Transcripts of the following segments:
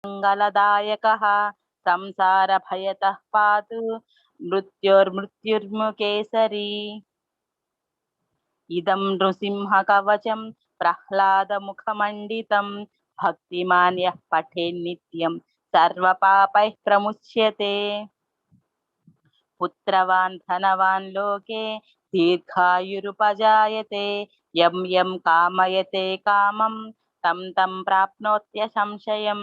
మంగళదాయకః సంసారభయతః పాతు మృత్యుర్మృత్యుర్ముకేసరీ. ఇదం నృసింహ కవచం ప్రహ్లాదముఖమండితం భక్తిమాన్యః పఠేన్నిత్యం సర్వపాపైః ప్రముచ్యతే. పుత్రవాన్ ధనవాన్ లోకే దీర్ఘాయురుపజాయతే యం యం కామయతే కామం తం తం ప్రాప్నోత్య సంశయం.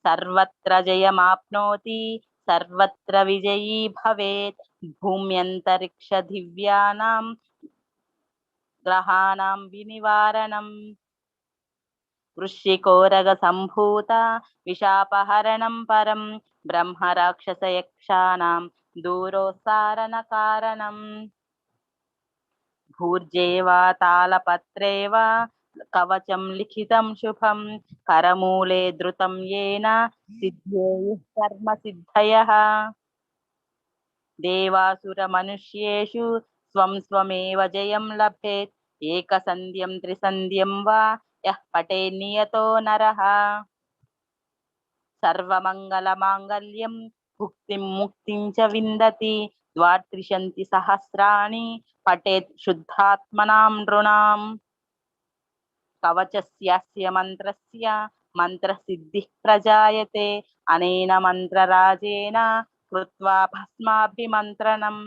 సర్వత్ర జయమాప్నోతి సర్వత్ర విజయీ భవేత్ భూమ్యంతరిక్ష దివ్యానాం గ్రహాణాం వినివారణం. వృశ్చికోరగ సంభూత విశాపహరణం పరం బ్రహ్మ రాక్షస యక్షానాం దూరోత్సారణ కారణం. భూర్జేవా తాళపత్రేవా కవచం లిఖితం శుభం కరమూలే ధృతం ఏన సిద్ధ్యేయుః కర్మ సిద్ధయః. దేవాసుర మనుష్యేషు స్వం స్వమేవ జయం లభేత్ ఏకసంధ్యం త్రిసంధ్యం వా యః పఠేత్ నియతో నరః. సర్వమంగళమాంగళ్యం భుక్తిం ముక్తిం చ విందతి ద్వాత్రిశంతి సహస్రాణి పఠేత్ శుద్ధాత్మనాం నృణాం. కవచస్యాస్య మంత్రస్య మంత్రసిద్ధిః ప్రజాయతే అనేన మంత్రరాజేన కృత్వా భస్మాభిమంత్రణం.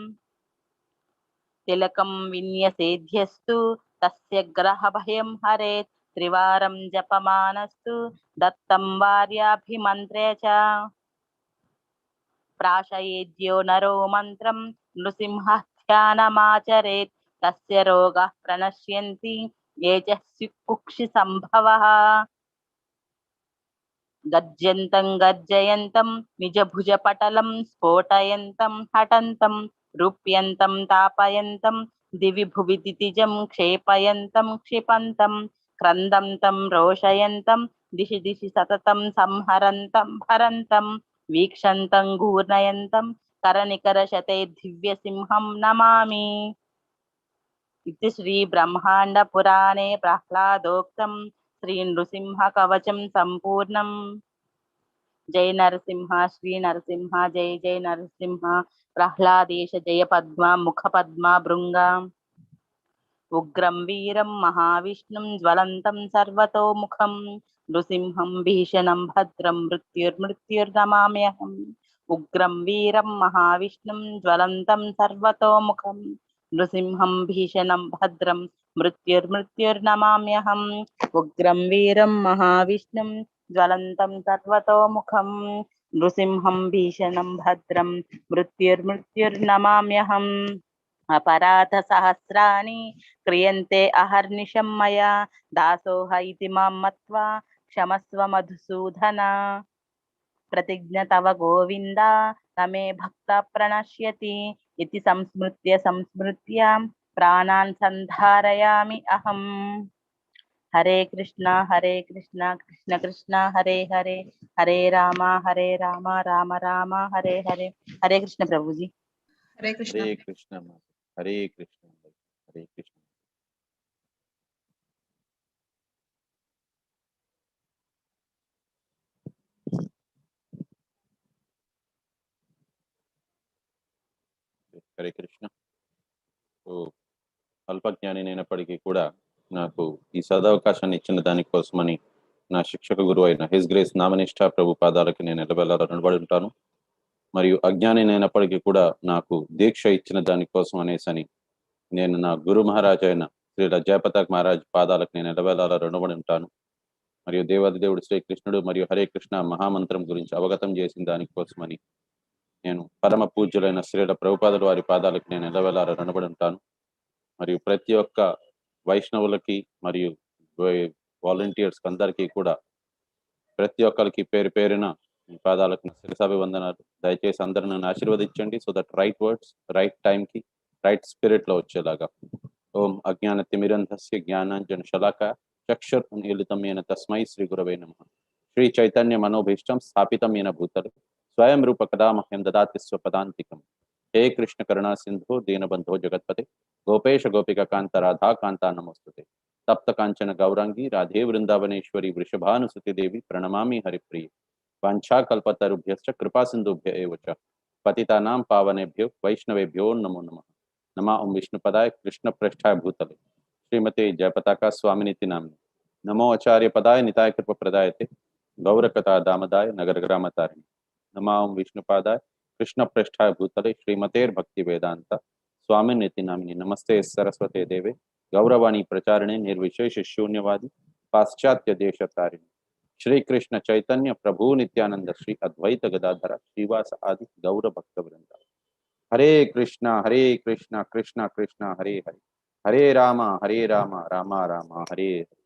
తిలకం విన్యసేధ్యస్తు తస్య గ్రహభయం హరేత్ త్రివారం జపమానస్తు దత్తం వార్యాభిమంత్ర్య చ. ప్రాశయేద్యో నరో మంత్రం నృసింహః ధ్యానమాచరేత్ తస్య రోగాః ప్రణశ్యంతి ఏ చ కుక్షి సంభవః. గర్జంతం గర్జయంతం నిజభుజ పటలం స్ఫోటయంతం హఠంతం రూప్యంతం తాపయంతం దివి భువి దితిజం క్షేపయంతం క్షిపంతం క్రందంతం రోషయంతం దిశి దిశి సతతం సంహరంతం భరంతం వీక్షంతం గూర్ణయంతం కరనికరశతే దివ్యసింహం నమామి. ఇది శ్రీ బ్రహ్మాండ పురాణే ప్రహ్లాదోక్తం శ్రీ నృసింహ కవచం సంపూర్ణం. జై నరసింహ శ్రీ నరసింహ జై జై నరసింహ. ప్రహ్లాదేశ జయ పద్మ ముఖ పద్మ భృంగ. ఉగ్రం వీరం మహావిష్ణుం జ్వలంతం సర్వతోముఖం నృసింహం భీషణం భద్రం మృత్యుర్మృత్యుర్నమామ్యహం. ఉగ్రం వీరం మహావిష్ణుం జ్వలంతం సర్వతోముఖం నృసింహం భీషణం భద్రం మృత్యుర్మృత్యుర్నమామ్యహం. ఉగ్రం వీరం మహావిష్ణుం జ్వలంతం సర్వతోముఖం నృసింహం భీషణం భద్రం మృత్యుర్మృత్యుర్నమామ్యహం. అపరాధ సహస్రాణి క్రియంతే అహర్నిశం మయా దాసోహ ఇతి మాం మత్వా క్షమస్వ మధుసూదన. ప్రతిజ్ఞ తవ గోవింద నమే భక్త ప్రణశ్యతి ఇతి సంస్మృత్య సంస్మృత్య ప్రాణాన్ సంధారయామి అహం. హరే కృష్ణ కృష్ణ కృష్ణ హరే హరే హరే రామ రామ రామ హరే హరే. హరే కృష్ణ ప్రభుజీ. హరే కృష్ణ. హరే కృష్ణ హరే కృష్ణ హరే కృష్ణ. హరే కృష్ణ. అల్పజ్ఞానినైనప్పటికీ కూడా నాకు ఈ సదవకాశాన్ని ఇచ్చిన దానికోసమని నా శిక్షక గురువు అయిన హిస్ గ్రేస్ నామనిష్ఠా ప్రభు పాదాలకి నేను ఎల్లవేళలా రుణపడి ఉంటాను. మరియు అజ్ఞానినైనప్పటికీ కూడా నాకు దీక్ష ఇచ్చిన దానికోసం అనేసని నేను నా గురు మహారాజ్ అయిన శ్రీ జయపతాక్ మహారాజ్ పాదాలకు నేను ఎల్లవేళలా రుణపడి ఉంటాను. మరియు దేవాది దేవుడు శ్రీకృష్ణుడు మరియు హరే కృష్ణ మహామంత్రం గురించి అవగతం చేసిన దానికోసమని నేను పరమ పూజ్యులైన శ్రీల ప్రభుపాదుల వారి పాదాలకు నేను ఎల్లవేళలా రుణపడి ఉంటాను. మరియు ప్రతి ఒక్క వైష్ణవులకి మరియు వాలంటీర్స్ అందరికీ కూడా ప్రతి ఒక్కరికి పేరు పేరున పాదాలకు శిరసాభివందనాలు. దయచేసి అందరూ నన్ను ఆశీర్వదించండి. So that right words right టైంకి రైట్ స్పిరిట్ లో వచ్చేలాగా. ఓం అజ్ఞాన తిమిరంధస్య జ్ఞానాంజన శలాక చక్షుర్మిలితం येन తస్మై శ్రీ గురవే నమః. శ్రీ చైతన్య మనోభీష్టం స్థాపితం येन భూతలే స్వయం రూప కదా మహ్యం దదాతి స్వపదాంతికం. హే కృష్ణ కరుణా సింధు దీనబంధో జగత్పతే గోపేశ గోపిక కాంత రాధా కాంతా నమోస్తుతే. तप्त कांचन गौरांगी राधे वृंदावनेश्वरी वृषभानुसुति देवी प्रणमामि हरिप्रिय। वाञ्छाकल्पतरुभ्यश्च कृपा सिंधुभ्य एव च पतितानां पावनेभ्यो वैष्णवेभ्यो नमो नमः। नमः ओं विष्णुपदाय कृष्ण पृष्ठाय भूतले श्रीमते जयपताका स्वामिनीति नाम्नि। नमो आचार्य पदाय निताय कृप प्रदायते गौरकथा दामदाय नगर ग्रामतारिणे। नमः ओं विष्णुपादाय कृष्ण पृष्ठाय भूतले श्रीमतेर्भक्ति वेदांत स्वामिनीति नामिनि। नमस्ते सरस्वते देवे गौरवाणी प्रचारिणे निर्विशेष शून्यवादी पाश्चात्य देशतारिणे। श्री कृष्ण चैतन्य प्रभु नित्यानंद श्री अद्वैत गदाधर श्रीवास आदि गौर भक्त वृंदा। हरे कृष्णा कृष्णा कृष्णा हरे हरे, हरे राम राम राम हरे हरे।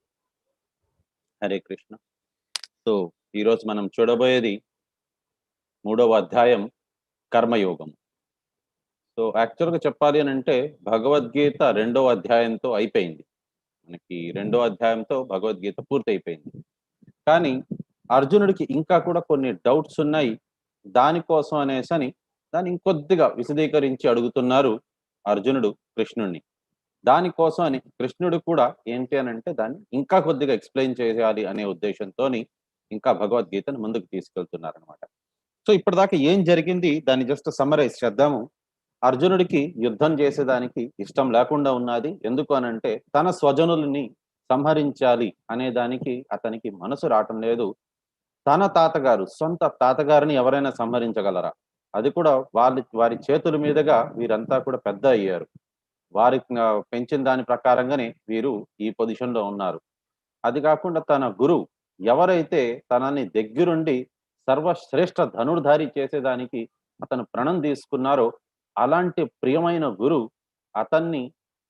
హరే కృష్ణ. సో ఈరోజు మనం చూడబోయేది 3వ అధ్యాయం కర్మయోగం. సో యాక్చువల్గా చెప్పాలి అని అంటే భగవద్గీత 2వ అధ్యాయంతో అయిపోయింది. మనకి 2వ అధ్యాయంతో భగవద్గీత పూర్తి అయిపోయింది. కానీ అర్జునుడికి ఇంకా కూడా కొన్ని డౌట్స్ ఉన్నాయి. దానికోసం అనేసని దాన్ని ఇంకొద్దిగా విశదీకరించి అడుగుతున్నారు అర్జునుడు కృష్ణుడిని. దానికోసం అని కృష్ణుడు కూడా ఏంటి అని అంటే దాన్ని ఇంకా కొద్దిగా ఎక్స్ప్లెయిన్ చేయాలి అనే ఉద్దేశంతోని ఇంకా భగవద్గీతను ముందుకు తీసుకెళ్తున్నారనమాట. సో ఇప్పటిదాకా ఏం జరిగింది దాన్ని జస్ట్ సమ్మరైజ్ చేద్దాము. అర్జునుడికి యుద్ధం చేసేదానికి ఇష్టం లేకుండా ఉన్నది. ఎందుకు అనంటే తన స్వజనుల్ని సంహరించాలి అనే దానికి అతనికి మనసు రావటం లేదు. తన తాతగారు, సొంత తాతగారిని ఎవరైనా సంహరించగలరా? అది కూడా వారి చేతుల మీదుగా వీరంతా కూడా పెద్ద అయ్యారు. వారి పెంచిన దాని ప్రకారంగానే వీరు ఈ పొజిషన్ లో ఉన్నారు. అది కాకుండా తన గురువు ఎవరైతే తనని దగ్గరుండి సర్వశ్రేష్ఠ ధనుర్ధారి చేసేదానికి అతను ప్రణం తీసుకున్నారో అలాంటి ప్రియమైన గురు అతన్ని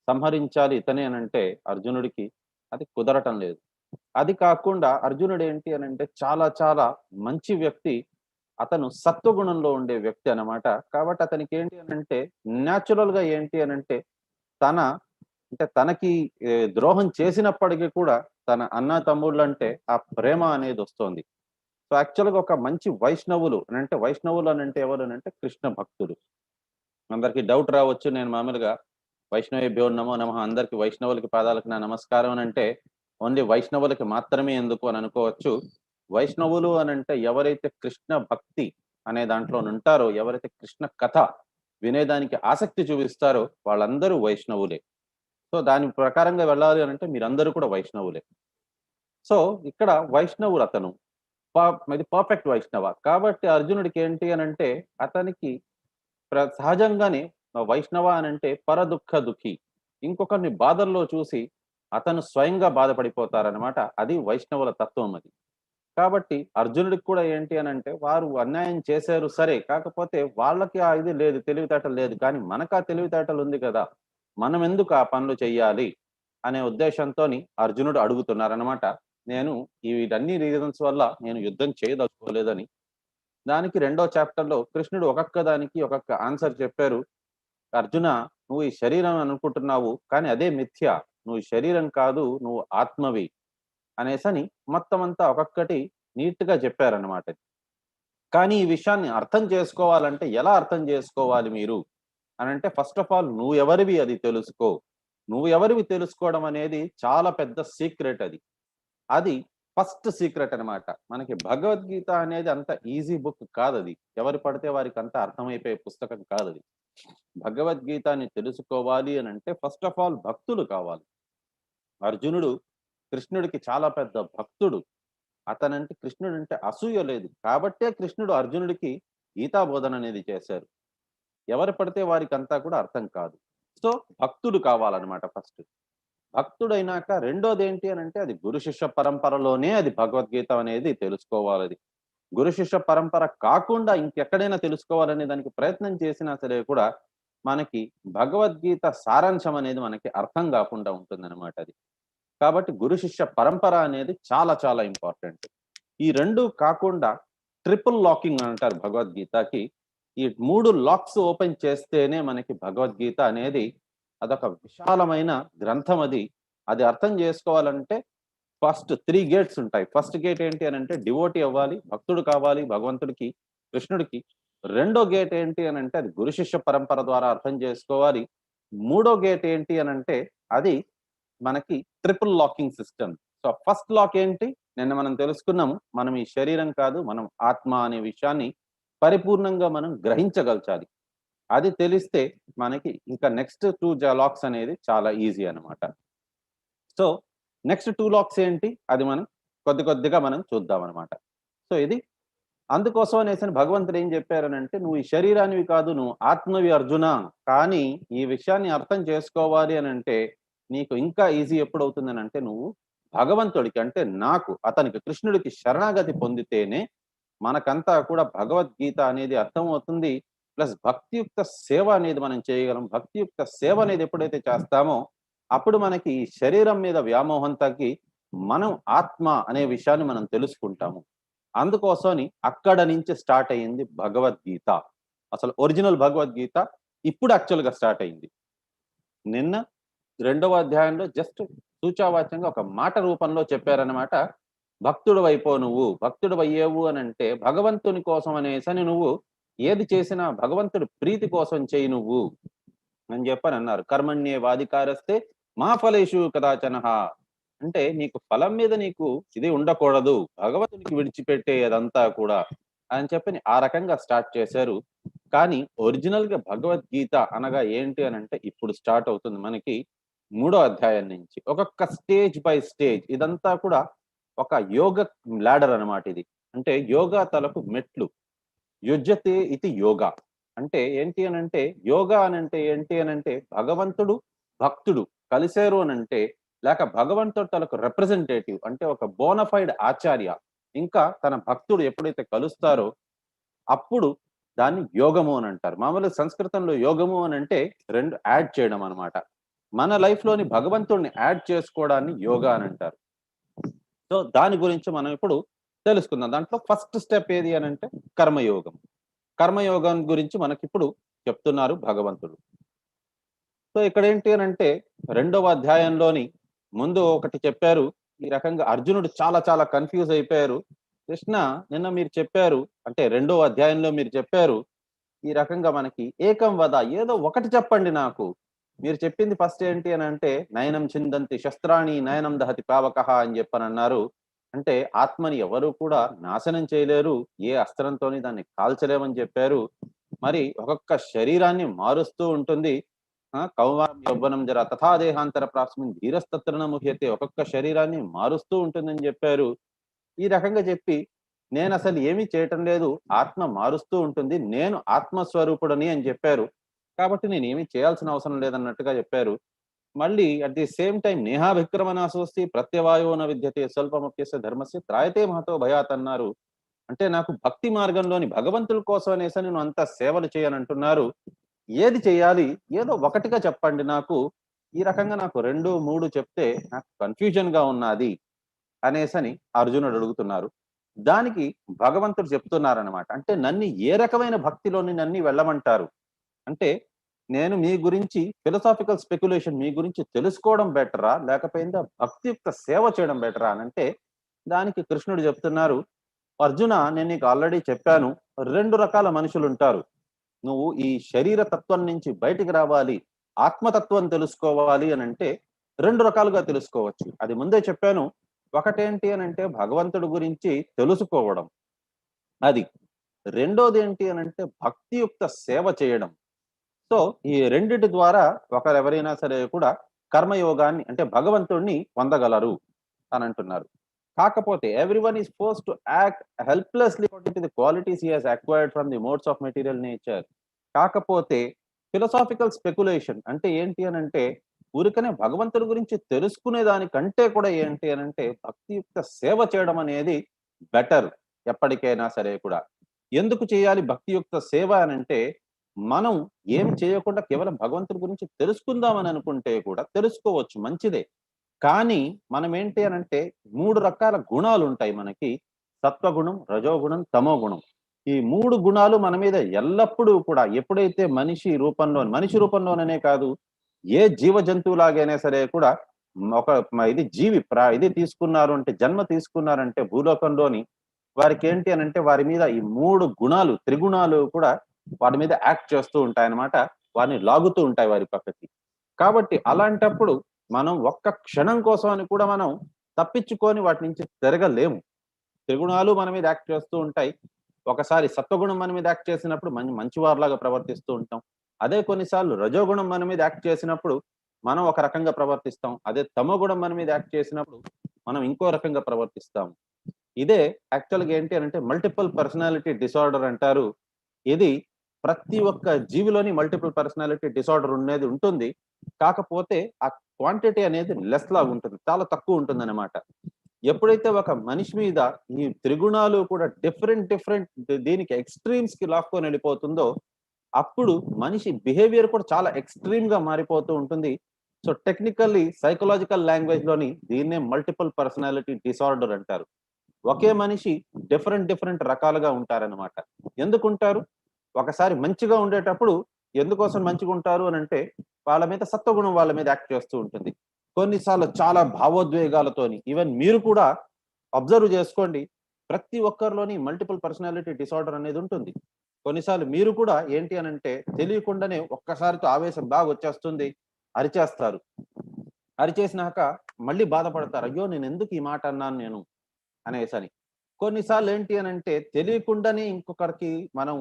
సంహరించాలి ఇతనే అనంటే అర్జునుడికి అది కుదరటం లేదు. అది కాకుండా అర్జునుడు ఏంటి అనంటే చాలా చాలా మంచి వ్యక్తి. అతను సత్వగుణంలో ఉండే వ్యక్తి అన్నమాట. కాబట్టి అతనికి ఏంటి అనంటే న్యాచురల్ గా ఏంటి అనంటే తనకి ద్రోహం చేసినప్పటికీ కూడా తన అన్న తమ్ముళ్ళంటే ఆ ప్రేమ అనేది వస్తుంది. సో యాక్చువల్గా ఒక మంచి వైష్ణవులు అంటే వైష్ణవులు అని అంటే ఎవరు అంటే కృష్ణ భక్తులు. అందరికి డౌట్ రావచ్చు, నేను మామూలుగా వైష్ణవేభ్యో నమో నమః అందరికి వైష్ణవులకి పాదాలకు నా నమస్కారం అని అంటే ఓన్లీ వైష్ణవులకి మాత్రమే ఎందుకు అని అనుకోవచ్చు. వైష్ణవులు అని అంటే ఎవరైతే కృష్ణ భక్తి అనే దాంట్లో ఉంటారో, ఎవరైతే కృష్ణ కథ వినేదానికి ఆసక్తి చూపిస్తారో వాళ్ళందరూ వైష్ణవులే. సో దాని ప్రకారంగా వెళ్ళాలి అని అంటే మీరందరూ కూడా వైష్ణవులే. సో ఇక్కడ వైష్ణవుడు అతను ఇది పర్ఫెక్ట్ వైష్ణవ. కాబట్టి అర్జునుడికి ఏంటి అని అంటే అతనికి సహజంగానే వైష్ణవ అని అంటే పరదుఃఖ దుఃఖి. ఇంకొకరిని బాధల్లో చూసి అతను స్వయంగా బాధపడిపోతారనమాట. అది వైష్ణవుల తత్వం అది. కాబట్టి అర్జునుడికి కూడా ఏంటి అని అంటే వారు అన్యాయం చేశారు సరే, కాకపోతే వాళ్ళకి ఆ ఇది లేదు, తెలివితేటలు లేదు. కానీ మనకు ఆ తెలివితేటలు ఉంది కదా, మనం ఎందుకు ఆ పనులు చెయ్యాలి అనే ఉద్దేశంతోని అర్జునుడు అడుగుతున్నారనమాట. నేను వీటన్ని రీజన్స్ వల్ల నేను యుద్ధం చేయదలుచుకోలేదని. దానికి 2వ చాప్టర్ లో కృష్ణుడు ఒక్కొక్క దానికి ఒక్కొక్క ఆన్సర్ చెప్పారు. అర్జున, నువ్వు ఈ శరీరం అనుకుంటున్నావు కానీ అదే మిథ్య, నువ్వు శరీరం కాదు, నువ్వు ఆత్మవి అనేసని మొత్తం అంతా ఒక్కొక్కటి నీట్ గా చెప్పారనమాట. కానీ ఈ విషయాన్ని అర్థం చేసుకోవాలంటే ఎలా అర్థం చేసుకోవాలి మీరు అని అంటే ఫస్ట్ ఆఫ్ ఆల్ నువ్వు ఎవరివి అది తెలుసుకో. నువ్వు ఎవరివి తెలుసుకోవడం అనేది చాలా పెద్ద సీక్రెట్. అది ఫస్ట్ సీక్రెట్ అనమాట. మనకి భగవద్గీత అనేది అంత ఈజీ బుక్ కాదు. అది ఎవరు పడితే వారికి అంత అర్థమైపోయే పుస్తకం కాదు. అది భగవద్గీతని తెలుసుకోవాలి అని అంటే ఫస్ట్ ఆఫ్ ఆల్ భక్తులు కావాలి. అర్జునుడు కృష్ణుడికి చాలా పెద్ద భక్తుడు. అతనంటే కృష్ణుడు అంటే అసూయ లేదు. కాబట్టే కృష్ణుడు అర్జునుడికి గీతా బోధన అనేది చేశారు. ఎవరు పడితే వారికి అంతా కూడా అర్థం కాదు. సో భక్తుడు కావాలన్నమాట ఫస్ట్. భక్తుడైనాక రెండోది ఏంటి అని అంటే అది గురు శిష్య పరంపరలోనే అది భగవద్గీత అనేది తెలుసుకోవాలి. గురు శిష్య పరంపర కాకుండా ఇంకెక్కడైనా తెలుసుకోవాలనే దానికి ప్రయత్నం చేసినా సరే కూడా మనకి భగవద్గీత సారాంశం అనేది మనకి అర్థం కాకుండా ఉంటుందన్నమాట అది. కాబట్టి గురు శిష్య పరంపర అనేది చాలా చాలా ఇంపార్టెంట్. ఈ 2 కాకుండా ట్రిపుల్ లాకింగ్ అంటారు భగవద్గీతకి. ఈ 3 లాక్స్ ఓపెన్ చేస్తేనే మనకి భగవద్గీత అనేది అదొక విశాలమైన గ్రంథం. అది అర్థం చేసుకోవాలంటే ఫస్ట్ 3 గేట్స్ ఉంటాయి. ఫస్ట్ గేట్ ఏంటి అని అంటే డివోటీ అవ్వాలి, భక్తుడు కావాలి భగవంతుడికి, కృష్ణుడికి. రెండో గేట్ ఏంటి అని అంటే అది గురు శిష్య పరంపర ద్వారా అర్థం చేసుకోవాలి. మూడో గేట్ ఏంటి అని అంటే అది మనకి triple locking system. So first lock ఏంటి? నిన్న మనం తెలుసుకున్నాము. మనం ఈ శరీరం కాదు, మనం ఆత్మ అనే విషయాన్ని పరిపూర్ణంగా మనం గ్రహించగలచాలి. అది తెలిస్తే మనకి ఇంకా నెక్స్ట్ 2 లాక్స్ అనేది చాలా ఈజీ అన్నమాట. సో నెక్స్ట్ 2 లాక్స్ ఏంటి? అది మనం కొద్దిగా మనం చూద్దామన్నమాట. సో ఇది అందుకోసం అనేసని భగవంతుడు ఏం చెప్పారనంటే, "నువ్వు ఈ శరీరానివి కాదు, నువ్వు ఆత్మవి అర్జున. కానీ ఈ విషయాన్ని అర్థం చేసుకోవాలి అనంటే, నీకు ఇంకా ఈజీ ఎప్పుడవుతుందనంటే, నువ్వు భగవంతుడికి అంటే నాకు, అతనికి కృష్ణుడికి శరణాగతి పొందితేనే మనకంతా కూడా భగవద్గీత అనేది అర్థమవుతుంది. ప్లస్ భక్తియుక్త సేవ అనేది మనం చేయగలం. భక్తియుక్త సేవ అనేది ఎప్పుడైతే చేస్తామో, అప్పుడు మనకి ఈ శరీరం మీద వ్యామోహం తగ్గి, మనం ఆత్మ అనే విషయాన్ని మనం తెలుసుకుంటాము. అందుకోసమని అక్కడ నుంచి స్టార్ట్ అయింది భగవద్గీత. అసలు ఒరిజినల్ భగవద్గీత ఇప్పుడు యాక్చువల్‌గా స్టార్ట్ అయింది. నిన్న రెండవ అధ్యాయంలో జస్ట్ సూచావాచ్యంగా ఒక మాట రూపంలో చెప్పారన్నమాట. భక్తుడివైపో నువ్వు, భక్తుడివయ్యావు అనంటే భగవంతుని కోసం అనేసని నువ్వు ఏది చేసినా భగవంతుడి ప్రీతి కోసం చెయ్యి నువ్వు అని చెప్పనన్నారు. కర్మణ్యేవాధికారస్తే మా ఫలేషు కదాచనః. అంటే నీకు ఫలం మీద నీకు ఇది ఉండకూడదు. భగవంతునికి విడిచిపెట్టే అదంతా కూడా అని చెప్పని ఆ రకంగా స్టార్ట్ చేశారు. కానీ ఒరిజినల్‌గా భగవద్గీత అనగా ఏంటి అనంటే ఇప్పుడు స్టార్ట్ అవుతుంది మనకి మూడో అధ్యాయం నుంచి. ఒక్కొక్క స్టేజ్ బై స్టేజ్ ఇదంతా కూడా ఒక యోగ లాడర్ అన్నమాట ఇది. అంటే యోగా తలపు మెట్లు. యుజ్యతే ఇతి యోగా. అంటే ఏంటి అనంటే యోగా అనంటే ఏంటి అనంటే భగవంతుడు, భక్తుడు కలిసారు అనంటే లేక భగవంతుడు తనకు రిప్రజెంటేటివ్ అంటే ఒక బోనఫైడ్ ఆచార్య ఇంకా తన భక్తుడు ఎప్పుడైతే కలుస్తారో అప్పుడు దాన్ని యోగము అని అంటారు. మామూలుగా సంస్కృతంలో యోగము అని అంటే 2 యాడ్ చేయడం అన్నమాట. మన లైఫ్ లోని భగవంతుడిని యాడ్ చేసుకోవడాన్ని యోగా అని అంటారు. సో దాని గురించి మనం ఇప్పుడు తెలుసుకుందాం. దాంట్లో ఫస్ట్ స్టెప్ ఏది అనంటే కర్మయోగం. కర్మయోగం గురించి మనకిప్పుడు చెప్తున్నారు భగవంతుడు. సో ఇక్కడ ఏంటి అనంటే రెండవ అధ్యాయంలోని ముందు ఒకటి చెప్పారు. ఈ రకంగా అర్జునుడు చాలా కన్‌ఫ్యూజ్ అయిపోయారు. కృష్ణ నిన్న మీరు చెప్పారు అంటే రెండవ అధ్యాయంలో మీరు చెప్పారు. ఈ రకంగా మనకి ఏకం వద ఏదో ఒకటి చెప్పండి నాకు. మీరు చెప్పింది ఫస్ట్ ఏంటి అనంటే నయనం చిందంతి శస్త్రాణి నయనం దహతి పావకః అని చెప్పనన్నారు. అంటే ఆత్మని ఎవరు కూడా నాశనం చేయలేరు. ఏ అస్త్రంతోని దాన్ని కాల్చలేమని చెప్పారు. మరి ఒక్కొక్క శరీరాన్ని మారుస్తూ ఉంటుంది. కౌమారం యవ్వనం జర తథా దేహాంతర ప్రాప్స్మిన్ ధీరస్తత్ర న ముహ్యతే. ఒక్కొక్క శరీరాన్ని మారుస్తూ ఉంటుందని చెప్పారు. ఈ రకంగా చెప్పి నేనసలు ఏమీ చేయటం లేదు. ఆత్మ మారుస్తూ ఉంటుంది. నేను ఆత్మస్వరూపుడని అని చెప్పారు. కాబట్టి నేనేమి చేయాల్సిన అవసరం లేదన్నట్టుగా చెప్పారు. మళ్ళీ అట్ ది సేమ్ టైమ్ నేహాభిక్రమణాసోస్తి ప్రత్యవాయో న విద్యతే స్వల్పమప్యస్య ధర్మస్య త్రాయతే మహతో భయాత్ అన్నారు. అంటే నాకు భక్తి మార్గంలోని భగవంతుడి కోసం అనేసి నేను అంత సేవలు చేయనంటున్నారు. ఏది చేయాలి? ఏదో ఒకటిగా చెప్పండి నాకు. ఈ రకంగా నాకు 2, 3 చెప్తే నాకు కన్‌ఫ్యూజన్‌గా ఉన్నాది అనేసని అర్జునుడు అడుగుతున్నారు. దానికి భగవంతుడు చెప్తున్నారన్నమాట. అంటే నన్ను ఏ రకమైన భక్తిలోని నన్ను వెళ్ళమంటారు? అంటే నేను మీ గురించి ఫిలాసాఫికల్ స్పెక్యులేషన్ మీ గురించి తెలుసుకోవడం బెటరా? లేకపోయిందా భక్తియుక్త సేవ చేయడం బెటరా అనంటే దానికి కృష్ణుడు చెప్తున్నారు, "అర్జున నేను నీకు ఆల్రెడీ చెప్పాను. 2 రకాల మనుషులుంటారు. నువ్వు ఈ శరీర తత్వం నుంచి బయటికి రావాలి, ఆత్మతత్వం తెలుసుకోవాలి అనంటే 2 రకాలుగా తెలుసుకోవచ్చు. అది ముందే చెప్పాను. ఒకటేంటి అనంటే భగవంతుడి గురించి తెలుసుకోవడం. అది. రెండోదేంటి అనంటే భక్తియుక్త సేవ చేయడం. సో, ఈ రెండిటి ద్వారా ఒకరెవరైనా సరే కూడా కర్మయోగాన్ని అంటే భగవంతుడిని పొందగలరు అనంటున్నారు. కాకపోతే everyone is forced to act helplessly according to the qualities he has acquired from the modes of material nature. కాకపోతే ఫిలాసాఫికల్ స్పెక్యులేషన్ అంటే ఏంటి అనంటే ఊరికనే భగవంతుడి గురించి తెలుసుకునే దానికంటే కూడా ఏంటి అనంటే భక్తియుక్త సేవ చేయడం అనేది బెటర్ ఎప్పటికైనా సరే కూడా. ఎందుకు చేయాలి భక్తియుక్త సేవ అనంటే మనం ఏం చేయకుండా కేవలం భగవంతుడి గురించి తెలుసుకుందామని అనుకుంటే కూడా తెలుసుకోవచ్చు మంచిదే. కానీ మనం ఏంటి అనంటే 3 రకాల గుణాలుంటాయి మనకి. సత్వగుణం, రజోగుణం, తమోగుణం. ఈ 3 గుణాలు మన మీద ఎల్లప్పుడూ కూడా ఎప్పుడైతే మనిషి రూపంలోననే కాదు, ఏ జీవ జంతువులాగైనా సరే కూడా ఇది జీవి ఇది తీసుకున్నారు అంటే జన్మ తీసుకున్నారంటే భూలోకంలోని వారికేంటి అనంటే వారి మీద ఈ 3 గుణాలు, త్రిగుణాలు కూడా వారి మీద యాక్ట్ చేస్తూ ఉంటాయన్నమాట. వారిని లాగుతూ ఉంటాయి వారి పక్కకి. కాబట్టి అలాంటప్పుడు మనం ఒక్క క్షణం కోసం అని కూడా మనం తప్పించుకొని వాటి నుంచి తిరగలేము. త్రిగుణాలు మన మీద యాక్ట్ చేస్తూ ఉంటాయి. ఒకసారి సత్వగుణం మన మీద యాక్ట్ చేసినప్పుడు మంచివారిలాగా ప్రవర్తిస్తూ ఉంటాం. అదే కొన్నిసార్లు రజోగుణం మన మీద యాక్ట్ చేసినప్పుడు మనం ఒక రకంగా ప్రవర్తిస్తాం. అదే తమోగుణం మన మీద యాక్ట్ చేసినప్పుడు మనం ఇంకో రకంగా ప్రవర్తిస్తాం. ఇదే యాక్చువల్‌గా ఏంటి అనంటే మల్టిపుల్ పర్సనాలిటీ డిసార్డర్ అంటారు. ఇది ప్రతి ఒక్క జీవిలోని మల్టిపుల్ పర్సనాలిటీ డిసార్డర్ ఉండేది ఉంటుంది. కాకపోతే ఆ క్వాంటిటీ అనేది లెస్ లాగుంటుంది. చాలా తక్కువ ఉంటుందన్నమాట. ఎప్పుడైతే ఒక మనిషి మీద ఈ త్రిగుణాలు కూడా డిఫరెంట్ దీనికి ఎక్స్‌ట్రీమ్స్‌కి లాక్కొని వెళ్ళిపోతుందో, అప్పుడు మనిషి బిహేవియర్ కూడా చాలా ఎక్స్‌ట్రీమ్‌గా మారిపోతూ ఉంటుంది. సో, టెక్నికల్లీ సైకలాజికల్ లాంగ్వేజ్‌లోని దీన్నే మల్టిపుల్ పర్సనాలిటీ డిసార్డర్ అంటారు. ఒకే మనిషి డిఫరెంట్ రకాలుగా ఉంటారనమాట. ఎందుకుంటారు? ఒకసారి మంచిగా ఉండేటప్పుడు ఎందుకోసం మంచిగుంటారు అనంటే, వాళ్ళ మీద సత్వగుణం వాళ్ళ మీద యాక్ట్ చేస్తూ ఉంటుంది. కొన్నిసార్లు చాలా భావోద్వేగాలతోని ఈవెన్ మీరు కూడా అబ్జర్వ్ చేసుకోండి. ప్రతి ఒక్కరిలోని మల్టిపుల్ పర్సనాలిటీ డిసార్డర్ అనేది ఉంటుంది. కొన్నిసార్లు మీరు కూడా ఏంటి అనంటే తెలియకుండానే ఒక్కసారితో ఆవేశం బాగొచ్చేస్తుంది. అరిచేస్తారు. అరిచేసినాక మళ్ళీ బాధపడతారు. అయ్యో! నేనెందుకు ఈ మాట అన్నాను నేను అనేసని. కొన్నిసార్లు ఏంటి అనంటే తెలియకుండానే ఇంకొకరికి మనం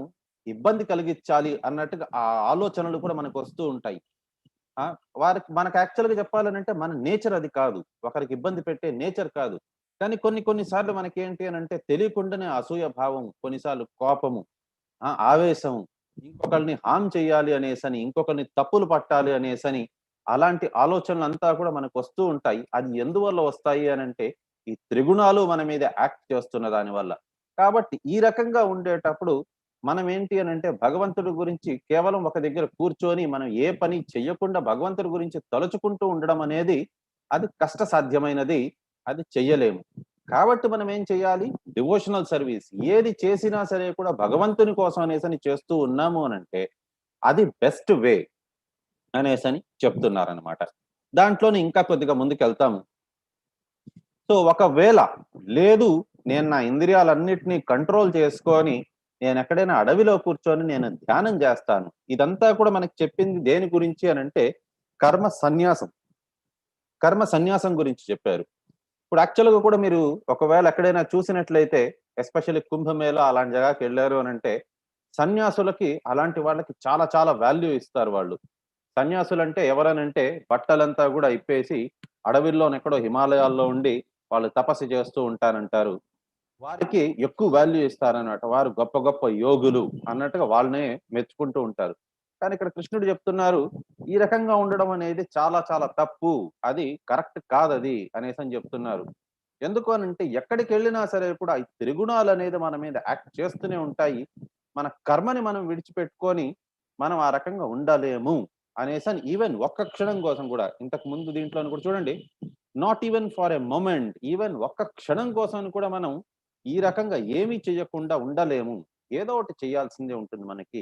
ఇబ్బంది కలిగించాలి అన్నట్టుగా ఆ ఆలోచనలు కూడా మనకొస్తూ ఉంటాయి. ఆ! మనకు యాక్చువల్‌గా చెప్పాలనంటే మన నేచర్ అది కాదు. ఒకరికి ఇబ్బంది పెట్టే నేచర్ కాదు. కానీ కొన్ని సార్లు మనకేంటి అనంటే తెలియకుండానే అసూయ భావం, కొన్నిసార్లు కోపము, ఆవేశం, ఇంకొకళ్ళని హార్మ్ చేయాలి అనేసని, ఇంకొకరిని తప్పులు పట్టాలి అనేసని, అలాంటి ఆలోచనలంతా కూడా మనకొస్తూ ఉంటాయి. అది ఎందువల్ల వస్తాయి అనంటే, ఈ త్రిగుణాలు మన మీద యాక్ట్ చేస్తున్న దాని వల్ల. కాబట్టి ఈ రకంగా ఉండేటప్పుడు మనం ఏంటి అనంటే, భగవంతుడి గురించి కేవలం ఒక దగ్గర కూర్చొని మనం ఏ పని చెయ్యకుండా భగవంతుడి గురించి తలుచుకుంటూ ఉండడం అనేది అది కష్టసాధ్యమైనది. అది చెయ్యలేము. కాబట్టి మనం ఏం చేయాలి? డివోషనల్ సర్వీస్ ఏది చేసినా సరే కూడా భగవంతుని కోసం అనేసని చేస్తూ ఉన్నాము అనంటే, అది బెస్ట్ వే అనేసని చెప్తున్నారనమాట. దాంట్లోనే ఇంకా కొద్దిగా ముందుకెళ్తాము. సో, ఒకవేళ లేదు నేను నా ఇంద్రియాలన్నిటిని కంట్రోల్ చేసుకొని, నేనెక్కడైనా అడవిలో కూర్చొని నేను ధ్యానం జేస్తాను. ఇదంతా కూడా మనకు చెప్పింది దేని గురించి అనంటే, కర్మ సన్యాసం. కర్మ సన్యాసం గురించి చెప్పారు. ఇప్పుడు యాక్చువల్‌గా కూడా మీరు ఒకవేళ ఎక్కడైనా చూసినట్లయితే ఎస్పెషల్లీ కుంభమేళా అలాంటి జగాకెళ్లారు అనంటే, సన్యాసులకి అలాంటి వాళ్ళకి చాలా చాలా వాల్యూ ఇస్తారు వాళ్ళు. సన్యాసులంటే ఎవరనంటే బట్టలంతా గూడా ఇప్పేసి అడవిల్లోనెక్కడో హిమాలయాల్లో ఉండి వాళ్ళు తపస్సు చేస్తూ ఉంటారంటారు. వారికి ఎక్కువ వాల్యూ ఇస్తారనమాట. వారు గొప్ప గొప్ప యోగులు అన్నట్టుగా వాళ్ళనే మెచ్చుకుంటూ ఉంటారు. కానీ ఇక్కడ కృష్ణుడు చెప్తున్నారు, ఈ రకంగా ఉండడం అనేది చాలా చాలా తప్పు. అది కరెక్ట్ కాదది అనేసని చెప్తున్నారు. ఎందుకు అనంటే ఎక్కడికెళ్ళినా సరే కూడా ఈ త్రిగుణాలనేది మన మీద యాక్ట్ చేస్తూనే ఉంటాయి. మన కర్మని మనం విడిచిపెట్టుకొని మనం ఆ రకంగా ఉండలేము అనేసని ఈవెన్ ఒక్క క్షణం కోసం కూడా ఇంతకు ముందు దీంట్లోని కూడా చూడండి. Not even for a moment even ఒక్క క్షణం కోసం కూడా మనం ఈ రకంగా ఏమీ చేయకుండా ఉండలేము. ఏదో ఒకటి చేయాల్సిందే ఉంటుంది మనకి.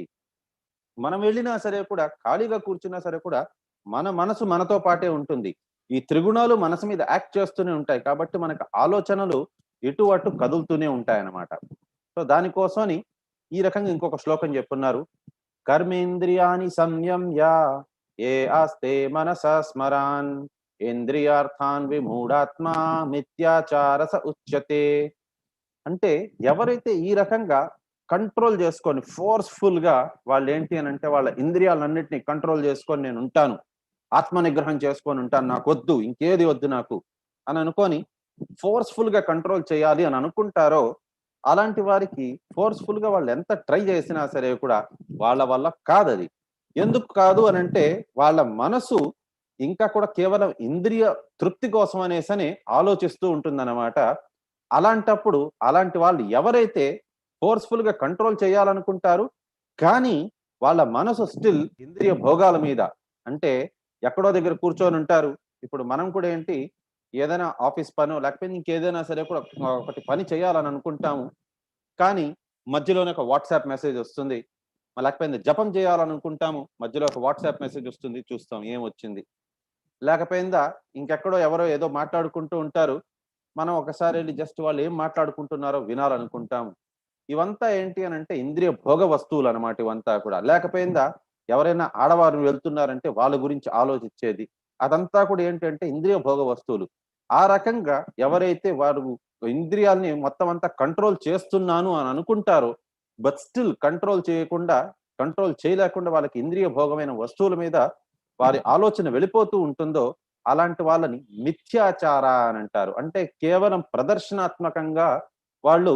మనం వెళ్ళినా సరే కూడా ఖాళీగా కూర్చున్నా సరే కూడా మన మనసు మనతో పాటే ఉంటుంది. ఈ త్రిగుణాలు మనసు మీద యాక్ట్ చేస్తూనే ఉంటాయి. కాబట్టి మనకు ఆలోచనలు ఇటు అటు కదులుతూనే ఉంటాయన్నమాట. సో దానికోసమని ఈ రకంగా ఇంకొక శ్లోకం చెప్పున్నారు. కర్మేంద్రియాణి సంయమ్య ఏ ఆస్తే మనసా స్మరాన్ ఇంద్రియార్థాన్ విమూఢాత్మా మిథ్యాచారస ఉచ్యతే. అంటే ఎవరైతే ఈ రకంగా కంట్రోల్ చేసుకొని ఫోర్స్‌ఫుల్ గా వాళ్ళేంటి అనంటే వాళ్ళ ఇంద్రియాలన్నిటిని కంట్రోల్ చేసుకొని నేనుంటాను. ఆత్మ నిగ్రహం చేసుకొని ఉంటాను. నాకొద్దు. ఇంకేది వద్దు నాకు అని అనుకోని ఫోర్స్‌ఫుల్‌గా కంట్రోల్ చేయాలి అని అనుకుంటారో, అలాంటి వారికి ఫోర్స్‌ఫుల్‌గా వాళ్ళు ఎంత ట్రై చేసినా సరే కూడా వాళ్ళ వల్ల కాదది. ఎందుకు కాదు అనంటే వాళ్ళ మనసు ఇంకా కూడా కేవలం ఇంద్రియ తృప్తి కోసం అనేసని ఆలోచిస్తూ ఉంటుందన్నమాట. అలాంటప్పుడు అలాంటి వాళ్ళు ఎవరైతే ఫోర్స్‌ఫుల్‌గా కంట్రోల్ చేయాలనుకుంటారు. కానీ వాళ్ళ మనసు స్టిల్ ఇంద్రియ భోగాల మీద అంటే ఎక్కడో దగ్గర కూర్చొనుంటారు. ఇప్పుడు మనం కూడా ఏంటి ఏదైనా ఆఫీస్ పనో లేకపోతే ఇంకేదైనా సరే కూడా ఒకటి పని చేయాలని అనుకుంటాము. కానీ మధ్యలోనే ఒక వాట్సాప్ మెసేజ్ వస్తుంది. లేకపోతే జపం చేయాలనుకుంటాము. మధ్యలో ఒక వాట్సాప్ మెసేజ్ వస్తుంది. చూస్తాం ఏమొచ్చింది. లేకపోయిందా ఇంకెక్కడో ఎవరో ఏదో మాట్లాడుకుంటూ ఉంటారు. మనం ఒకసారి ఎళ్లి జస్ట్ వాళ్ళు ఏం మాట్లాడుకుంటున్నారో వినాలనుకుంటాము. ఇవంతా ఏంటి అనంటే ఇంద్రియ భోగ వస్తువులనమాట ఇవంతా కూడా. లేకపోయిందా ఎవరైనా ఆడవారు వెళ్తున్నారంటే వాళ్ళ గురించి ఆలోచిచ్చేది. అదంతా కూడా ఏంటంటే ఇంద్రియ భోగ వస్తువులు. ఆ రకంగా ఎవరైతే వారు ఇంద్రియాల్ని మొత్తం అంతా కంట్రోల్ చేస్తున్నాను అని అనుకుంటారో, బట్ స్టిల్ కంట్రోల్ చేయలేకుండా వాళ్ళకి ఇంద్రియ భోగమైన వస్తువుల మీద వారి ఆలోచన వెళ్ళిపోతూ ఉంటుందో, అలాంటి వాళ్ళని మిథ్యాచార అని అంటారు. అంటే కేవలం ప్రదర్శనాత్మకంగా వాళ్ళు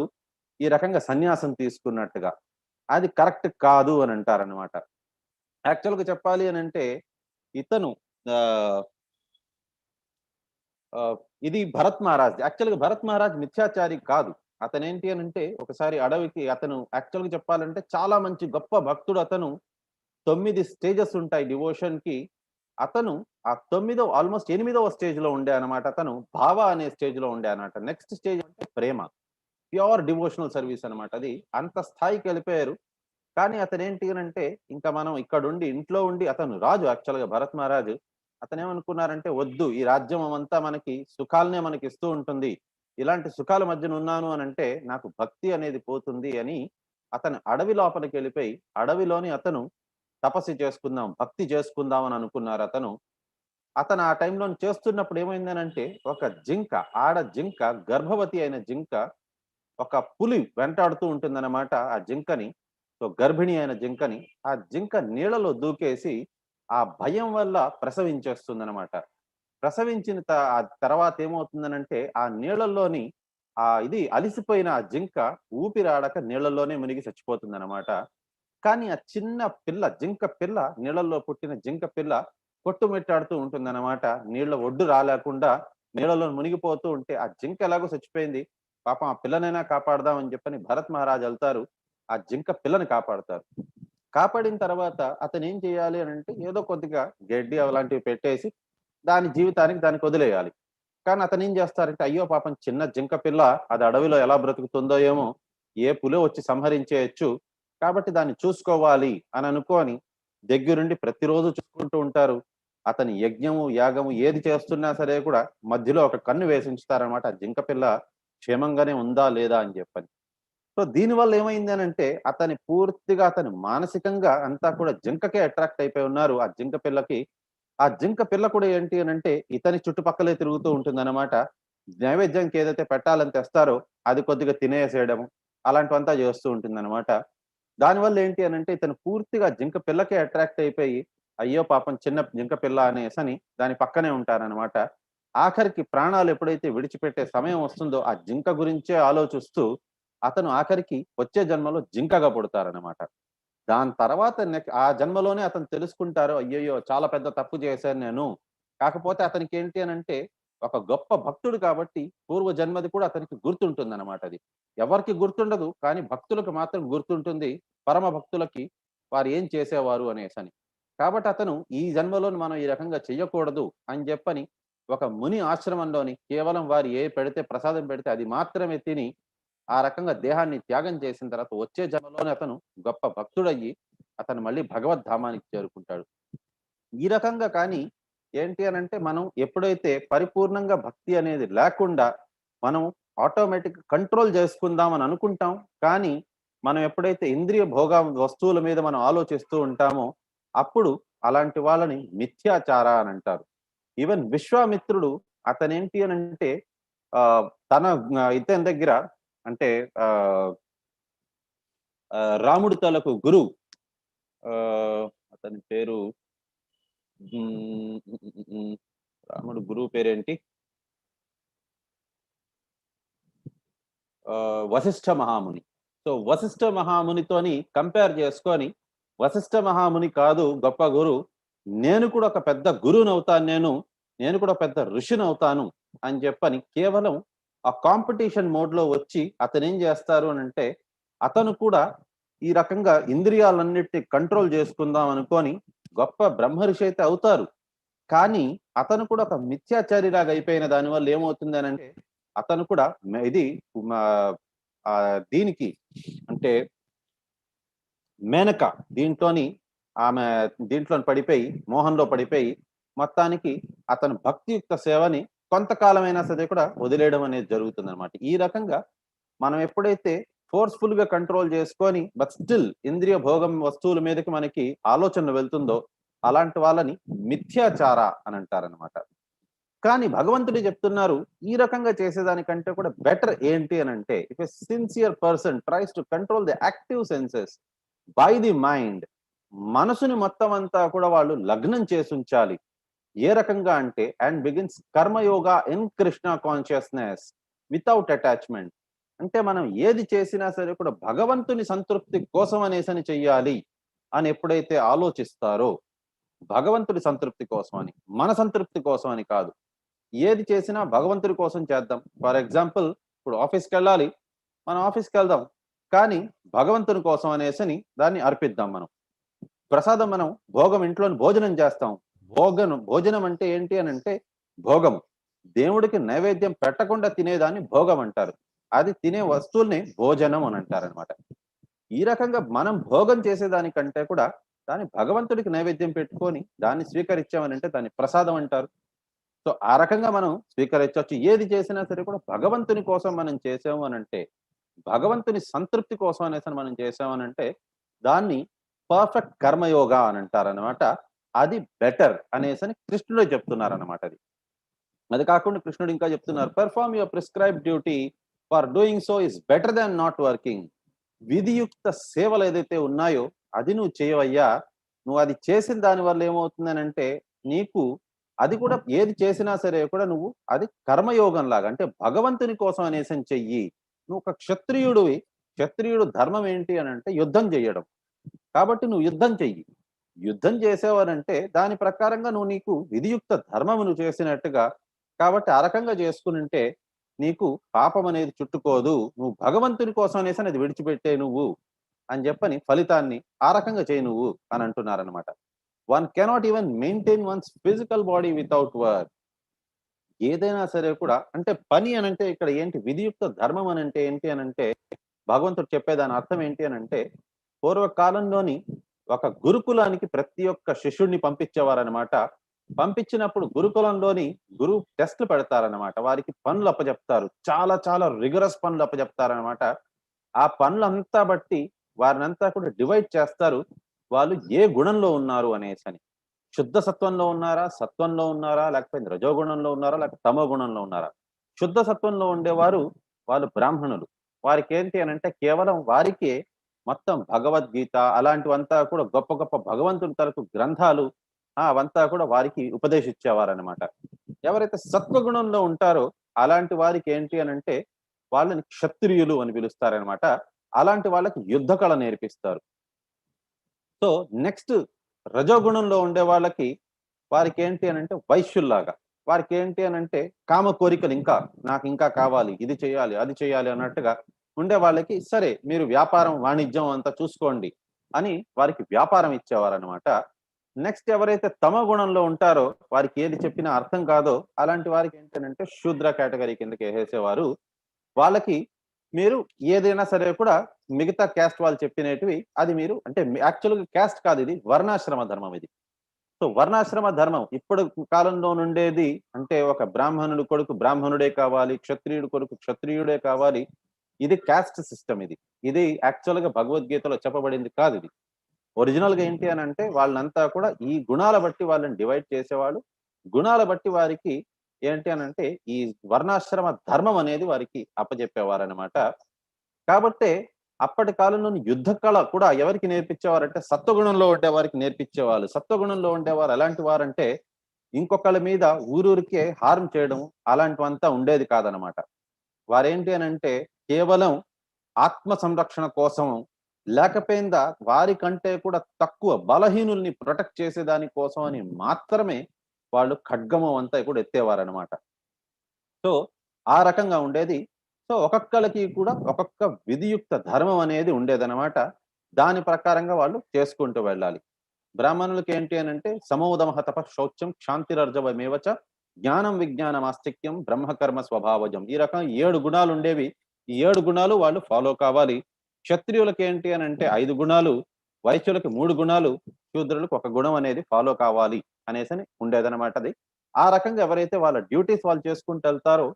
ఈ రకంగా సన్యాసం తీసుకున్నట్టుగా. అది కరెక్ట్ కాదు అని అంటారనమాట. యాక్చువల్‌గా చెప్పాలి అనంటే ఇతను ఆహ్, ఆహ్, ఇది భరత్ మహారాజ్. యాక్చువల్‌గా భరత్ మహారాజ్ మిథ్యాచారి కాదు. అతనేంటి అనంటే ఒకసారి అడవికి అతను యాక్చువల్‌గా చెప్పాలంటే చాలా మంచి గొప్ప భక్తుడు అతను. 9 స్టేజెస్ ఉంటాయి డివోషన్‌కి. అతను ఆ ఆల్‌మోస్ట్ 8వ స్టేజ్‌లో ఉండే అన్నమాట అతను. భావ అనే స్టేజ్‌లో ఉండే అన్నమాట. నెక్స్ట్ స్టేజ్ అంటే ప్రేమ. ప్యూర్ డివోషనల్ సర్వీస్ అన్నమాట అది. అంత స్థాయికెళ్ళిపోయారు. కానీ అతనేంటి అనంటే, ఇంకా మనం ఇక్కడుండి ఇంట్లో ఉండి అతను రాజు యాక్చువల్‌గా భరత్ మహారాజు. అతనేమనుకున్నారంటే, వద్దు ఈ రాజ్యం అంతా మనకి సుఖాలనే మనకిస్తూ ఉంటుంది. ఇలాంటి సుఖాల మధ్యన ఉన్నాను అనంటే, నాకు భక్తి అనేది పోతుంది అని అతను అడవి లోపలికెళ్ళిపోయి, అడవిలోని అతను తపస్సు చేసుకుందాం, భక్తి చేసుకుందాం అని అనుకున్నారతను. అతను ఆ టైంలోని చేస్తున్నప్పుడు ఏమైందనంటే, ఒక జింక, ఆడ జింక, గర్భవతి అయిన జింక ఒక పులి వెంటాడుతూ ఉంటుందన్నమాట ఆ జింకని. సో, గర్భిణి అయిన జింకని. ఆ జింక నీళ్ళలో దూకేసి, ఆ భయం వల్ల ప్రసవించేస్తుందన్నమాట. ప్రసవించిన ఆ తర్వాత ఏమవుతుందనంటే, ఆ నీళ్ళల్లోని ఇది అలిసిపోయిన ఆ జింక ఊపిరాడక నీళ్ళల్లోనే మునిగి చచ్చిపోతుందన్నమాట. కానీ ఆ చిన్న పిల్ల, జింక పిల్ల, నీళ్ళల్లో పుట్టిన జింక పిల్ల కొట్టుమిట్టాడుతూ ఉంటుందన్నమాట. నీళ్ళ ఒడ్డు రాలేకుండా నీళ్ళలో మునిగిపోతూ ఉంటే, ఆ జింక ఎలాగో చచ్చిపోయింది. పాపం ఆ పిల్లనైనా కాపాడదాం అని చెప్పని భరత్ మహారాజ్ ఎళ్తారు. ఆ జింక పిల్లని కాపాడతారు. కాపాడిన తర్వాత అతనేం చేయాలి అనంటే, ఏదో కొద్దిగా గడ్డి అలాంటివి పెట్టేసి, దాని జీవితానికి దానికి వదిలేయాలి. కానీ అతనేం చేస్తారంటే, అయ్యో పాపం చిన్న జింక పిల్ల అది అడవిలో ఎలా బ్రతుకుతుందో ఏమో, ఏ పులో వచ్చి సంహరించేయొచ్చు. కాబట్టి దాన్ని చూసుకోవాలి అని అనుకోని దగ్గరుండి ప్రతిరోజు చూసుకుంటూ ఉంటారు. అతని యజ్ఞము, యాగము ఏది చేస్తున్నా సరే కూడా మధ్యలో ఒక కన్ను వేసి ఉంచుతారనమాట. ఆ జింక పిల్ల క్షేమంగానే ఉందా లేదా అని చెప్పని. సో దీనివల్ల ఏమైంది అనంటే అతను మానసికంగా అంతా కూడా జింకకే అట్రాక్ట్ అయిపోయి ఉన్నారు. ఆ జింక పిల్లకి. ఆ జింక పిల్ల కూడా ఏంటి అనంటే ఇతని చుట్టుపక్కలే తిరుగుతూ ఉంటుందన్నమాట. నైవేద్యానికి ఏదైతే పెట్టాలని తెస్తారో అది కొద్దిగా తినేసేయడము. అలాంటివంతా చేస్తూ ఉంటుందన్నమాట. దానివల్ల ఏంటి అనంటే ఇతను పూర్తిగా జింక పిల్లకే అట్రాక్ట్ అయిపోయి, అయ్యో పాపం చిన్న జింక పిల్ల అనేసని దాని పక్కనే ఉంటారనమాట. ఆఖరికి ప్రాణాలు ఎప్పుడైతే విడిచిపెట్టే సమయం వస్తుందో, ఆ జింక గురించే ఆలోచిస్తూ, అతను ఆఖరికి వచ్చే జన్మలో జింకగా పుడతారనమాట. దాని తర్వాత ఆ జన్మలోనే అతను తెలుసుకుంటారు. అయ్యయ్యో! చాలా పెద్ద తప్పు చేశాను నేను. కాకపోతే అతనికేంటి అనంటే, ఒక గొప్ప భక్తుడు కాబట్టి పూర్వ జన్మది కూడా అతనికి గుర్తుంటుందనమాట అది. ఎవరికీ గుర్తుండదు. కానీ భక్తులకు మాత్రం గుర్తుంటుంది. పరమ భక్తులకి వారు ఏం చేసేవారు అనేసని. కాబట్టి అతను ఈ జన్మలోని మనం ఈ రకంగా చెయ్యకూడదు అని జెప్పని ఒక ముని ఆశ్రమంలోని కేవలం వారు పెడితే ప్రసాదం పెడితే అది మాత్రమే తిని ఆ రకంగా దేహాన్ని త్యాగం చేసిన తర్వాత వచ్చే జన్మలోనే అతను గొప్ప భక్తుడయ్యి అతను మళ్ళీ భగవద్ధామానికి చేరుకుంటాడు. ఈ రకంగా కానీ ఏంటి అనంటే మనం ఎప్పుడైతే పరిపూర్ణంగా భక్తి అనేది లేకుండా మనం ఆటోమేటిక్ కంట్రోల్ చేసుకుందాం అని అనుకుంటాం. కానీ మనం ఎప్పుడైతే ఇంద్రియ భోగ వస్తువుల మీద మనం ఆలోచిస్తూ ఉంటామో అప్పుడు అలాంటి వాళ్ళని మిథ్యాచార అని అంటారు. ఈవెన్ విశ్వామిత్రుడు అతనేంటి అనంటే తన ఇతని దగ్గర అంటే ఆహ్, రాముడి తాలూకు గురువు అతని పేరు హ్మ్. రాముడు గురువు పేరేంటి? వశిష్ఠ మహాముని. సో, వశిష్ఠ మహామునితోని కంపేర్ చేసుకొని, వశిష్ఠ మహాముని కాదు గొప్ప గురువు. నేను కూడా ఒక పెద్ద గురువునవుతాను నేను. నేను కూడా పెద్ద ఋషినవుతాను అని చెప్పని కేవలం ఆ కాంపిటీషన్ మోడ్‌లో వచ్చి అతనేం చేస్తారు అనంటే, అతను కూడా ఈ రకంగా ఇంద్రియాలన్నిటిని కంట్రోల్ చేసుకుందాం అనుకోని గొప్ప బ్రహ్మర్షి అయితే అవుతారు. కానీ అతను కూడా ఒక మిథ్యాచారిలాగా అయిపోయిన దానివల్ల ఏమవుతుందనంటే, అతను కూడా ఇది మా దీనికి అంటే మేనక దీంట్లోని ఆమె దీంట్లోని పడిపోయి, మోహంలో పడిపోయి, మొత్తానికి అతను భక్తియుక్త సేవని కొంతకాలమైనా సరే కూడా వదిలేయడం అనేది జరుగుతుందనమాట. ఈ రకంగా మనం ఎప్పుడైతే ఫోర్స్‌ఫుల్‌గా కంట్రోల్ చేసుకొని, బట్ స్టిల్ ఇంద్రియ భోగం వస్తువుల మీదకి మనకి ఆలోచన వెళ్తుందో, అలాంటి వాళ్ళని మిథ్యాచార అని అంటారనమాట. కానీ భగవంతుడు చెప్తున్నారు, ఈ రకంగా చేసేదానికంటే కూడా బెటర్ ఏంటి అని అంటే, if a sincere person tries to control the active senses by the mind, మనసుని మొత్తం అంతా కూడా వాళ్ళు లగ్నం చేసి ఉంచాలి. ఏ రకంగా అంటే, and begins karmayoga in Krishna consciousness without attachment. అంటే మనం ఏది చేసినా సరే కూడా భగవంతుని సంతృప్తి కోసం అనేసని చెయ్యాలి అని ఎప్పుడైతే ఆలోచిస్తారో, భగవంతుడి సంతృప్తి కోసం అని, మన సంతృప్తి కోసం అని కాదు. ఏది చేసినా భగవంతుడి కోసం చేద్దాం. ఫర్ ఎగ్జాంపుల్, ఇప్పుడు ఆఫీస్‌కెళ్ళాలి. మనం ఆఫీస్‌కెళ్దాం. కానీ భగవంతుని కోసం అనేసని దాన్ని అర్పిద్దాం మనం. ప్రసాదం మనం భోగం ఇంట్లోని భోజనం చేస్తాం. భోజనం అంటే ఏంటి అనంటే భోగం. దేవుడికి నైవేద్యం పెట్టకుండా తినేదాన్ని భోగం అంటారు. అది తినే వస్తువుల్ని భోజనం అని అంటారనమాట. ఈ రకంగా మనం భోగం చేసేదానికంటే కూడా దాన్ని భగవంతుడికి నైవేద్యం పెట్టుకొని దాన్ని స్వీకరించామనంటే దాన్ని ప్రసాదం అంటారు. సో, ఆ రకంగా మనం స్వీకరించొచ్చు. ఏది చేసినా సరే కూడా భగవంతుని కోసం మనం చేసాము అనంటే, భగవంతుని సంతృప్తి కోసం అనేసని మనం చేసామనంటే, దాన్ని పర్ఫెక్ట్ కర్మయోగ అని అంటారనమాట. అది బెటర్ అనేసని కృష్ణుడే చెప్తున్నారనమాట అది. అది కాకుండా కృష్ణుడు ఇంకా చెప్తున్నారు, "perform your prescribed duty, for doing so is better than not working." విధియుక్త సేవలు ఏదైతే ఉన్నాయో అది నువ్వు చేయవయ్యా. నువ్వు అది చేసిన దాని వల్ల ఏమవుతుందనంటే, నీకు అది కూడా ఏది చేసినా సరే కూడా నువ్వు అది కర్మయోగంలాగా అంటే భగవంతుని కోసం అనేసని చెయ్యి. నువ్వు ఒక క్షత్రియుడివి. క్షత్రియుడు ధర్మం ఏంటి అనంటే యుద్ధం జేయడం. కాబట్టి నువ్వు యుద్ధం చెయ్యి. యుద్ధం చేసావనంటే దాని ప్రకారంగా నువ్వు నీకు విధియుక్త ధర్మము నువ్వు చేసినట్టుగా, కాబట్టి ఆ రకంగా చేసుకొనుంటే నీకు పాపం అనేది చుట్టుకోదు. నువ్వు భగవంతుని కోసం అనేసని అది విడిచిపెట్టే నువ్వు అని చెప్పని ఫలితాన్ని ఆ రకంగా చెయ్యి నువ్వు అని అంటున్నారనమాట. One cannot even maintain one's physical body without work. ఏదైనా సరే కూడా అంటే పని అనంటే ఇక్కడ ఏంటి విధియుక్త ధర్మం అనంటే ఏంటి అనంటే, భగవంతుడు చెప్పేదాని అర్థం ఏంటి అనంటే, పూర్వకాలంలోని ఒక గురుకులానికి ప్రతి ఒక్క శిష్యుడిని పంపించేవారనమాట. పంపించినప్పుడు గురుకులంలోని గురువు టెస్ట్‌లు పెడతారనమాట. వారికి పనులు అప్పజెప్తారు. చాలా చాలా రిగరస్ పనులు అప్పజెప్తారనమాట. ఆ పనులంతా బట్టి వారినంతా కూడా డివైడ్ చేస్తారు. వాళ్ళు ఏ గుణంలో ఉన్నారు అనేసని. శుద్ధ సత్వంలో ఉన్నారా? సత్వంలో ఉన్నారా? లేకపోతే రజోగుణంలో ఉన్నారా? లేకపోతే తమో గుణంలో ఉన్నారా? శుద్ధ సత్వంలో ఉండేవారు వాళ్ళు బ్రాహ్మణులు. వారికేంటి అనంటే కేవలం వారికే మొత్తం భగవద్గీత అలాంటివంతా కూడా గొప్ప గొప్ప భగవంతుని తరపు గ్రంథాలు అవంతా కూడా వారికి ఉపదేశించేవారనమాట. ఎవరైతే సత్వగుణంలో ఉంటారో అలాంటి వారికి ఏంటి అనంటే వాళ్ళని క్షత్రియులు అని పిలుస్తారనమాట. అలాంటి వాళ్ళకి యుద్ధ కళ నేర్పిస్తారు. సో, నెక్స్ట్ రజోగుణంలో ఉండే వాళ్ళకి వారికేంటి అనంటే వైశ్యుల్లాగా. వారికేంటి అనంటే కామ కోరికలు ఇంకా నాకింకా కావాలి. ఇది చేయాలి, అది చేయాలి అన్నట్టుగా ఉండే వాళ్ళకి సరే మీరు వ్యాపారం, వాణిజ్యం అంతా చూసుకోండి అని వారికి వ్యాపారం ఇచ్చేవారనమాట. నెక్స్ట్ ఎవరైతే తమో గుణంలో ఉంటారో వారికి ఏది చెప్పినా అర్థం కాదో అలాంటి వారికి ఏంటనంటే శూద్ర కేటగరీ కిందకి ఏసేసేవారు. వాళ్ళకి మీరు ఏదైనా సరే కూడా మిగతా క్యాస్ట్ వాళ్ళు చెప్పినేటివి అది మీరు అంటే యాక్చువల్‌గా క్యాస్ట్ కాదు ఇది వర్ణాశ్రమ ధర్మం ఇది. సో, వర్ణాశ్రమ ధర్మం ఇప్పుడు కాలంలో నుండేది అంటే ఒక బ్రాహ్మణుడు కొడుకు బ్రాహ్మణుడే కావాలి, క్షత్రియుడు కొడుకు క్షత్రియుడే కావాలి. ఇది కాస్ట్ సిస్టమ్ ఇది. ఇది యాక్చువల్‌గా భగవద్గీతలో చెప్పబడింది కాదిది. ఒరిజినల్‌గా ఏంటి అనంటే వాళ్ళంతా కూడా ఈ గుణాల బట్టి వాళ్ళని డివైడ్ చేసేవాళ్ళు. గుణాల బట్టి వారికి ఏంటి అనంటే ఈ వర్ణాశ్రమ ధర్మం అనేది వారికి అప్పజెప్పేవారనమాట. కాబట్టే అప్పటి కాలంలోని యుద్ధ కళ కూడా ఎవరికి నేర్పించేవారంటే సత్వగుణంలో ఉండేవారికి నేర్పించేవాళ్ళు. సత్వగుణంలో ఉండేవారు ఎలాంటి వారంటే ఇంకొకళ్ళ మీద ఊరూరికే హార్మ్ చేయడం అలాంటివంతా ఉండేది కాదనమాట. వారేంటి అనంటే కేవలం ఆత్మ సంరక్షణ కోసం లేకపోయిందా వారికంటే కూడా తక్కువ బలహీనుల్ని ప్రొటెక్ట్ చేసేదాని కోసం అని మాత్రమే వాళ్ళు ఖడ్గము అంతా కూడా ఎత్తేవారనమాట. సో, ఆ రకంగా ఉండేది. సో, ఒక్కొక్కళ్ళకి కూడా ఒక్కొక్క విధియుక్త ధర్మం అనేది ఉండేదనమాట. దాని ప్రకారంగా వాళ్ళు చేసుకుంటూ వెళ్ళాలి. బ్రాహ్మణులకి ఏంటి అనంటే సమోదమః తపః శౌచం క్షాంతిరర్జవమేవ చ జ్ఞానం విజ్ఞానం ఆస్తిక్యం బ్రహ్మకర్మ స్వభావజం. ఈ రకం 7 గుణాలు ఉండేవి. ఈ 7 గుణాలు వాళ్ళు ఫాలో కావాలి. క్షత్రియులకి ఏంటి అనంటే 5 గుణాలు, వైశ్యులకి 3 గుణాలు, శూద్రులకు 1 గుణం అనేది ఫాలో కావాలి అనేసని ఉండేదనమాట అది. ఆ రకంగా ఎవరైతే వాళ్ళ డ్యూటీస్ వాళ్ళు చేసుకుంటూ ఎళ్తారో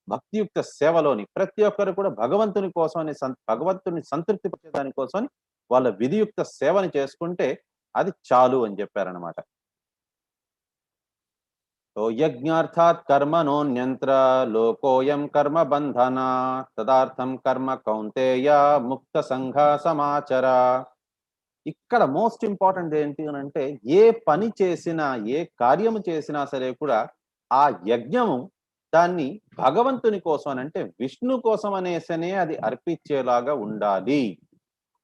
భక్తియుక్త సేవలోని ప్రతి ఒక్కరు కూడా భగవంతుని కోసమని భగవంతుని సంతృప్తి పరిచే దాని కోసమని వాళ్ళ విధియుక్త సేవని చేసుకుంటే అది చాలు అని చెప్పారనమాట. సో యజ్ఞార్థాత్ కర్మణోన్యంత్ర లోకోయం కర్మ బంధన తదార్థం కర్మ కౌంతేయ ముక్త సంఘ సమాచర. ఇక్కడ మోస్ట్ ఇంపార్టెంట్ ఏంటి అని అంటే, ఏ పని చేసినా ఏ కార్యము చేసినా సరే కూడా ఆ యజ్ఞము దాన్ని భగవంతుని కోసం అని అంటే విష్ణు కోసం అనేసనే అది అర్పించేలాగా ఉండాలి.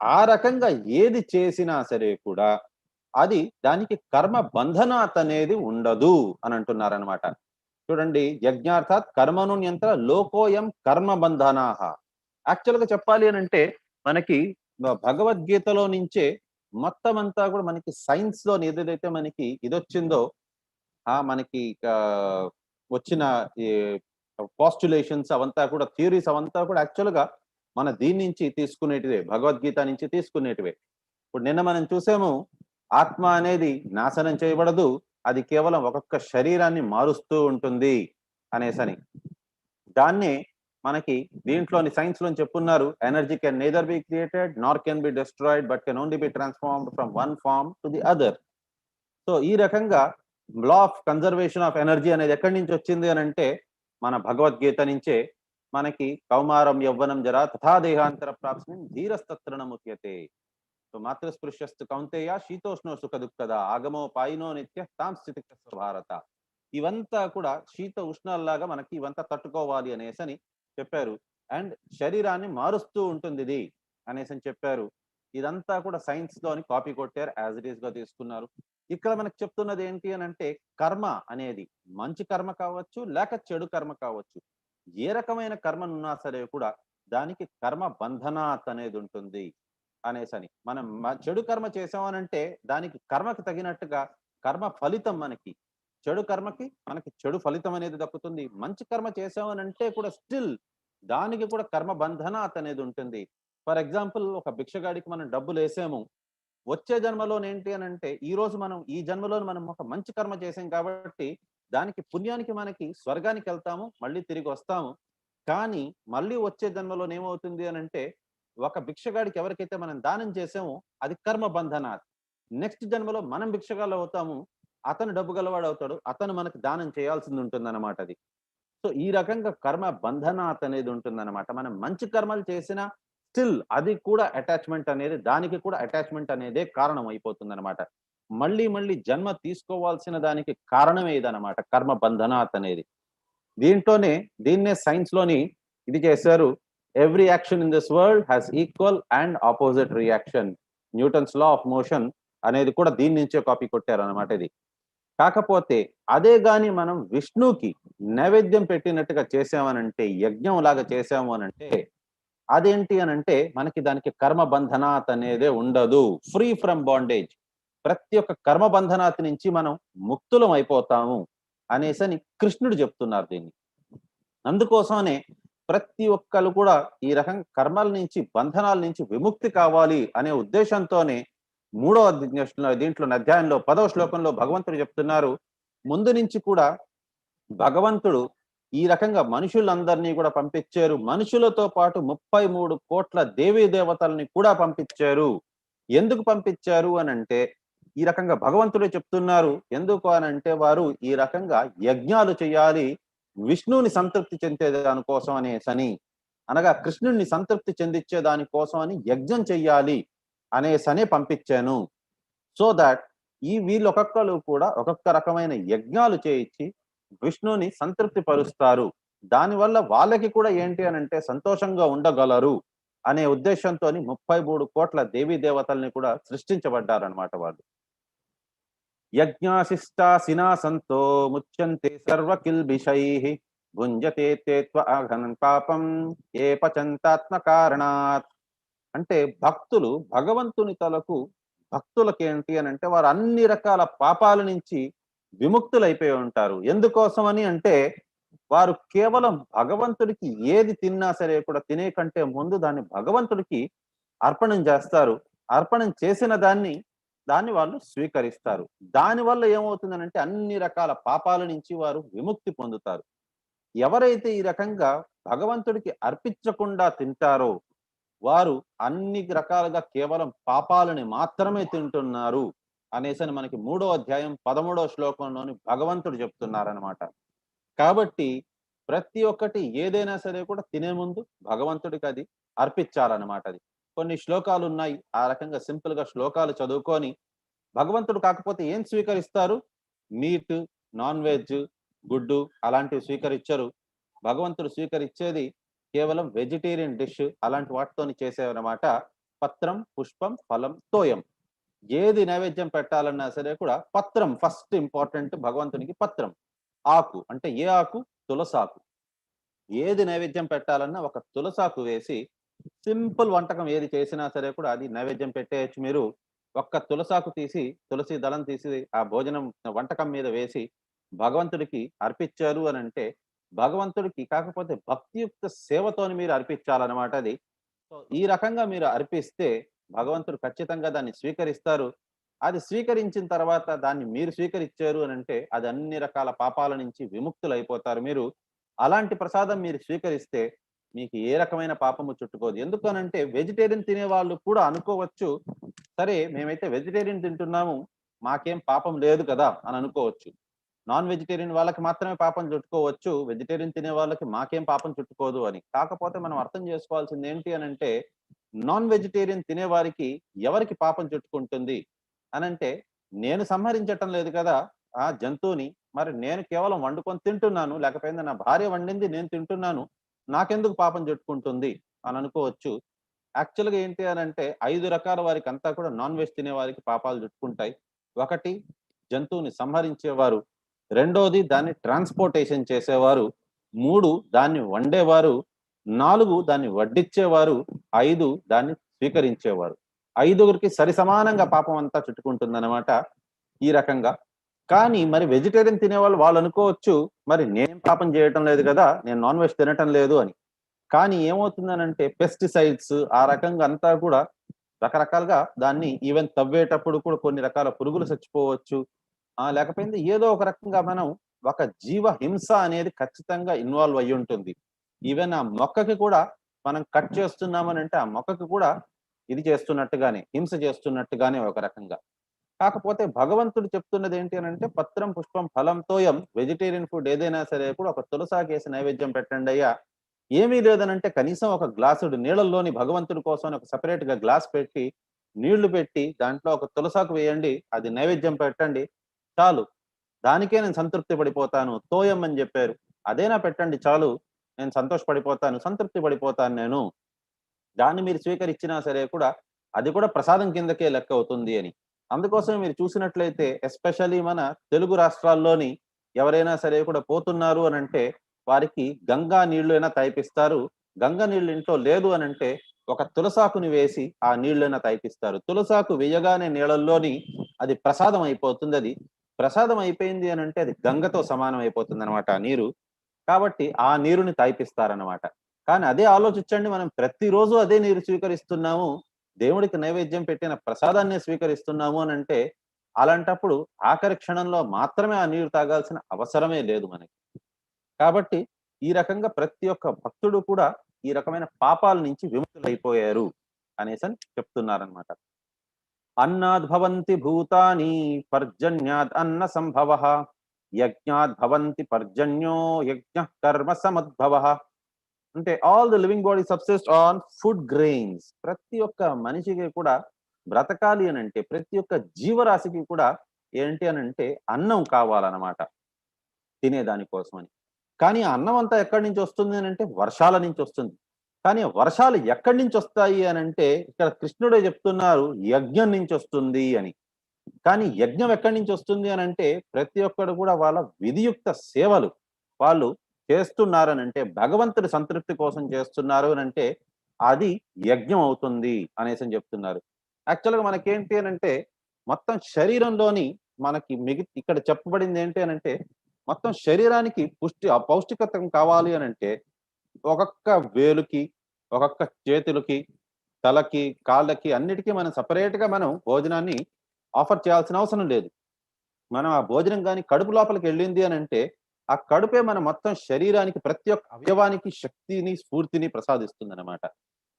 ఆ రకంగా ఏది చేసినా సరే కూడా అది దానికి కర్మ బంధనాత్ అనేది ఉండదు అని అంటున్నారనమాట. చూడండి, యజ్ఞార్థాత్ కర్మను యంత్ర లోకోయం కర్మ బంధనాహ. యాక్చువల్ గా చెప్పాలి అని అంటే మనకి భగవద్గీతలో నుంచే మొత్తం అంతా కూడా మనకి సైన్స్ లో ఏదైతే మనకి ఇదొచ్చిందో మనకి వచ్చిన ఈ పాస్టులేషన్స్ అవంతా కూడా థియరీస్ అవంతా కూడా యాక్చువల్ గా మన దీని నుంచి తీసుకునేటివే, భగవద్గీత నుంచి తీసుకునేటివే. ఇప్పుడు నిన్న మనం చూసాము, ఆత్మ అనేది నాశనం చేయబడదు, అది కేవలం ఒక్కొక్క శరీరాన్ని మారుస్తూ ఉంటుంది అనేసని. దాన్నే మనకి దీంట్లోని సైన్స్ లో చెప్పున్నారు, energy can neither be created nor can be destroyed but can only be transformed from one form to the other. So ఈ రకంగా law of conservation of energy అనేది ఎక్కడి నుంచి వచ్చింది అని అంటే మన భగవద్గీత నుంచే. మనకి కౌమారం యవ్వనం జరా తథా దేహాంతర ప్రాప్స్మిన్ ధీరస్తత్రణ ముఖ్యతే. సో మాతృస్పృశ్యస్తు కౌంతేయ శీతోష్ణో సుఖ దుఃఖద ఆగమో పాయినో నిత్య తాం స్థితి భారత. ఇవంతా కూడా శీత ఉష్ణాల్లాగా మనకి ఇవంతా తట్టుకోవాలి అనేసని చెప్పారు. అండ్ శరీరాన్ని మారుస్తూ ఉంటుంది ఇది అనేసి చెప్పారు. ఇదంతా కూడా సైన్స్ లోని కాపీ కొట్టారు, యాజ్ ఇట్ ఈస్ గా తీసుకున్నారు. ఇక్కడ మనకు చెప్తున్నది ఏంటి అని అంటే, కర్మ అనేది మంచి కర్మ కావచ్చు లేక చెడు కర్మ కావచ్చు, ఏ రకమైన కర్మనున్నా సరే కూడా దానికి కర్మ బంధనాత్ అనేది ఉంటుంది అనేసని. మనం చెడు కర్మ చేసామనంటే దానికి కర్మకి తగినట్టుగా కర్మ ఫలితం మనకి, చెడు కర్మకి మనకి చెడు ఫలితం అనేది దక్కుతుంది. మంచి కర్మ చేసామనంటే కూడా స్టిల్ దానికి కూడా కర్మ బంధనాత్ అనేది ఉంటుంది. ఫర్ ఎగ్జాంపుల్, ఒక భిక్షగాడికి మనం డబ్బులు వేసాము, వచ్చే జన్మలో ఏంటి అని అంటే ఈ రోజు మనం ఈ జన్మలో మనం ఒక మంచి కర్మ చేసాం కాబట్టి దానికి పుణ్యానికి మనకి స్వర్గానికి వెళ్తాము, మళ్ళీ తిరిగి వస్తాము. కానీ మళ్ళీ వచ్చే జన్మలో ఏమవుతుంది అని అంటే, ఒక భిక్షగాడికి ఎవరికైతే మనం దానం చేసామో అది కర్మ బంధనాత్. నెక్స్ట్ జన్మలో మనం భిక్షగాళ్ళు అవుతాము, అతను డబ్బు గలవాడు అవుతాడు, అతను మనకి దానం చేయాల్సింది ఉంటుంది అన్నమాట అది. సో ఈ రకంగా కర్మ బంధనాత్ అనేది ఉంటుందన్నమాట. మనం మంచి కర్మలు చేసినా స్టిల్ అది కూడా అటాచ్మెంట్ అనేది, దానికి కూడా అటాచ్మెంట్ అనేదే కారణం అయిపోతుంది అనమాట. మళ్ళీ మళ్ళీ జన్మ తీసుకోవాల్సిన దానికి కారణమే ఇదనమాట, కర్మ బంధనాత్ అనేది. దీన్నే సైన్స్ లోని ఇది చేశారు, every action in this world has equal and opposite reaction. Newton's law of motion అనేది కూడా దీని నుంచే కాపీ కొట్టారు అనమాట ఇది. కాకపోతే అదే గాని మనం విష్ణుకి నైవేద్యం పెట్టినట్టుగా చేసామనంటే, యజ్ఞం లాగా చేసాము అనంటే అదేంటి అనంటే మనకి దానికి కర్మ బంధనాత్ అనేదే ఉండదు. ఫ్రీ ఫ్రమ్ బాండేజ్, ప్రతి ఒక్క కర్మ బంధనాత్ నుంచి మనం ముక్తులం అయిపోతాము అనేసని కృష్ణుడు చెప్తున్నారు దీన్ని. అందుకోసమనే ప్రతి ఒక్కరు కూడా ఈ రకం కర్మల నుంచి, బంధనాల నుంచి విముక్తి కావాలి అనే ఉద్దేశంతోనే దీంట్లో అధ్యాయంలో 10వ శ్లోకంలో భగవంతుడు చెప్తున్నారు, ముందు నుంచి కూడా భగవంతుడు ఈ రకంగా మనుషులందరినీ కూడా పంపించారు. మనుషులతో పాటు 33 కోట్ల దేవీ దేవతల్ని కూడా పంపించారు. ఎందుకు పంపించారు అనంటే, ఈ రకంగా భగవంతుడే చెప్తున్నారు. ఎందుకు అనంటే వారు ఈ రకంగా యజ్ఞాలు చేయాలి, విష్ణువుని సంతృప్తి చెందే దానికోసం అనేసని, అనగా కృష్ణుడిని సంతృప్తి చెందించే దానికోసం అని యజ్ఞం చెయ్యాలి అనేసనే పంపించాను. సో దాట్ వీళ్ళు ఒక్కొక్కరు కూడా ఒక్కొక్క రకమైన యజ్ఞాలు చేయించి విష్ణుని సంతృప్తి పరుస్తారు. దానివల్ల వాళ్ళకి కూడా ఏంటి అని అంటే సంతోషంగా ఉండగలరు అనే ఉద్దేశంతో 33 కోట్ల దేవీ దేవతల్ని కూడా సృష్టించబడ్డారనమాట వాళ్ళు. యజ్ఞాశిష్టాసినా సంతో ముచ్యంతే సర్వ కిల్బిషైః భుంజతే తేత్వ ఆఘనం పాపం ఏ పచంతాత్మ కారణాత్. అంటే భక్తులు భగవంతుని భక్తులకి ఏంటి అని అంటే వారు అన్ని రకాల పాపాల నుంచి విముక్తులైపోయి ఉంటారు. ఎందుకోసమని అంటే వారు కేవలం భగవంతుడికి ఏది తిన్నా సరే కూడా తినే కంటే ముందు దాన్ని భగవంతుడికి అర్పణం చేస్తారు. అర్పణం చేసిన దాన్ని వాళ్ళు స్వీకరిస్తారు. దానివల్ల ఏమవుతుందనంటే అన్ని రకాల పాపాల నుంచి వారు విముక్తి పొందుతారు. ఎవరైతే ఈ రకంగా భగవంతుడికి అర్పించకుండా తింటారో వారు అన్ని రకాలుగా కేవలం పాపాలని మాత్రమే తింటున్నారు అనేసని మనకి 3వ అధ్యాయం 13వ శ్లోకంలోని భగవంతుడు చెప్తున్నారనమాట. కాబట్టి ప్రతి ఒక్కటి ఏదైనా సరే కూడా తినే ముందు భగవంతుడికి అది అర్పించాలన్నమాట అది. కొన్ని శ్లోకాలున్నాయి. ఆ రకంగా సింపుల్‌గా శ్లోకాలు చదువుకొని భగవంతుడు కాకపోతే ఏం స్వీకరిస్తారు? మీట్, నాన్ వెజ్, గుడ్డు అలాంటివి స్వీకరించరు. భగవంతుడు స్వీకరించేది కేవలం వెజిటేరియన్ డిష్ అలాంటి వాటితోని చేసేవన్నమాట. పత్రం, పుష్పం, ఫలం, తోయం. ఏది నైవేద్యం పెట్టాలన్నా సరే కూడా పత్రం ఫస్ట్ ఇంపార్టెంట్ భగవంతునికి పత్రం. ఆకు అంటే ఏ ఆకు? తులసాకు. ఏది నైవేద్యం పెట్టాలన్నా ఒక తులసాకు వేసి సింపుల్ వంటకం ఏది చేసినా సరే కూడా అది నైవేద్యం పెట్టేయొచ్చు మీరు. ఒక్క తులసాకు తీసి, తులసి దళం తీసి ఆ భోజనం వంటకం మీద వేసి భగవంతుడికి అర్పించారు అనంటే, భగవంతుడికి కాకపోతే భక్తియుక్త సేవతోని మీరు అర్పించాలన్నమాట అది. సో, ఈ రకంగా మీరు అర్పిస్తే భగవంతుడు ఖచ్చితంగా దాన్ని స్వీకరిస్తారు. అది స్వీకరించిన తర్వాత దాన్ని మీరు స్వీకరించారు అనంటే, అది అన్ని రకాల పాపాల నుంచి విముక్తులైపోతారు మీరు. అలాంటి ప్రసాదం మీరు స్వీకరిస్తే మీకు ఏ రకమైన పాపము చుట్టుకోదు. ఎందుకనంటే వెజిటేరియన్ తినేవాళ్ళు కూడా అనుకోవచ్చు, సరే మేమైతే వెజిటేరియన్ తింటున్నాము, మాకేం పాపం లేదు కదా! అని అనుకోవచ్చు. నాన్ వెజిటేరియన్ వాళ్ళకి మాత్రమే పాపం చుట్టుకోవచ్చు. వెజిటేరియన్ తినే వాళ్ళకి మాకేం పాపం చుట్టుకోదు అని. కాకపోతే మనం అర్థం చేసుకోవాల్సింది ఏంటి అనంటే, నాన్ వెజిటేరియన్ తినేవారికి ఎవరికి పాపం చుట్టుకుంటుంది అనంటే, నేను సంహరించటం లేదు కదా! ఆ జంతువుని. మరి నేను కేవలం వండుకొని తింటున్నాను. లేకపోయింది నా భార్య వండింది నేను తింటున్నాను. నాకెందుకు పాపం చుట్టుకుంటుంది అని అనుకోవచ్చు. యాక్చువల్‌గా ఏంటి అనంటే 5 రకాల వారికంతా కూడా నాన్ వెజ్ తినే వారికి పాపాలు చుట్టుకుంటాయి. ఒకటి జంతువుని సంహరించేవారు. రెండోది దాన్ని ట్రాన్స్‌పోర్టేషన్ చేసేవారు. 3 దాన్ని వండేవారు. 4 దాన్ని వడ్డిచ్చేవారు. 5 దాన్ని స్వీకరించేవారు. ఐదుగురికి సరిసమానంగా పాపం అంతా చుట్టుకుంటుందనమాట. ఈ రకంగా. కానీ మరి వెజిటేరియన్ తినేవాళ్ళు వాళ్ళనుకోవచ్చు, మరి నేనేం పాపం చేయటం లేదు గదా! నేను నాన్ వెజ్ తినటం లేదు అని. కానీ ఏమవుతుందనంటే పెస్టిసైడ్స్ ఆ రకంగా అంతా కూడా రకరకాలుగా దాన్ని ఈవెన్ తవ్వేటప్పుడు కూడా కొన్ని రకాల పురుగులు చచ్చిపోవచ్చు. లేకపోయింది ఏదో ఒక రకంగా మనం ఒక జీవ హింస అనేది ఖచ్చితంగా ఇన్వాల్వ్ అయ్యుంటుంది. ఈవెన్ ఆ మొక్కకి కూడా మనం కట్ చేస్తున్నామనంటే ఆ మొక్కకి కూడా ఇది చేస్తున్నట్టుగానే, హింస చేస్తున్నట్టుగానే ఒక రకంగా. కాకపోతే భగవంతుడు చెప్తున్నది ఏంటి అనంటే పత్రం, పుష్పం, ఫలం, తోయం వెజిటేరియన్ ఫుడ్ ఏదైనా సరే కూడా ఒక తులసాకేసి నైవేద్యం పెట్టండయ్యా. ఏమీ లేదనంటే కనీసం ఒక గ్లాసుడు నీళ్ళల్లోని భగవంతుడి కోసం ఒక సెపరేట్‌గా గ్లాస్ పెట్టి, నీళ్లు పెట్టి దాంట్లో ఒక తులసాకు వేయండి. అది నైవేద్యం పెట్టండి. చాలు. దానికే నేను సంతృప్తి పడిపోతాను. తోయం అని జెప్పారు. అదైనా పెట్టండి చాలు. నేను సంతోషపడిపోతాను. సంతృప్తి పడిపోతాను నేను. దాన్ని మీరు స్వీకరించినా సరే కూడా, అది కూడా ప్రసాదం కిందకే లెక్కవుతుంది అని. అందుకోసమే మీరు చూసినట్లయితే ఎస్పెషల్లీ మన తెలుగు రాష్ట్రాల్లోని ఎవరైనా సరే కూడా పోతున్నారు అనంటే, వారికి గంగా నీళ్ళైనా తాగిపిస్తారు. గంగ నీళ్ళు ఇంట్లో లేదు అనంటే, ఒక తులసాకుని వేసి ఆ నీళ్ళైనా తాగిపిస్తారు. తులసాకు వేయగానే నీళ్ళల్లోని అది ప్రసాదం అయిపోతుందది. ప్రసాదం అయిపోయింది అనంటే అది గంగతో సమానం అయిపోతుందనమాట ఆ నీరు. కాబట్టి ఆ నీరుని తాగిపిస్తారనమాట. కానీ అదే ఆలోచించండి మనం ప్రతిరోజు అదే నీరు స్వీకరిస్తున్నాము. దేవుడికి నైవేద్యం పెట్టిన ప్రసాదాన్నే స్వీకరిస్తున్నాము అనంటే, అలాంటప్పుడు ఆఖరి క్షణంలో మాత్రమే ఆ నీరు తాగాల్సిన అవసరమే లేదు మనకి. కాబట్టి ఈ రకంగా ప్రతి ఒక్క భక్తుడు కూడా ఈ రకమైన పాపాల నుంచి విముక్తులైపోయారు అనేసని చెప్తున్నారనమాట. అన్నాద్ భవంతి భూతాని పర్జన్యాద్ అన్న సంభవః యజ్ఞాద్ భవంతి పర్జన్యో యజ్ఞః కర్మ సముద్భవః. అంటే all the living body subsist on food grains. ప్రతి ఒక్క మనిషికి కూడా బ్రతకాలి అనంటే, ప్రతి ఒక్క జీవరాశికి కూడా ఏంటి అనంటే అన్నం కావాలనమాట తినేదాని కోసమని. కానీ ఆ అన్నం అంతా ఎక్కడి నుంచి వస్తుంది అనంటే వర్షాల నుంచి వస్తుంది. కానీ ఆ వర్షాలు ఎక్కడి నుంచి వస్తాయి అనంటే ఇక్కడ కృష్ణుడే చెప్తున్నారు యజ్ఞం నుంచి వస్తుంది అని. కానీ యజ్ఞం ఎక్కడి నుంచి వస్తుంది అనంటే ప్రతి ఒక్కడు కూడా వాళ్ళ విధియుక్త సేవలు వాళ్ళు చేస్తున్నారనంటే భగవంతుడి సంతృప్తి కోసం చేస్తున్నారు అనంటే అది యజ్ఞం అవుతుంది అనేసని చెప్తున్నారు. యాక్చువల్‌గా మనకేంటి అనంటే మొత్తం శరీరంలోని మనకి ఇక్కడ చెప్పబడింది ఏంటి అనంటే మొత్తం శరీరానికి పౌష్టికతం కావాలి అనంటే ఒక్కొక్క వేలుకి, ఒక్కొక్క చేతులకి, తలకి, కాళ్ళకి అన్నిటికి మనం సెపరేట్‌గా మనం భోజనాన్ని ఆఫర్ చేయాల్సిన అవసరం లేదు. మనం ఆ భోజనం గాని కడుపు లోపలికెళ్ళింది అనంటే, ఆ కడుపే మన మొత్తం శరీరానికి ప్రతి ఒక్క అవయవానికి శక్తిని, స్ఫూర్తిని ప్రసాదిస్తుందనమాట.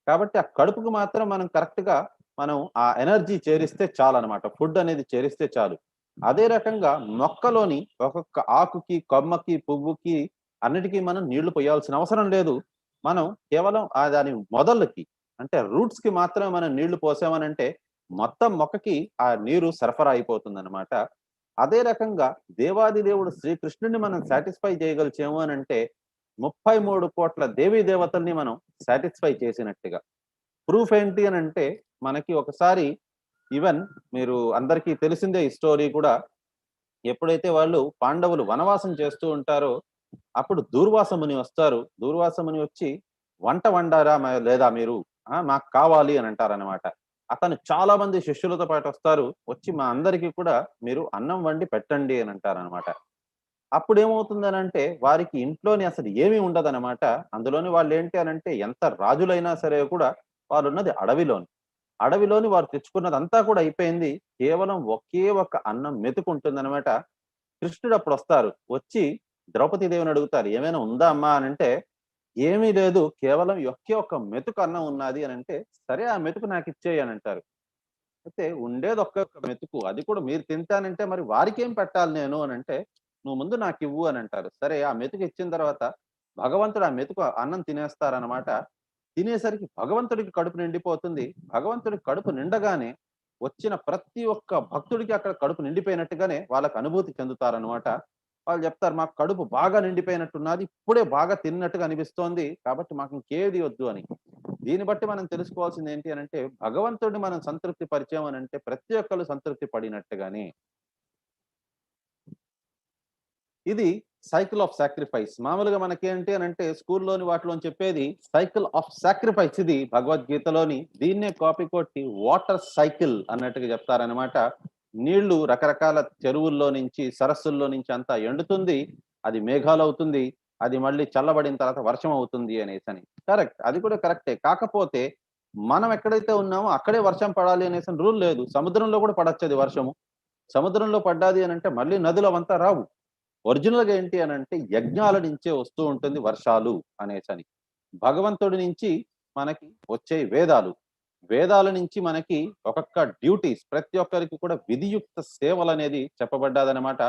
కాబట్టి ఆ కడుపుకు మాత్రం మనం కరెక్ట్‌గా మనం ఆ ఎనర్జీ చేరిస్తే చాలు అనమాట. ఫుడ్ అనేది చేరిస్తే చాలు. అదే రకంగా మొక్కలోని ఒక్కొక్క ఆకుకి, కొమ్మకి, పువ్వుకి అన్నిటికీ మనం నీళ్లు పోయాల్సిన అవసరం లేదు. మనం కేవలం దాని మొదళ్ళకి అంటే రూట్స్ కి మాత్రమే మనం నీళ్లు పోసామనంటే మొత్తం మొక్కకి ఆ నీరు సరఫరా అయిపోతుందన్నమాట. అదే రకంగా దేవాది దేవుడు శ్రీకృష్ణుడిని మనం సాటిస్ఫై చేయగలిచాము అనంటే 33,00,00,000 దేవీ దేవతల్ని మనం సాటిస్ఫై చేసినట్టుగా. ప్రూఫ్ ఏంటి అనంటే మనకి ఒకసారి ఈవెన్ మీరు అందరికీ తెలిసిందే ఈ స్టోరీ కూడా. ఎప్పుడైతే వాళ్ళు పాండవులు వనవాసం చేస్తూ ఉంటారో అప్పుడు దూర్వాస ముని వస్తారు. దూర్వాస ముని వచ్చి వంట వండారా లేదా మీరు? మాకు కావాలి అని అంటారనమాట. అతను చాలా మంది శిష్యులతో పాటు వస్తారు. వచ్చి మా అందరికీ కూడా మీరు అన్నం వండి పెట్టండి అని అంటారనమాట. అప్పుడేమవుతుందనంటే వారికి ఇంట్లోని అసలు ఏమీ ఉండదనమాట. అందులోని వాళ్ళేంటి అనంటే ఎంత రాజులైనా సరే కూడా వాళ్ళున్నది అడవిలోని. అడవిలోని వారు తెచ్చుకున్నదంతా కూడా అయిపోయింది. కేవలం ఒకే ఒక అన్నం మెతుకుంటుందనమాట. కృష్ణుడు అప్పుడొస్తారు. వచ్చి ద్రౌపదీ దేవిని అడుగుతారు. "ఏమైనా ఉందా అమ్మా?" అనంటే, "ఏమీ లేదు. కేవలం ఒకే ఒక్క మెతుకు అన్నం ఉన్నాది" అనంటే, "సరే ఆ మెతుకు నాకిచ్చేయి" అనంటారు. అయితే ఉండేది ఒకే ఒక్క మెతుకు. అది కూడా మీరు తింటానంటే మరి వారికేం పెట్టాలి నేను అనంటే, "నువ్వు ముందు నాకివ్వు" అనంటారు. సరే ఆ మెతుకు ఇచ్చిన తర్వాత భగవంతుడు ఆ మెతుకు అన్నం తినేస్తారనమాట. తినేసరికి భగవంతుడికి కడుపు నిండిపోతుంది. భగవంతుడికి కడుపు నిండగానే వచ్చిన ప్రతి ఒక్క భక్తుడికి అక్కడ కడుపు నిండిపోయినట్టుగానే వాళ్ళకి అనుభూతి చెందుతారనమాట. వాళ్ళు చెప్తారు, "మాకు కడుపు బాగా నిండిపోయినట్టున్నది. ఇప్పుడే బాగా తిన్నట్టుగా అనిపిస్తోంది. కాబట్టి మాకు ఇంకేది వద్దు" అని. దీన్ని బట్టి మనం తెలుసుకోవాల్సింది ఏంటి అనంటే భగవంతుడిని మనం సంతృప్తి పరిచామనంటే ప్రతి ఒక్కళ్ళు సంతృప్తి పడినట్టుగానే. ఇది సైకిల్ ఆఫ్ సాక్రిఫైస్. మామూలుగా మనకేంటి అనంటే స్కూల్లోని వాటిలోని చెప్పేది సైకిల్ ఆఫ్ సాక్రిఫైస్ ఇది భగవద్గీతలోని. దీన్నే కాపీ కొట్టి వాటర్ సైకిల్ అన్నట్టుగా చెప్తారనమాట. నీళ్లు రకరకాల చెరువుల్లో నుంచి, సరస్సుల్లో నుంచి అంతా ఎండుతుంది. అది మేఘాలవుతుంది. అది మళ్ళీ చల్లబడిన తర్వాత వర్షం అవుతుంది అనేసని. కరెక్ట్. అది కూడా కరెక్టే. కాకపోతే మనం ఎక్కడైతే ఉన్నామో అక్కడే వర్షం పడాలి అనేసని రూల్ లేదు. సముద్రంలో కూడా పడొచ్చది వర్షము. సముద్రంలో పడ్డాది అనంటే మళ్ళీ నదులు అవంతా రావు. ఒరిజినల్‌గా ఏంటి అనంటే యజ్ఞాల నుంచే వస్తూ ఉంటుంది వర్షాలు అనేసని. భగవంతుడి నుంచి మనకి వచ్చే వేదాలు. వేదాల నుంచి మనకి ఒక్కొక్క డ్యూటీస్ ప్రతి ఒక్కరికి కూడా విధియుక్త సేవలనేది చెప్పబడ్డాదనమాట.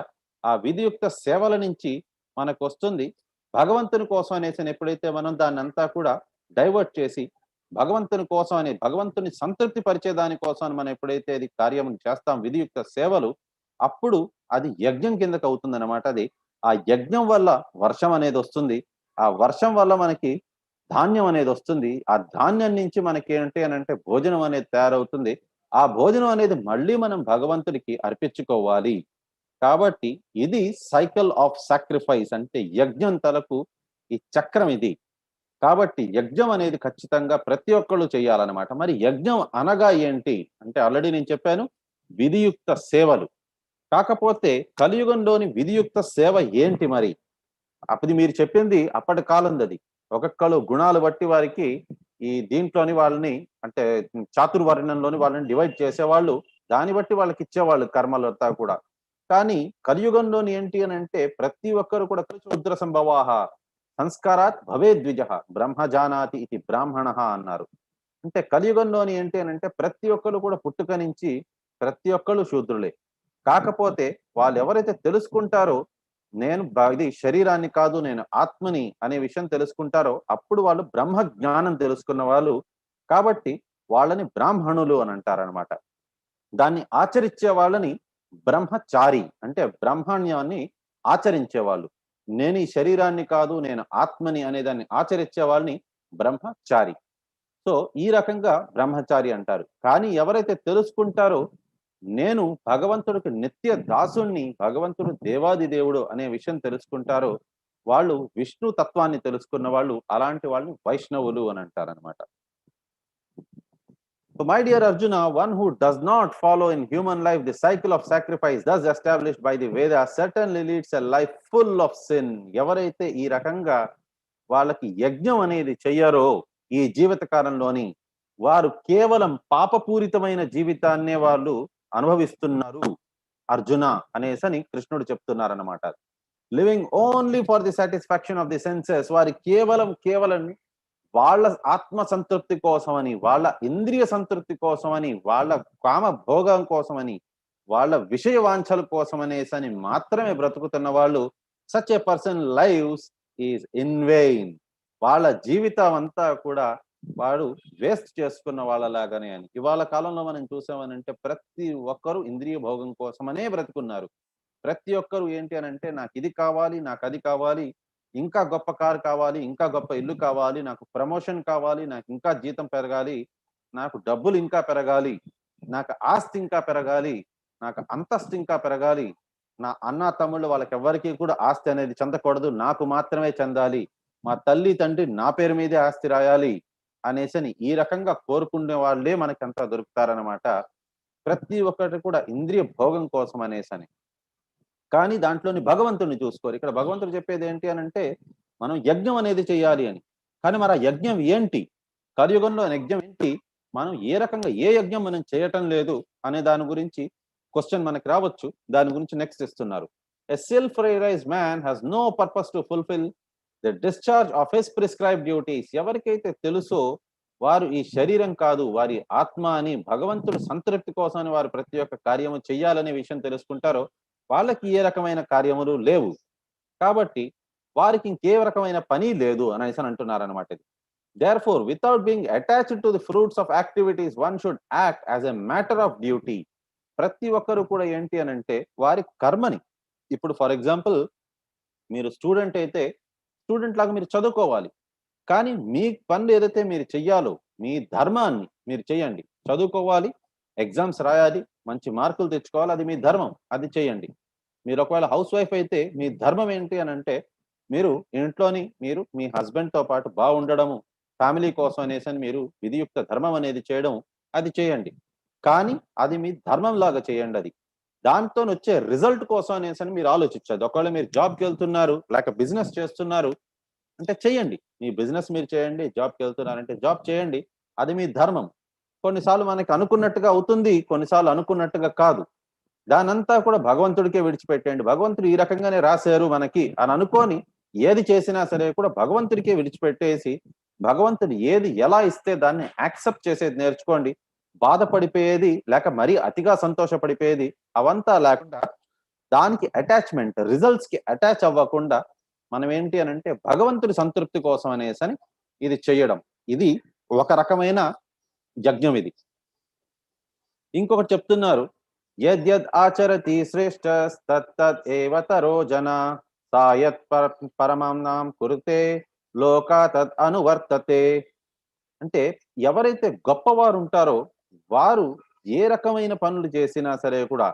ఆ విధియుక్త సేవల నుంచి మనకొస్తుంది. భగవంతుని కోసం అనేసని ఎప్పుడైతే మనం దాన్నంతా కూడా డైవర్ట్ చేసి, భగవంతుని కోసం అని భగవంతుని సంతృప్తి పరిచే దాని కోసం అని మనం ఎప్పుడైతే అది కార్యం చేస్తాం విధియుక్త సేవలు, అప్పుడు అది యజ్ఞం కిందకవుతుందనమాట అది. ఆ యజ్ఞం వల్ల వర్షం అనేదొస్తుంది. ఆ వర్షం వల్ల మనకి ధాన్యం అనేదొస్తుంది. ఆ ధాన్యం నుంచి మనకేంటి అనంటే భోజనం అనేది తయారవుతుంది. ఆ భోజనం అనేది మళ్ళీ మనం భగవంతుడికి అర్పించుకోవాలి. కాబట్టి ఇది సైకిల్ ఆఫ్ సాక్రిఫైస్ అంటే యజ్ఞం తలకు ఈ చక్రం ఇది. కాబట్టి యజ్ఞం అనేది ఖచ్చితంగా ప్రతి ఒక్కళ్ళు చేయాలనమాట. మరి యజ్ఞం అనగా ఏంటి? అంటే ఆల్రెడీ నేను చెప్పాను. విధియుక్త సేవలు. కాకపోతే కలియుగంలోని విధియుక్త సేవ ఏంటి మరి? అప్పుడు మీరు చెప్పింది అప్పటి కాలందది. ఒక్కొక్కళ్ళు గుణాలు బట్టి వారికి ఈ దీంట్లోని వాళ్ళని అంటే చాతుర్వర్ణంలోని వాళ్ళని డివైడ్ చేసేవాళ్ళు. దాన్ని బట్టి వాళ్ళకిచ్చేవాళ్ళు కర్మలంతా కూడా. కానీ కలియుగంలోని ఏంటి అనంటే ప్రతి ఒక్కరు కూడా శూద్ర సంభవాః సంస్కారాత్ భవేద్విజః బ్రహ్మ జానాతి ఇతి బ్రాహ్మణః అన్నారు. అంటే కలియుగంలోని ఏంటి అనంటే ప్రతి ఒక్కళ్ళు కూడా పుట్టుక నుంచి ప్రతి ఒక్కళ్ళు శూద్రులే. కాకపోతే వాళ్ళెవరైతే తెలుసుకుంటారో నేను ఇది శరీరాన్ని కాదు నేను ఆత్మని అనే విషయం తెలుసుకుంటారో అప్పుడు వాళ్ళు బ్రహ్మ జ్ఞానం తెలుసుకున్న వాళ్ళు. కాబట్టి వాళ్ళని బ్రాహ్మణులు అని అంటారనమాట. దాన్ని ఆచరించే వాళ్ళని బ్రహ్మచారి అంటే బ్రాహ్మణ్యాన్ని ఆచరించేవాళ్ళు. నేను ఈ శరీరాన్ని కాదు నేను ఆత్మని అనే దాన్ని ఆచరించే వాళ్ళని బ్రహ్మచారి. సో ఈ రకంగా బ్రహ్మచారి అంటారు. కానీ ఎవరైతే తెలుసుకుంటారో నేను భగవంతుడికి నిత్య దాసుణ్ణి, భగవంతుడు దేవాది దేవుడు అనే విషయం తెలుసుకుంటారో వాళ్ళు విష్ణు తత్వాన్ని తెలుసుకున్న వాళ్ళు అలాంటి వాళ్ళని వైష్ణవులు అని అంటారనమాట. So, my dear Arjuna, one who does not follow in human life the cycle of sacrifice thus established by the Vedas certainly leads a life full of sin. ఎవరైతే ఈ రకంగా వాళ్ళకి యజ్ఞం అనేది చెయ్యరో ఈ జీవిత కాలంలోని వారు కేవలం పాపపూరితమైన జీవితాన్నే వాళ్ళు అనుభవిస్తున్నారు అర్జున అనేసని కృష్ణుడు చెప్తున్నారన్నమాట. Living only for the satisfaction of the senses వారి కేవలం వాళ్ళ ఆత్మ సంతృప్తి కోసమని, వాళ్ళ ఇంద్రియ సంతృప్తి కోసమని, వాళ్ళ కామ భోగం కోసమని, వాళ్ళ విషయ వాంఛల కోసమనేసని మాత్రమే బ్రతుకుతున్న వాళ్ళు, such a person lives is in vein. వాళ్ళ జీవితం అంతా కూడా వాడు వేస్ట్ చేసుకున్న వాళ్ళలాగానే అని. ఇవాళ కాలంలో మనం చూసామనంటే ప్రతి ఒక్కరు ఇంద్రియ భోగం కోసమనే బ్రతుకున్నారు. ప్రతి ఒక్కరు ఏంటి అనంటే నాకిది కావాలి, నాకది కావాలి, ఇంకా గొప్ప కారు కావాలి, ఇంకా గొప్ప ఇల్లు కావాలి, నాకు ప్రమోషన్ కావాలి, నాకు ఇంకా జీతం పెరగాలి, నాకు డబ్బులు ఇంకా పెరగాలి, నాకు ఆస్తి ఇంకా పెరగాలి, నాకు అంతస్తు ఇంకా పెరగాలి, నా అన్న తమ్ముళ్ళు వాళ్ళకెవ్వరికీ కూడా ఆస్తి అనేది చెందకూడదు, నాకు మాత్రమే చెందాలి, మా తల్లి తండ్రి నా పేరు మీదే ఆస్తి రాయాలి అనేసని ఈ రకంగా కోరుకునే వాళ్ళే మనకంతా దొరుకుతారనమాట. ప్రతి ఒక్కటి కూడా ఇంద్రియ భోగం కోసం అనేసని. కానీ దాంట్లోని భగవంతుడిని చూసుకోరు. ఇక్కడ భగవంతుడు చెప్పేది ఏంటి అనంటే, మనం యజ్ఞం అనేది చేయాలి అని. కానీ మరి ఆ యజ్ఞం ఏంటి? కలియుగంలో యజ్ఞం ఏంటి? మనం ఏ రకంగా ఏ యజ్ఞం మనం చేయటం లేదు అనే దాని గురించి క్వెషన్ మనకి రావచ్చు. దాని గురించి నెక్స్ట్ ఇస్తున్నారు. A self realised man has no purpose to fulfil the discharge of his prescribed duties. ఎవరికైతే తెలుసో వారు ఈ శరీరం కాదు, వారి ఆత్మ అని భగవంతుడు సంతృప్తి కోసమని వారు ప్రతి ఒక్క కార్యము చెయ్యాలనే విషయం తెలుసుకుంటారో వాళ్ళకి ఏ రకమైన కార్యములు లేవు. కాబట్టి వారికి ఇంకే రకమైన పని లేదు అనేసి అంటున్నారనమాట ఇది. Therefore without being attached to the fruits of activities one should act as a matter of duty. ప్రతి ఒక్కరు కూడా ఏంటి అనంటే వారి కర్మని, ఇప్పుడు ఫర్ ఎగ్జాంపుల్ మీరు స్టూడెంట్ అయితే స్టూడెంట్ లాగా మీరు చదువుకోవాలి. కానీ మీ పనులు ఏదైతే మీరు చెయ్యాలో మీ ధర్మాన్ని మీరు చేయండి. చదువుకోవాలి, ఎగ్జామ్స్ రాయాలి, మంచి మార్కులు తెచ్చుకోవాలి, అది మీ ధర్మం, అది చేయండి. మీరు ఒకవేళ హౌస్ వైఫ్ అయితే మీ ధర్మం ఏంటి అనంటే మీరు ఇంట్లోని మీరు మీ హస్బెండ్‌తో పాటు బాగుండడము, ఫ్యామిలీ కోసం అనేసని మీరు విధియుక్త ధర్మం అనేది చేయడం అది చేయండి. కానీ అది మీ ధర్మంలాగా చేయండది. దాంతోనొచ్చే రిజల్ట్ కోసం అనేసని మీరు ఆలోచించొద్దు. ఒకవేళ మీరు జాబ్‌కెళ్తున్నారు, లేక బిజినెస్ చేస్తున్నారు అంటే చేయండి. మీ బిజినెస్ మీరు చేయండి. జాబ్‌కెళ్తున్నారంటే జాబ్ చేయండి. అది మీ ధర్మం. కొన్నిసార్లు మనకి అనుకున్నట్టుగా అవుతుంది. కొన్నిసార్లు అనుకున్నట్టుగా కాదు. దానంతా కూడా భగవంతుడికే విడిచిపెట్టేయండి. భగవంతుడు ఈ రకంగానే రాశారు మనకి అని అనుకోని ఏది చేసినా సరే కూడా భగవంతుడికే విడిచిపెట్టేసి, భగవంతుడు ఏది ఎలా ఇస్తే దాన్ని యాక్సెప్ట్ చేసేది నేర్చుకోండి. బాధపడిపోయేది లేక మరీ అతిగా సంతోషపడిపోయేది అవంతా లేకుండా దానికి అటాచ్‌మెంట్ రిజల్ట్స్‌కి అటాచ్ అవ్వకుండా మనం ఏంటి అనంటే భగవంతుడి సంతృప్తి కోసం అనేసని ఇది చెయ్యడం. ఇది ఒక రకమైన యజ్ఞం ఇది. ఇంకొకటి చెప్తున్నారు. యద్యద్ ఆచరతి శ్రేష్టస్తత్తద్ ఏవ తరో జన సాయత్ పరమాంనాం కురుతే లోకా తద్ అనువర్తతే. అంటే ఎవరైతే గొప్పవారు ఉంటారో వారు ఏ రకమైన పనులు చేసినా సరే కూడా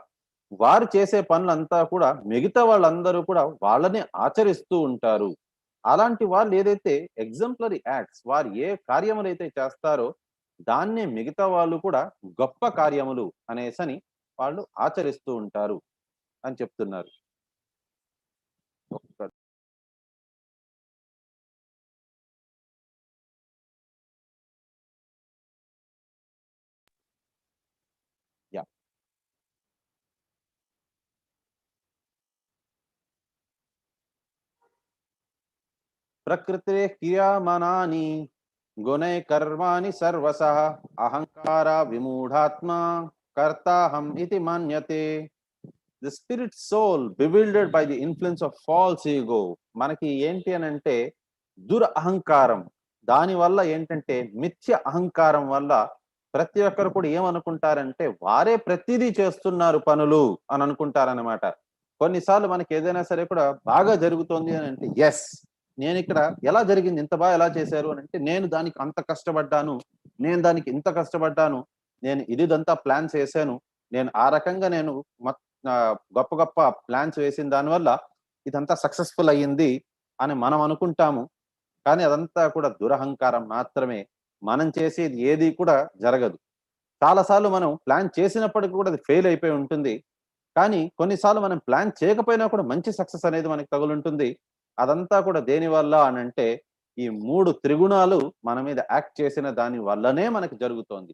వారు చేసే పనులంతా కూడా మిగతా వాళ్ళందరూ కూడా వాళ్ళని ఆచరిస్తూ ఉంటారు. అలాంటి వాళ్ళు ఏదైతే ఎగ్జాంపులరీ యాక్ట్స్ వారు ఏ కార్యములైతే చేస్తారో దాన్నే మిగతా వాళ్ళు కూడా గొప్ప కార్యములు అనేసని వాళ్ళు ఆచరిస్తూ ఉంటారు అని చెప్తున్నారు. ఒక్క యాహ్! ప్రకృతే క్రియామనాని గుణై కర్మాణి సర్వసః అహంకార విమూఢాత్మ కర్తాహం ఇతి మన్యతే. The spirit soul bewildered by the influence of false ego. మనకి ఏంటి అనంటే అహంకారం దాని వల్ల ఏంటంటే మిథ్య అహంకారం వల్ల ప్రతి ఒక్కరు కూడా ఏమనుకుంటారంటే వారే ప్రతిదీ చేస్తున్నారు పనులు అని అనుకుంటారనమాట. కొన్నిసార్లు మనకి ఏదైనా సరే కూడా బాగా జరుగుతోంది అని అంటే ఎస్ నేను ఇక్కడ ఎలా జరిగింది ఇంత బాగా ఎలా చేశారు అని అంటే నేను దానికి అంత కష్టపడ్డాను, నేను దానికి ఇంత కష్టపడ్డాను, నేను ఇదంతా ప్లాన్స్ వేసాను, నేను ఆ రకంగా నేను గొప్ప గొప్ప ప్లాన్స్ వేసిన దానివల్ల ఇదంతా సక్సెస్ఫుల్ అయ్యింది అని మనం అనుకుంటాము. కానీ అదంతా కూడా దురహంకారం మాత్రమే. మనం చేసేది ఏది కూడా జరగదు. చాలా సార్లు మనం ప్లాన్ చేసినప్పటికి కూడా అది ఫెయిల్ అయిపోయి ఉంటుంది. కానీ కొన్నిసార్లు మనం ప్లాన్ చేయకపోయినా కూడా మంచి సక్సెస్ అనేది మనకు తగులుంటుంది. అదంతా కూడా దేనివల్ల అనంటే ఈ 3 త్రిగుణాలు మన మీద యాక్ట్ చేసిన దాని వల్లనే మనకు జరుగుతోంది.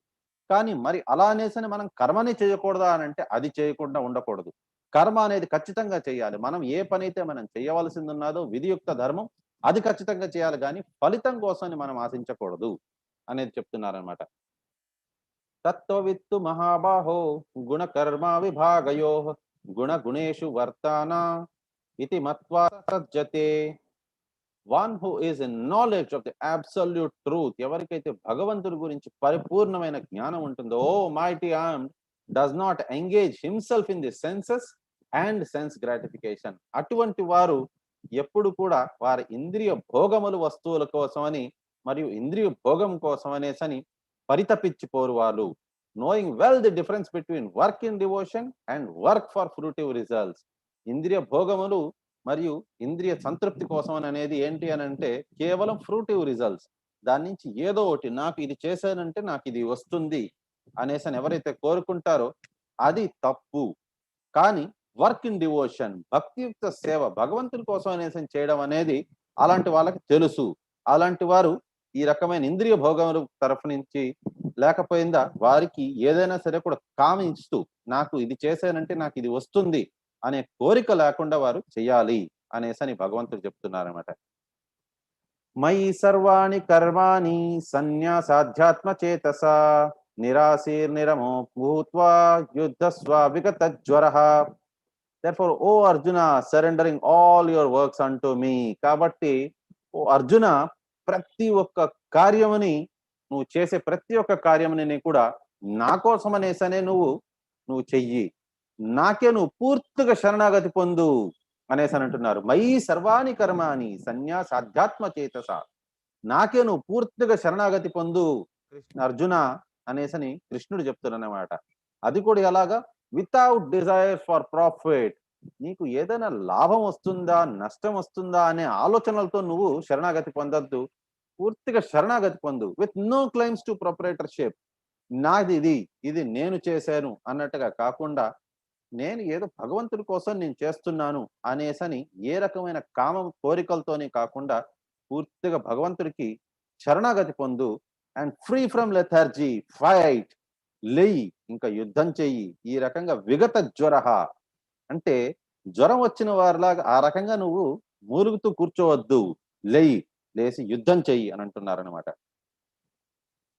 కానీ మరి అలా అనేసని మనం కర్మని చేయకూడదా అనంటే అది చేయకుండా ఉండకూడదు. కర్మ అనేది ఖచ్చితంగా చేయాలి. మనం ఏ పనైతే మనం చేయవలసిందున్నాదో విధియుక్త ధర్మం అది ఖచ్చితంగా చేయాలి కానీ ఫలితం కోసం మనం ఆశించకూడదు అనేది చెప్తున్నారనమాట. తత్వవిత్తు మహాబాహో గుణకర్మ విభాగయో గుణగుణేషు వర్తాన ఇది మత్వా సజ్జతే. One who is in knowledge of the absolute truth, ఎవరికైతే భగవంతుడి గురించి పరిపూర్ణమైన జ్ఞానం ఉంటుందో, O mighty arm does not engage himself in the senses and sense gratification. అటువంటి వారు ఎప్పుడు కూడా వారి ఇంద్రియ భోగములు వస్తువుల కోసమని మరియు ఇంద్రియ భోగం కోసం అనేసని పరితపించిపోరు వాళ్ళు. Knowing well the difference between work in devotion and work for fruitive results. ఇంద్రియ భోగములు మరియు ఇంద్రియ సంతృప్తి కోసం అనేది ఏంటి అని అంటే కేవలం ఫ్రూటివ్ రిజల్ట్స్. దాని నుంచి ఏదో ఒకటి నాకు ఇది చేశానంటే నాకు ఇది వస్తుంది అనేసి ఎవరైతే కోరుకుంటారో అది తప్పు. కానీ వర్క్ ఇన్ డివోషన్, భక్తియుక్త సేవ, భగవంతుడి కోసం అనేసి చేయడం అనేది అలాంటి వాళ్ళకి తెలుసు. అలాంటి వారు ఈ రకమైన ఇంద్రియ భోగముల తరఫు నుంచి లేకపోయిందా వారికి ఏదైనా సరే కూడా కామిస్తూ నాకు ఇది చేశానంటే నాకు ఇది వస్తుంది అనే కోరిక లేకుండా వారు చేయాలి అనేసని భగవంతుడు చెప్తున్నారన్నమాట. మయి సర్వాణి కర్మాణి సన్యాసాధ్యాత్మ చేతస నిరాశీర్ నిరమో భూత్వా యుద్ధస్వ విగత జ్వరః. Therefore, O Arjuna, surrendering all your works unto me. కాబట్టి ఓ అర్జున, ప్రతి ఒక్క కార్యముని నువ్వు చేసే ప్రతి ఒక్క కార్యముని కూడా నా కోసం అనేసనే నువ్వు చెయ్యి, నాకే నువ్వు పూర్తిగా శరణాగతి పొందు అనేసి అని అంటున్నారు. మయి సర్వాణి కర్మాణి సన్యాస అధ్యాత్మ చేతస, నాకే నువ్వు పూర్తిగా శరణాగతి పొందు అర్జున అనేసని కృష్ణుడు చెప్తున్నారన్నమాట. అది కూడా ఎలాగా? Without desire for profit. నీకు ఏదైనా లాభం వస్తుందా నష్టం వస్తుందా అనే ఆలోచనలతో నువ్వు శరణాగతి పొందొద్దు, పూర్తిగా శరణాగతి పొందు. With no claims to proprietorship. నాది ఇది నేను చేశాను అన్నట్టుగా కాకుండా, నేను ఏదో భగవంతుడి కోసం నేను చేస్తున్నాను అనేసని ఏ రకమైన కామ కోరికలతోనే కాకుండా పూర్తిగా భగవంతుడికి శరణాగతి పొందు. And free from lethargy, fight, లేయి, ఇంకా యుద్ధం చెయ్యి. ఈ రకంగా విగత జ్వర అంటే జ్వరం వచ్చిన వారిలాగా ఆ రకంగా నువ్వు మూలుగుతూ కూర్చోవద్దు, లేసి యుద్ధం చెయ్యి అని అంటున్నారనమాట.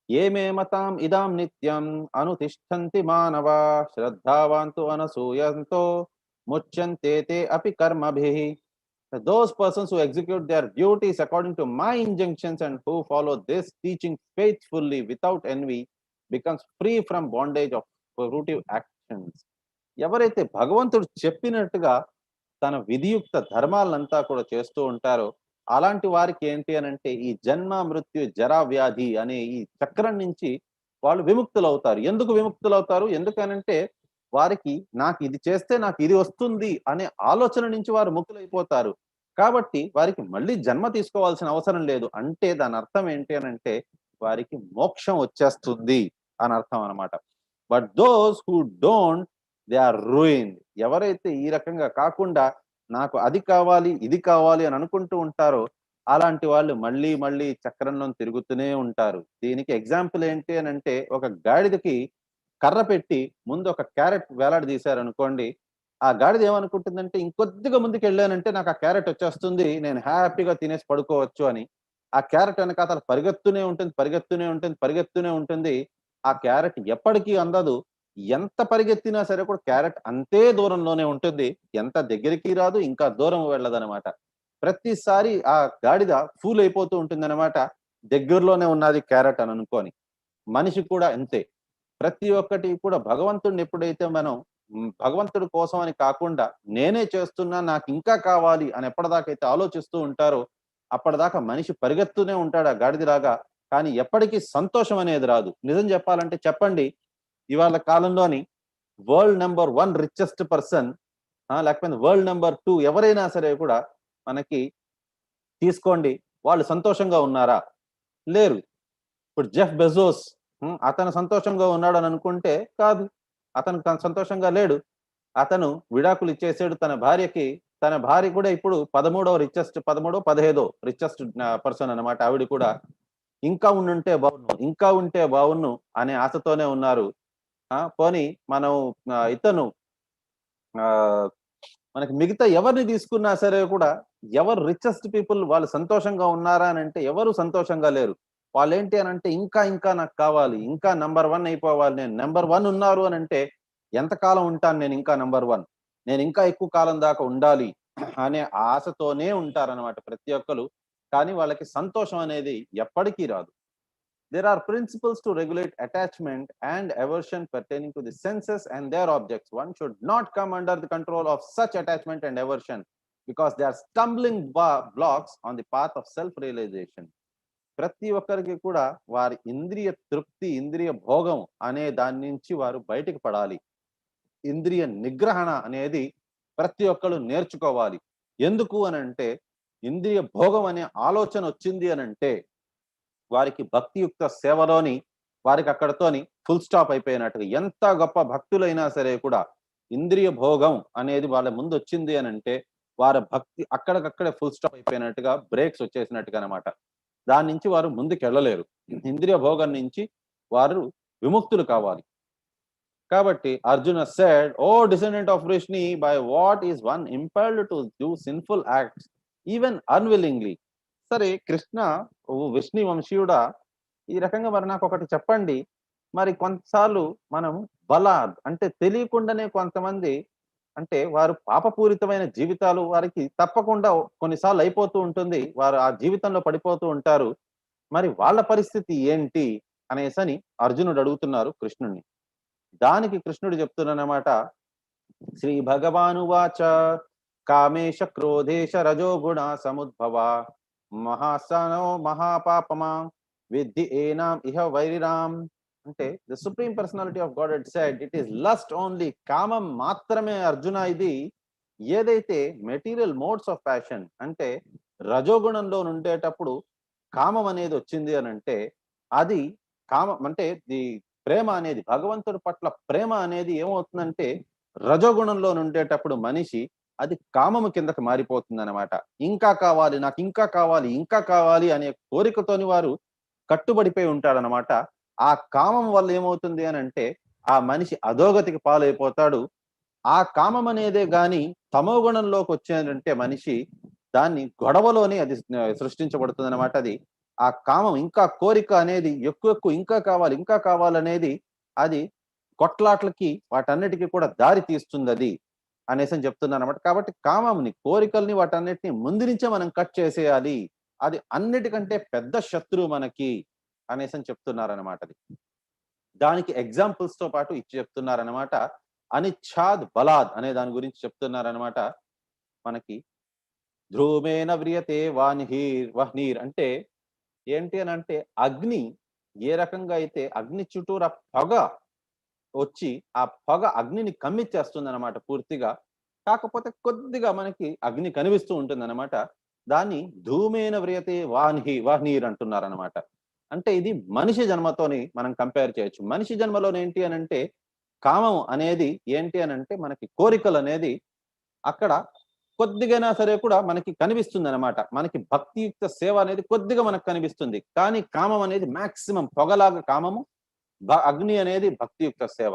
ఏమేమతాం ఇదాం నిత్యం అనుతిష్టంతి మానవ శ్రద్ధావాంతు అనసూయంతో ముచ్యంతే తే అపి కర్మభిః. Those persons who execute their duties according to my injunctions and who follow this teaching faithfully without envy becomes free from bondage of fruitive actions. ఎవరైతే భగవంతుడు చెప్పినట్టుగా తన విధియుక్త ధర్మాలంతా కూడా చేస్తూ ఉంటారో అలాంటి వారికి ఏంటి అని అంటే ఈ జన్మ మృత్యు జరా వ్యాధి అనే ఈ చక్రం నుంచి వాళ్ళు విముక్తులవుతారు. ఎందుకు విముక్తులవుతారు? ఎందుకనంటే వారికి నాకు ఇది చేస్తే నాకు ఇది వస్తుంది అనే ఆలోచన నుంచి వారు ముక్తులైపోతారు. కాబట్టి వారికి మళ్ళీ జన్మ తీసుకోవాల్సిన అవసరం లేదు. అంటే దాని అర్థం ఏంటి అని అంటే వారికి మోక్షం వచ్చేస్తుంది అని అర్థం అనమాట. But those who don't, they are ruined. ఎవరైతే ఈ రకంగా కాకుండా నాకు అది కావాలి ఇది కావాలి అని అనుకుంటూ ఉంటారో అలాంటి వాళ్ళు మళ్ళీ మళ్ళీ చక్రంలో తిరుగుతూనే ఉంటారు. దీనికి ఎగ్జాంపుల్ ఏంటి అని అంటే ఒక గాడిదకి కర్ర పెట్టి ముందు ఒక క్యారెట్ వేలాడదీశారనుకోండి, ఆ గాడిద ఏమనుకుంటుందంటే ఇంకొద్దిగా ముందుకు వెళ్ళానంటే నాకు ఆ క్యారెట్ వచ్చేస్తుంది, నేను హ్యాపీగా తినేసి పడుకోవచ్చు అని. ఆ క్యారెట్ వెనకాతల పరిగెత్తూనే ఉంటుంది. ఆ క్యారెట్ ఎప్పటికీ అందదు. ఎంత పరిగెత్తినా సరే కూడా క్యారెట్ అంతే దూరంలోనే ఉంటుంది, ఎంత దగ్గరికి రాదు, ఇంకా దూరం వెళ్ళదనమాట. ప్రతిసారి ఆ గాడిద ఫూల్ అయిపోతూ ఉంటుందన్నమాట, దగ్గరలోనే ఉన్నది క్యారెట్ అని అనుకోని. మనిషి కూడా అంతే. ప్రతి ఒక్కటి కూడా భగవంతుడిని ఎప్పుడైతే మనం భగవంతుడి కోసం అని కాకుండా నేనే చేస్తున్నా నాకు ఇంకా కావాలి అని ఎప్పటిదాకైతే ఆలోచిస్తూ ఉంటారో అప్పటిదాకా మనిషి పరిగెత్తూనే ఉంటాడు ఆ గాడిదలాగా. కానీ ఎప్పటికీ సంతోషం అనేది రాదు. నిజం చెప్పాలంటే చెప్పండి, ఇవాళ కాలంలోని వరల్డ్ నెంబర్ 1 రిచెస్ట్ పర్సన్ లేకపోతే వరల్డ్ నెంబర్ 2 ఎవరైనా సరే కూడా మనకి తీసుకోండి, వాళ్ళు సంతోషంగా ఉన్నారా? లేరు. ఇప్పుడు జెఫ్ బెజోస్ అతను సంతోషంగా ఉన్నాడు అని అనుకుంటే కాదు, అతను సంతోషంగా లేడు. అతను విడాకులు ఇచ్చేసాడు తన భార్యకి. తన భార్య కూడా ఇప్పుడు 15వ రిచెస్ట్ 15వ రిచెస్ట్ పర్సన్ అన్నమాట. ఆవిడ కూడా ఇంకా ఉంటే బాగున్ను అనే ఆశతోనే ఉన్నారు. పోనీ మనం ఇతను మనకి మిగతా ఎవరిని తీసుకున్నా సరే కూడా ఎవరు రిచెస్ట్ పీపుల్ వాళ్ళు సంతోషంగా ఉన్నారా అని అంటే ఎవరు సంతోషంగా లేరు. వాళ్ళేంటి అనంటే ఇంకా ఇంకా నాకు కావాలి. ఇంకా నంబర్ 1 అయిపోవాలి. నేను నంబర్ 1 ఉన్నారు అనంటే ఎంతకాలం ఉంటాను నేను ఇంకా నంబర్ 1. నేను ఇంకా ఎక్కువ కాలం దాకా ఉండాలి అనే ఆశతోనే ఉంటారనమాట ప్రతి ఒక్కళ్ళు. కానీ వాళ్ళకి సంతోషం అనేది ఎప్పటికీ రాదు. There are principles to regulate attachment and aversion pertaining to the senses and their objects. One should not come under the control of such attachment and aversion because they are stumbling blocks on the path of self-realization. ప్రతి ఒక్కరికి కూడా వారి ఇంద్రియ తృప్తి, ఇంద్రియ భోగం అనే దాని నుంచి వారు బయటికి పడాలి. ఇంద్రియ నిగ్రహణ అనేది ప్రతి ఒక్కరు నేర్చుకోవాలి. ఎందుకు అనంటే ఇంద్రియ భోగం అనే ఆలోచన వచ్చింది అనంటే వారికి భక్తియుక్త సేవలోని వారికి అక్కడతోని ఫుల్ స్టాప్ అయిపోయినట్టుగా. ఎంత గొప్ప భక్తులైనా సరే కూడా ఇంద్రియ భోగం అనేది వాళ్ళ ముందు వచ్చింది అనంటే వారి భక్తి అక్కడికక్కడే ఫుల్ స్టాప్ అయిపోయినట్టుగా, బ్రేక్స్ వచ్చేసినట్టుగా అనమాట. దాని నుంచి వారు ముందుకెళ్ళలేరు. ఇంద్రియ భోగం నుంచి వారు విముక్తులు కావాలి. కాబట్టి Arjuna said, "O descendant of Vrishni, by what is one impelled to do sinful acts even unwillingly?" సరే కృష్ణ, ఓ విష్ణు వంశీయుడా, ఈ రకంగా మరి నాకు ఒకటి చెప్పండి. మరి కొంతసార్లు మనం బలాద్ అంటే తెలియకుండానే కొంతమంది అంటే వారు పాపపూరితమైన జీవితాలు వారికి తప్పకుండా కొన్నిసార్లు అయిపోతూ ఉంటుంది. వారు ఆ జీవితంలో పడిపోతూ ఉంటారు. మరి వాళ్ళ పరిస్థితి ఏంటి అనేసని అర్జునుడు అడుగుతున్నారు కృష్ణుడిని. దానికి కృష్ణుడు చెప్తున్నానమాట. శ్రీ భగవానువాచ కామేశ క్రోధేశ రజోగుణ సముద్భవ మహాసనో మహాపాపమా విద్ధి ఏనాం ఇహ వైరిరామ్. అంటే the supreme personality of God head said it is lust only. కామం మాత్రమే అర్జున ఇది ఏదైతే మెటీరియల్ మోడ్స్ ఆఫ్ ప్యాషన్ అంటే రజోగుణంలో ఉండేటప్పుడు కామం అనేది వచ్చింది అని అంటే అది కామం అంటే ది ప్రేమ అనేది భగవంతుడి పట్ల ప్రేమ అనేది ఏమవుతుందంటే రజోగుణంలో ఉండేటప్పుడు మనిషి అది కామము కిందకి మారిపోతుంది అనమాట. ఇంకా కావాలి, నాకు ఇంకా కావాలి, ఇంకా కావాలి అనే కోరికతోని వారు కట్టుబడిపోయి ఉంటాడనమాట. ఆ కామం వల్ల ఏమవుతుంది అని అంటే ఆ మనిషి అధోగతికి పాలైపోతాడు. ఆ కామం అనేదే గాని తమో గుణంలోకి వచ్చేదంటే మనిషి దాన్ని గొడవలోనే అది సృష్టించబడుతుంది అనమాట. అది ఆ కామం ఇంకా కోరిక అనేది ఎక్కువ ఎక్కువ ఇంకా కావాలి, ఇంకా కావాలనేది అది కొట్లాట్లకి వాటన్నిటికీ కూడా దారి తీస్తుంది అది అనేసి అని చెప్తున్నాను అనమాట. కాబట్టి కామంని, కోరికల్ని వాటన్నిటిని ముందు నుంచే మనం కట్ చేసేయాలి. అది అన్నిటికంటే పెద్ద శత్రువు మనకి అనేసి అని చెప్తున్నారనమాట. అది దానికి ఎగ్జాంపుల్స్ తో పాటు ఇచ్చి చెప్తున్నారనమాట. అనిచ్ఛాద్ బలాద్ అనే దాని గురించి చెప్తున్నారనమాట. మనకి ధ్రువేణ వ్రియతే వహ్నీర్ అంటే ఏంటి అని అంటే అగ్ని ఏ రకంగా అయితే అగ్ని చుట్టూరా పొగ వచ్చి ఆ పొగ అగ్నిని కమ్మిచ్చేస్తుంది అనమాట పూర్తిగా. కాకపోతే కొద్దిగా మనకి అగ్ని కనిపిస్తూ ఉంటుంది అనమాట. దాన్ని ధూమేన వ్రియతే వహ్నీర్ అంటున్నారనమాట. అంటే ఇది మనిషి జన్మతోని మనం కంపేర్ చేయొచ్చు. మనిషి జన్మలోని ఏంటి అని అంటే కామం అనేది ఏంటి అని అంటే మనకి కోరికలు అనేది అక్కడ కొద్దిగైనా సరే కూడా మనకి కనిపిస్తుంది అనమాట. మనకి భక్తియుక్త సేవ అనేది కొద్దిగా మనకు కనిపిస్తుంది. కానీ కామం అనేది మాక్సిమం పొగలాగా కామము, అగ్ని అనేది భక్తియుక్త సేవ.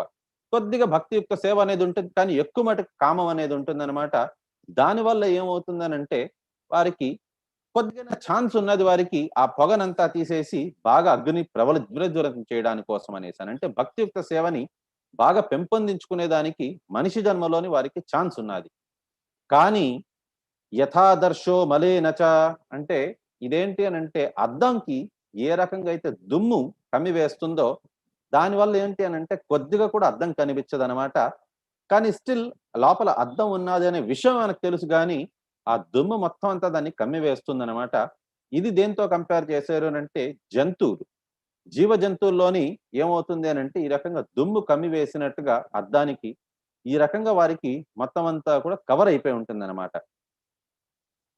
కొద్దిగా భక్తియుక్త సేవ అనేది ఉంటుంది. కానీ ఎక్కువ మటుకు కామం అనేది ఉంటుందన్నమాట. దానివల్ల ఏమవుతుందనంటే వారికి కొద్దిగా ఛాన్స్ ఉన్నది వారికి ఆ పొగనంతా తీసేసి బాగా అగ్ని విజృంభణ చేయడానికి కోసం అనేసి. అంటే భక్తియుక్త సేవని బాగా పెంపొందించుకునే దానికి మనిషి జన్మలోని వారికి ఛాన్స్ ఉన్నది. కానీ యథాదర్శో మలేనచ అంటే ఇదేంటి అని అంటే అద్దంకి ఏ రకంగా అయితే దుమ్ము కమ్మి వేస్తుందో దానివల్ల ఏంటి అని అంటే కొద్దిగా కూడా అద్దం కనిపించదు అనమాట. కానీ స్టిల్ లోపల అద్దం ఉన్నది అనే విషయం మనకు తెలుసు కానీ ఆ దుమ్ము మొత్తం అంతా దాన్ని కమ్మి వేస్తుంది అనమాట. ఇది దేంతో కంపేర్ చేశారు అని అంటే జంతువులు, జీవ జంతువుల్లోని ఏమవుతుంది అని అంటే ఈ రకంగా దుమ్ము కమ్మి వేసినట్టుగా అద్దానికి ఈ రకంగా వారికి మొత్తం అంతా కూడా కవర్ అయిపోయి ఉంటుంది అనమాట.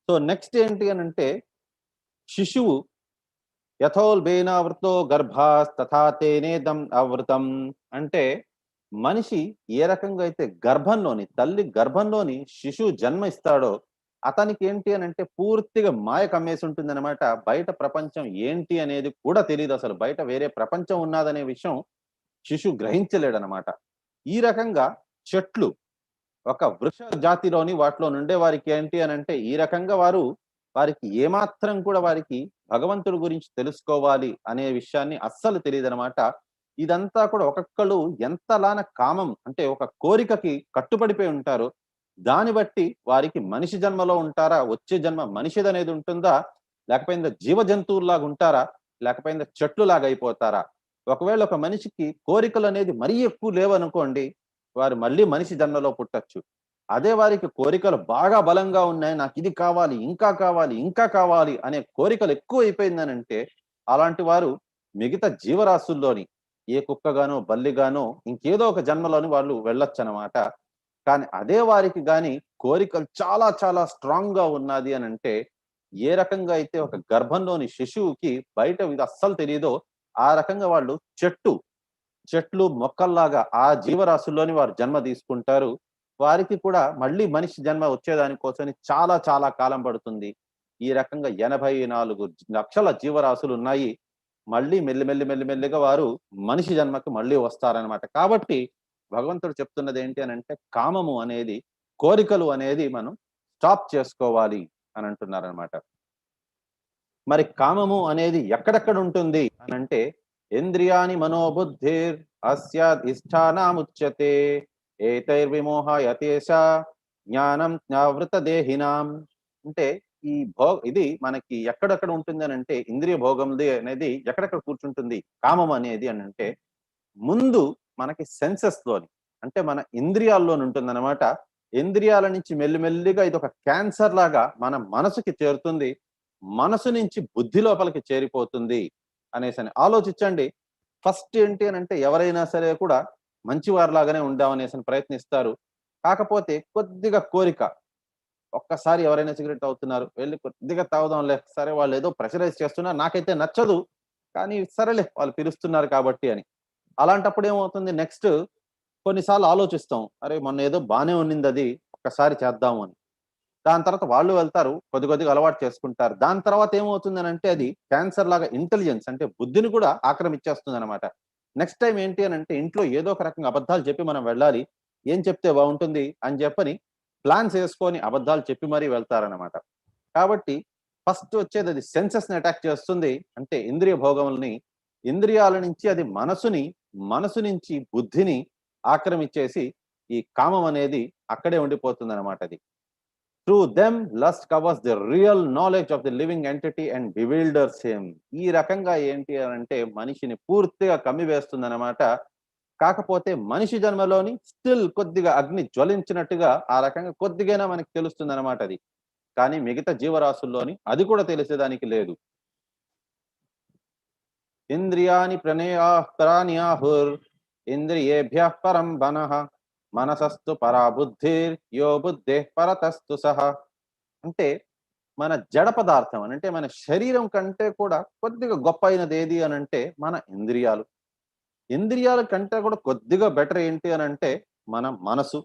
సో నెక్స్ట్ ఏంటి అని అంటే శిశువు యథోల్బేనావృతో గర్భాస్ తథా తేనేదం ఆవృతం అంటే మనిషి ఏ రకంగా అయితే గర్భంలోని తల్లి గర్భంలోని శిశువు జన్మ ఇస్తాడో అతనికి ఏంటి అని అంటే పూర్తిగా మాయ కమ్మేసి ఉంటుంది అనమాట. బయట ప్రపంచం ఏంటి అనేది కూడా తెలియదు. అసలు బయట వేరే ప్రపంచం ఉన్నదనే విషయం శిశువు గ్రహించలేడనమాట. ఈ రకంగా చెట్లు ఒక వృక్ష జాతిలోని వాటిలో నుండే వారికి ఏంటి అనంటే, ఈ రకంగా వారికి ఏమాత్రం కూడా వారికి భగవంతుడి గురించి తెలుసుకోవాలి అనే విషయాన్ని అస్సలు తెలీదనమాట. ఇదంతా కూడా ఒక్కొక్కళ్ళు ఎంతలాన కామం అంటే ఒక కోరికకి కట్టుబడిపోయి ఉంటారో, దాన్ని బట్టి వారికి మనిషి జన్మలో ఉంటారా? వచ్చే జన్మ మనిషిదనేది ఉంటుందా? లేకపోయిందే జీవ జంతువుల్లాగా ఉంటారా? లేకపోయిందే చెట్లులాగా అయిపోతారా? ఒకవేళ ఒక మనిషికి కోరికలనేది మరీ ఎక్కువ లేవనుకోండి, వారు మళ్ళీ మనిషి జన్మలో పుట్టొచ్చు. అదే వారికి కోరికలు బాగా బలంగా ఉన్నాయి. నాకిది కావాలి, ఇంకా కావాలి, ఇంకా కావాలి అనే కోరికలు ఎక్కువైపోయిందనంటే, అలాంటి వారు మిగతా జీవరాశుల్లోని ఏ కుక్కగానో, బల్లిగానో ఇంకేదో ఒక జన్మలోని వాళ్ళు వెళ్ళొచ్చనమాట. కానీ అదే వారికి గాని కోరికలు చాలా చాలా స్ట్రాంగ్‌గా ఉన్నాది అనంటే, ఏ రకంగా అయితే ఒక గర్భంలోని శిశువుకి బయట ఇది అస్సలు తెలీదో, ఆ రకంగా వాళ్ళు చెట్లు, మొక్కల్లాగా ఆ జీవరాశుల్లోని వారు జన్మ తీసుకుంటారు. వారికి కూడా మళ్ళీ మనిషి జన్మ వచ్చేదాని కోసమని చాలా చాలా కాలం పడుతుంది. ఈ రకంగా 84,00,000 జీవరాశులున్నాయి. మళ్ళీ మెల్లిగా వారు మనిషి జన్మకి మళ్ళీ వస్తారనమాట. కాబట్టి భగవంతుడు చెప్తున్నదేంటి అనంటే, కామము అనేది, కోరికలు అనేది మనం స్టాప్ చేసుకోవాలి అనంటున్నారనమాట. మరి కామము అనేది ఎక్కడెక్కడ ఉంటుంది అనంటే, ఇంద్రియాణి మనోబుద్ధిర్ అస్యాధిష్టానాముచ్యతే ఏతైర్విమోహయతేష జ్ఞానం జ్ఞావృత దేహినాం. అంటే ఇది మనకి ఎక్కడెక్కడ ఉంటుంది అనంటే, ఇంద్రియ భోగంది అనేది ఎక్కడెక్కడ కూర్చుంటుంది కామం అనేది అనంటే, ముందు మనకి సెన్సెస్ లోని అంటే మన ఇంద్రియాల్లోని ఉంటుందన్నమాట. ఇంద్రియాల నుంచి మెల్లిగా ఇదొక క్యాన్సర్ లాగా మన మనసుకి చేరుతుంది. మనసు నుంచి బుద్ధి లోపలికి చేరిపోతుంది అనేసని ఆలోచించండి. ఫస్ట్ ఏంటి అనంటే, ఎవరైనా సరే కూడా మంచివారిలాగానే ఉందామనేసని ప్రయత్నిస్తారు. కాకపోతే కొద్దిగా కోరిక, ఒక్కసారి ఎవరైనా సిగరెట్ తాగుతున్నారు, వెళ్లి కొద్దిగా తాగుదాంలే, సరే వాళ్ళేదో ప్రెషరైజ్ చేస్తున్నారు, నాకైతే నచ్చదు. కానీ సరేలే వాళ్ళు పిలుస్తున్నారు కాబట్టి అని. అలాంటప్పుడు ఏమవుతుంది నెక్స్ట్ కొన్నిసార్లు ఆలోచిస్తాం. అరే! మొన్న ఏదో బానే ఉన్నిందది. ఒక్కసారి చేద్దాము అని. దాని తర్వాత వాళ్ళు వెళ్తారు. కొద్దిగా అలవాటు చేసుకుంటారు. దాని తర్వాత ఏమవుతుందనంటే, అది క్యాన్సర్ లాగా ఇంటెలిజెన్స్ అంటే బుద్ధిని కూడా ఆక్రమించేస్తుందనమాట. నెక్స్ట్ టైమ్ ఏంటి అనంటే, ఇంట్లో ఏదో ఒక రకంగా అబద్ధాలు చెప్పి మనం వెళ్ళాలి. ఏం చెప్తే బావుంటుంది అని చెప్పని ప్లాన్స్ యేసుకొని అబద్ధాలు చెప్పి మరీ వెళ్తారనమాట. కాబట్టి ఫస్ట్ వచ్చేదది సెన్సెస్‌ని అటాక్ చేస్తుంది. అంటే ఇంద్రియ భోగములని. ఇంద్రియాల నుంచి అది మనసు నుంచి బుద్ధిని ఆక్రమించేసి, ఈ కామం అనేది అక్కడే ఉండిపోతుందనమాట అది. Through them lust covers the real knowledge of the living entity and bewilders him. ఈ రకంగా ఏంటి అనంటే, మనిషిని పూర్తిగా కమ్మివేస్తుందనమాట. కాకపోతే మనిషి జన్మలోని స్టిల్ కొద్దిగా అగ్ని జ్వలించినట్టుగా ఆ రకంగా కొద్దిగైనా మనకి తెలుస్తుందనమాట అది. కానీ మిగతా జీవరాశుల్లోని అది కూడా తెలిసేదానికి లేదు. ఇంద్రియాణి ప్రాణియాహుర్ ఇంద్రియేభ్యః పరం మనః మనసస్తు పరా బుద్ధిర్ యో బుద్ధేః పరతస్తు సహ. అంటే మన జడ పదార్థం అనంటే మన శరీరం కంటే కూడా కొద్దిగా గొప్పైనది ఏది అనంటే మన ఇంద్రియాలు. ఇంద్రియాల కంటే కూడా కొద్దిగా బెటర్ ఏంటి అనంటే మన మనసు.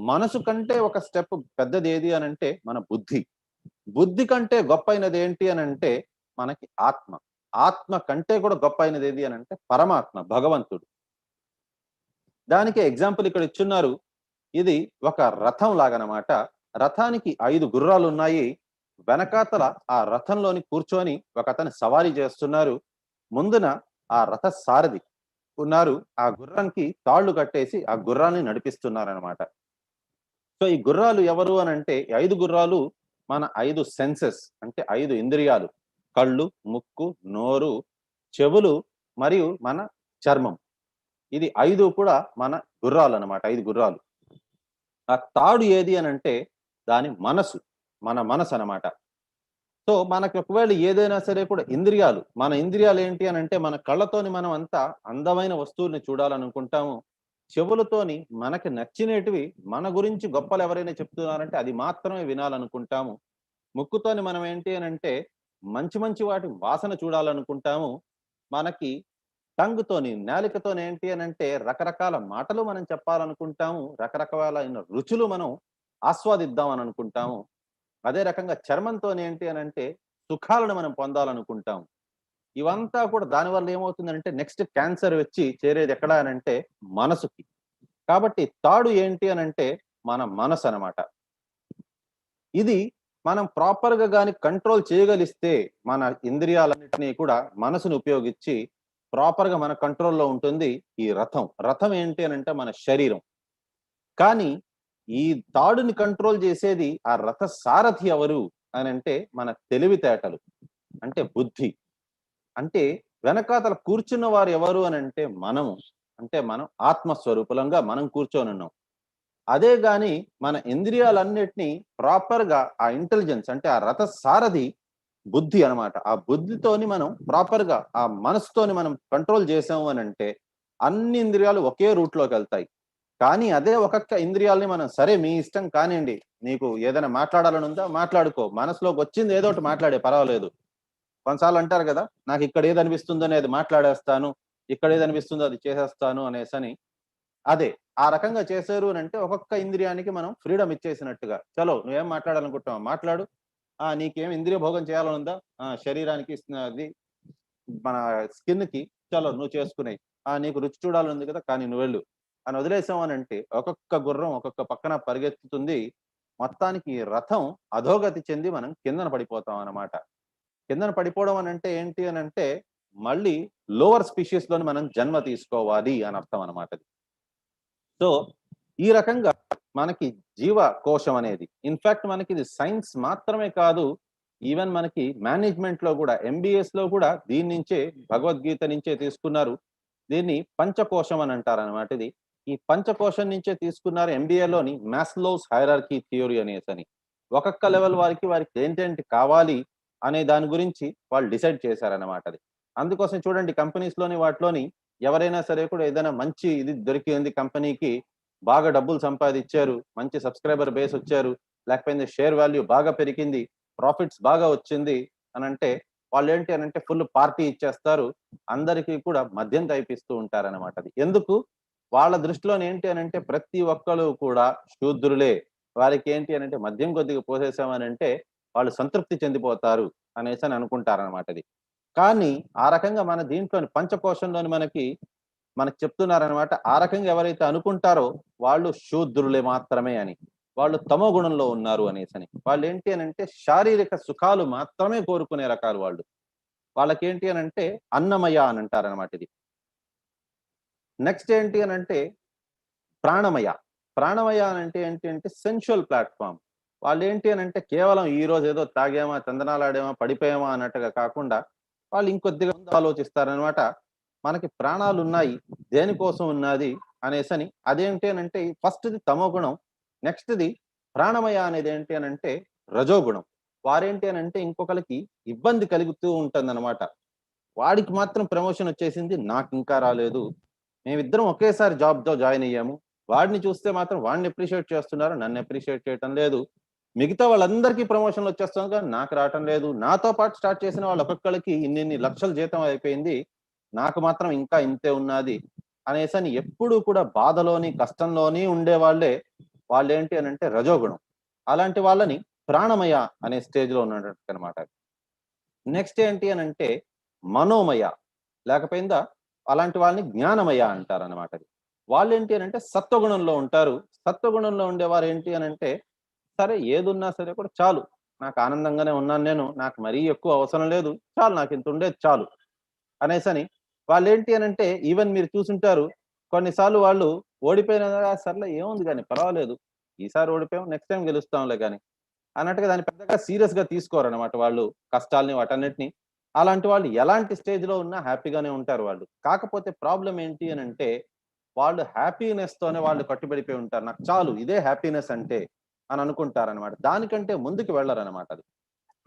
మనసు కంటే ఒక స్టెప్ పెద్దది ఏది అనంటే మన బుద్ధి. బుద్ధి కంటే గొప్పైనది ఏంటి అనంటే మనకి ఆత్మ. ఆత్మ కంటే కూడా గొప్పైనది ఏది అనంటే పరమాత్మ, భగవంతుడు. దానికి ఎగ్జాంపుల్ ఇక్కడ ఇచ్చున్నారు. ఇది ఒక రథం లాగనమాట. రథానికి 5 గుర్రాలున్నాయి. వెనకాతల ఆ రథంలోని కూర్చొని ఒకతను సవారీ చేస్తున్నారు. ముందున ఆ రథ సారథి ఉన్నారు. ఆ గుర్రానికి తాళ్ళు కట్టేసి ఆ గుర్రాన్ని నడిపిస్తున్నారనమాట. సో, ఈ గుర్రాలు ఎవరు అనంటే, ఈ 5 గుర్రాలు మన 5 సెన్సెస్ అంటే 5 ఇంద్రియాలు. కళ్ళు, ముక్కు, నోరు, చెవులు మరియు మన చర్మం. ఇది 5 కూడా మన గుర్రాలనమాట. 5 గుర్రాలు. ఆ తాడు ఏది అనంటే దాని మనసు. మన మనసనమాట. సో, మనకి ఒకవేళ ఏదైనా సరే కూడా మన ఇంద్రియాలు ఏంటి అనంటే మన కళ్ళతోని మనం అంతా అందమైన వస్తువుల్ని చూడాలనుకుంటాము. చెవులతోని మనకి నచ్చినేటివి మన గురించి గొప్పలు ఎవరైనా చెప్తున్నారంటే అది మాత్రమే వినాలనుకుంటాము. ముక్కుతోని మనం ఏంటి అనంటే మంచి వాటి వాసన చూడాలనుకుంటాము. మనకి నాలికతోని ఏంటి అనంటే రకరకాల మాటలు మనం చెప్పాలనుకుంటాము. రకరకాలైన రుచులు మనం ఆస్వాదిద్దాం అని అనుకుంటాము. అదే రకంగా చర్మంతోని ఏంటి అనంటే సుఖాలను మనం పొందాలనుకుంటాం. ఇవంతా కూడా దానివల్ల ఏమవుతుందంటే నెక్స్ట్ క్యాన్సర్ వచ్చి చేరేది ఎక్కడ అనంటే మనసుకి. కాబట్టి తాడు ఏంటి అనంటే మన మనసు అన్నమాట. ఇది మనం ప్రాపర్ గా గాని కంట్రోల్ చేయగలిస్తే మన ఇంద్రియాలన్నిటినీ కూడా మనసును ఉపయోగించి ప్రాపర్ గా మన కంట్రోల్లో ఉంటుంది ఈ రథం. రథం ఏంటి అని అంటే మన శరీరం. కానీ ఈ తాడుని కంట్రోల్ చేసేది ఆ రథ సారథి ఎవరు అని అంటే మన తెలివితేటలు, అంటే బుద్ధి. అంటే వెనకాతల కూర్చున్న వారు ఎవరు అని అంటే మనము. అంటే మనం ఆత్మస్వరూపులంగా మనం కూర్చొని ఉన్నాం. అదే గాని మన ఇంద్రియాలన్నిటినీ ప్రాపర్ గా ఆ ఇంటెలిజెన్స్ అంటే ఆ రథ సారథి బుద్ధి అన్నమాట. ఆ బుద్ధితోని మనం ప్రాపర్ గా ఆ మనసుతోని మనం కంట్రోల్ చేసాము అని అంటే అన్ని ఇంద్రియాలు ఒకే రూట్ లోకి వెళ్తాయి. కానీ అదే ఒక్కొక్క ఇంద్రియాలని మనం సరే మీ ఇష్టం కానివ్వండి, నీకు ఏదైనా మాట్లాడాలని ఉందా మాట్లాడుకో, మనసులోకి వచ్చింది ఏదో ఒకటి మాట్లాడే పర్వాలేదు. కొన్నిసార్లు అంటారు కదా, నాకు ఇక్కడ ఏది అనిపిస్తుందో అనేది మాట్లాడేస్తాను, ఇక్కడ ఏది అనిపిస్తుందో అది చేసేస్తాను అనేసని. అదే ఆ రకంగా చేశారు అని అంటే ఒక్కొక్క ఇంద్రియానికి మనం ఫ్రీడమ్ ఇచ్చేసినట్టుగా. చలో నువ్వేం మాట్లాడాలనుకుంటున్నావు మాట్లాడు. నీకేం ఇంద్రియ భోగం చేయాలని ఉందా, శరీరానికి అది మన స్కిన్ కి చలో నువ్వు చేసుకునేయి. నీకు రుచి చూడాలని ఉంది కదా, కానీ నువ్వు వెళ్ళు అని వదిలేసాం అని అంటే ఒక్కొక్క గుర్రం ఒక్కొక్క పక్కన పరిగెత్తుతుంది. మొత్తానికి రథం అధోగతి చెంది మనం కిందన పడిపోతాం అన్నమాట. కిందన పడిపోవడం అని అంటే ఏంటి అని అంటే మళ్ళీ లోవర్ స్పీషీస్ లోని మనం జన్మ తీసుకోవాలి అని అర్థం అనమాట. సో ఈ రకంగా మనకి జీవ కోశం అనేది ఇన్ఫాక్ట్ మనకి ఇది సైన్స్ మాత్రమే కాదు, ఈవెన్ మనకి మేనేజ్మెంట్ లో కూడా ఎంబీఎస్ లో కూడా దీని నుంచే భగవద్గీత నుంచే తీసుకున్నారు. దీన్ని పంచకోశం అని అంటారు అనమాట. ఇది ఈ పంచకోశం నుంచే తీసుకున్నారు ఎంబీఏలోని మాస్లోస్ హైరార్కీ థియోరీ అనేసి. ఒక్కొక్క లెవెల్ వారికి ఏంటేంటి కావాలి అనే దాని గురించి వాళ్ళు డిసైడ్ చేశారన్నమాట. అది అందుకోసం చూడండి కంపెనీస్ లోని వాటిలోని ఎవరైనా సరే కూడా ఏదైనా మంచి ఇది దొరికింది కంపెనీకి, బాగా డబ్బులు సంపాదించారు, మంచి సబ్స్క్రైబర్ బేస్ వచ్చారు, లేకపోతే షేర్ వాల్యూ బాగా పెరిగింది, ప్రాఫిట్స్ బాగా వచ్చింది అని అంటే వాళ్ళు ఏంటి అని అంటే ఫుల్ పార్టీ ఇచ్చేస్తారు, అందరికీ కూడా మద్యం తాగిపిస్తూ ఉంటారన్నమాట. అది ఎందుకు వాళ్ళ దృష్టిలోని ఏంటి అని అంటే ప్రతి ఒక్కరు కూడా శూద్రులే, వారికి ఏంటి అని అంటే మద్యం కొద్దిగా పోసేసామని అంటే వాళ్ళు సంతృప్తి చెందిపోతారు అనేసి అని అనుకుంటారనమాట. అది కానీ ఆ రకంగా మన దీంట్లోని పంచకోశంలోని మనకి చెప్తున్నారనమాట. ఆ రకంగా ఎవరైతే అనుకుంటారో వాళ్ళు శూద్రులే మాత్రమే అని, వాళ్ళు తమో గుణంలో ఉన్నారు అనేసి. వాళ్ళు ఏంటి అని అంటే శారీరక సుఖాలు మాత్రమే కోరుకునే రకాలు వాళ్ళు. వాళ్ళకి ఏంటి అని అంటే అన్నమయ అని అంటారనమాట. ఇది నెక్స్ట్ ఏంటి అని అంటే ప్రాణమయ. ప్రాణమయ అని అంటే ఏంటి అంటే సెన్షువల్ ప్లాట్ఫామ్. వాళ్ళు ఏంటి అని అంటే కేవలం ఈ రోజు ఏదో తాగామా, చందనాలాడామా, పడిపోయామా అన్నట్టుగా కాకుండా వాళ్ళు ఇంకొద్దిగా ముందు ఆలోచిస్తారనమాట. మనకి ప్రాణాలు ఉన్నాయి, దేనికోసం ఉన్నది అనేసని. అదేంటి అని అంటే ఫస్ట్ది తమో గుణం, నెక్స్ట్ది ప్రాణమయ అనేది ఏంటి అని అంటే రజోగుణం. వారేంటి అని అంటే ఇంకొకరికి ఇబ్బంది కలుగుతూ ఉంటుందన్నమాట. వాడికి మాత్రం ప్రమోషన్ వచ్చేసింది, నాకు ఇంకా రాలేదు, మేమిద్దరం ఒకేసారి జాబ్‌తో జాయిన్ అయ్యాము, వాడిని చూస్తే మాత్రం వాడిని అప్రిషియేట్ చేస్తున్నారు, నన్ను అప్రిషియేట్ చేయటం లేదు, మిగతా వాళ్ళందరికీ ప్రమోషన్లు వచ్చేస్తుంది కానీ నాకు రావటం లేదు, నాతో పాటు స్టార్ట్ చేసిన వాళ్ళు ఒక్కొక్కరికి ఇన్ని లక్షల జీతం అయిపోయింది, నాకు మాత్రం ఇంకా ఇంతే ఉన్నది అనేసని ఎప్పుడు కూడా బాధలోని కష్టంలోని ఉండే వాళ్ళు ఏంటి అని అంటే రజోగుణం. అలాంటి వాళ్ళని ప్రాణమయ అనే స్టేజ్ లో ఉన్నట్టు అనమాట. నెక్స్ట్ ఏంటి అని అంటే మనోమయ, లేకపోయిందా అలాంటి వాళ్ళని జ్ఞానమయ అంటారు అనమాట. వాళ్ళు ఏంటి అని అంటే సత్వగుణంలో ఉంటారు. సత్వగుణంలో ఉండేవారు ఏంటి అని అంటే సరే ఏదున్నా సరే కూడా చాలు, నాకు ఆనందంగానే ఉన్నాను నేను, నాకు మరీ ఎక్కువ అవసరం లేదు, చాలు నాకు ఇంత ఉండేది చాలు అనేసని. వాళ్ళు ఏంటి అని అంటే ఈవెన్ మీరు చూసుంటారు కొన్నిసార్లు వాళ్ళు ఓడిపోయిన సర్లే ఏముంది కానీ పర్వాలేదు, ఈసారి ఓడిపోయాం నెక్స్ట్ టైం గెలుస్తాంలే కానీ అన్నట్టుగా దాన్ని పెద్దగా సీరియస్ గా తీసుకోరు అనమాట వాళ్ళు, కష్టాలని వాటన్నిటిని. అలాంటి వాళ్ళు ఎలాంటి స్టేజ్ లో ఉన్నా హ్యాపీగానే ఉంటారు వాళ్ళు. కాకపోతే ప్రాబ్లం ఏంటి అని అంటే వాళ్ళు హ్యాపీనెస్ తోనే వాళ్ళు కట్టుబడిపోయి ఉంటారు, నాకు చాలు ఇదే హ్యాపీనెస్ అంటే అని అనుకుంటారనమాట. దానికంటే ముందుకు వెళ్ళరనమాట. అది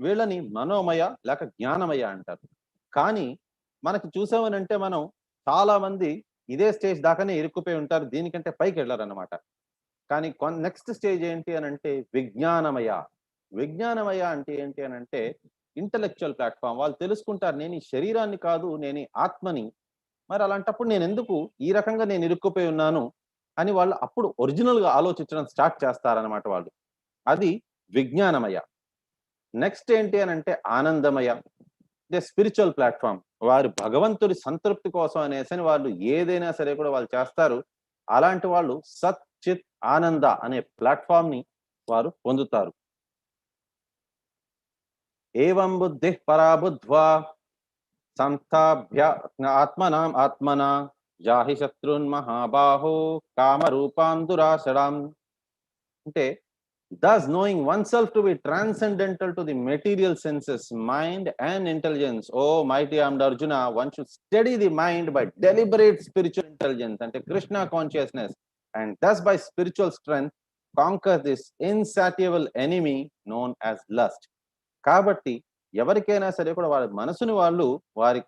వీళ్ళని మనోమయ లేక జ్ఞానమయ అంటారు. కానీ మనకి చూసామనంటే మనం చాలా మంది ఇదే స్టేజ్ దాకానే ఇరుక్కుపోయి ఉంటారు, దీనికంటే పైకి వెళ్ళరనమాట. కానీ నెక్స్ట్ స్టేజ్ ఏంటి అని అంటే విజ్ఞానమయ. విజ్ఞానమయ అంటే ఏంటి అని అంటే ఇంటలెక్చువల్ ప్లాట్ఫామ్. వాళ్ళు తెలుసుకుంటారు నేను ఈ శరీరాన్ని కాదు, నేను ఈ ఆత్మని, మరి అలాంటప్పుడు నేను ఎందుకు ఈ రకంగా నేను ఇరుక్కుపోయి ఉన్నాను అని వాళ్ళు అప్పుడు ఒరిజినల్ గా ఆలోచించడం స్టార్ట్ చేస్తారనమాట వాళ్ళు. అది విజ్ఞానమయ. నెక్స్ట్ ఏంటి అని అంటే ఆనందమయ, అంటే స్పిరిచువల్ ప్లాట్ఫామ్. వారు భగవంతుడి సంతృప్తి కోసం అనేసి వాళ్ళు ఏదైనా సరే కూడా వాళ్ళు చేస్తారు. అలాంటి వాళ్ళు సత్ చిత్ ఆనంద అనే ప్లాట్ఫామ్ ని వారు పొందుతారు. ఏవం బుద్ధి పరాబుద్ధ్వా సంస్థాభ్య ఆత్మనా జాహి శత్రున్ మహాబాహో కామరూపాం దురాశరాం. అంటే thus knowing oneself to be transcendental to the material senses, mind and intelligence. Oh mighty armed Arjuna, one should steady the mind by deliberate spiritual intelligence and Krishna consciousness, and thus by spiritual strength conquer this insatiable enemy known as lust. కాబట్టి ఎవరికైనా సరే కూడా వారి మనసుని వాళ్ళు వారి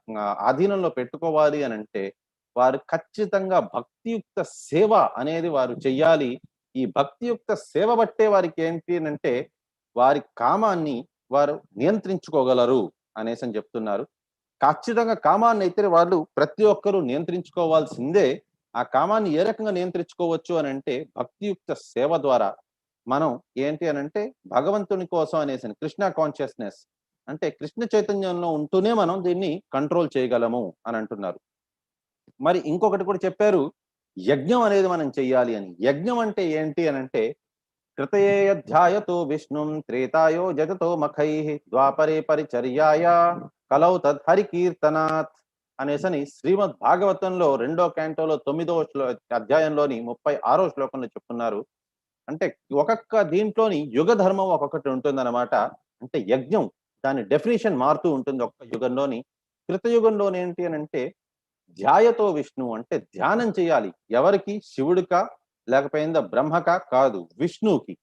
ఆధీనంలో పెట్టుకోవాలి అని అంటే వారు ఖచ్చితంగా భక్తియుక్త సేవ అనేది వారు చెయ్యాలి. ఈ భక్తియుక్త సేవ బట్టే వారికి ఏంటి అంటే వారి కామాన్ని వారు నియంత్రించుకోగలరు అనేసి అని చెప్తున్నారు. ఖచ్చితంగా కామాన్ని అయితే వాళ్ళు ప్రతి ఒక్కరూ నియంత్రించుకోవాల్సిందే. ఆ కామాన్ని ఏ రకంగా నియంత్రించుకోవచ్చు అని అంటే భక్తియుక్త సేవ ద్వారా మనం ఏంటి అని అంటే భగవంతుని కోసం అనేసి కృష్ణ కాన్షియస్నెస్ అంటే కృష్ణ చైతన్యంలో ఉంటూనే మనం దీన్ని కంట్రోల్ చేయగలము అని అంటున్నారు. మరి ఇంకొకటి కూడా చెప్పారు, యజ్ఞం అనేది మనం చెయ్యాలి అని. యజ్ఞం అంటే ఏంటి అని అంటే కృతయేయధ్యాయతో విష్ణుం త్రేతాయో జగతో మఖై ద్వాపరే పరిచర్యాయ కలౌ తద్ హరికీర్తనాత్ అనేసని శ్రీమద్ భాగవతంలో 2వ క్యాంటోలో 9వ అధ్యాయంలోని 36వ శ్లోకంలో చెప్తున్నారు. అంటే ఒక్కొక్క దీంట్లోని యుగ ధర్మం ఒక్కొక్కటి ఉంటుందన్నమాట. అంటే యజ్ఞం దాని డెఫినేషన్ మారుతూ ఉంటుంది ఒక్క యుగంలోని. కృతయుగంలోని ఏంటి అని అంటే ధ్యాయతో విష్ణు అంటే ధ్యానం చేయాలి. ఎవరికి? శివుడికా లేకపోయిందా బ్రహ్మక? కాదు, విష్ణువుకి.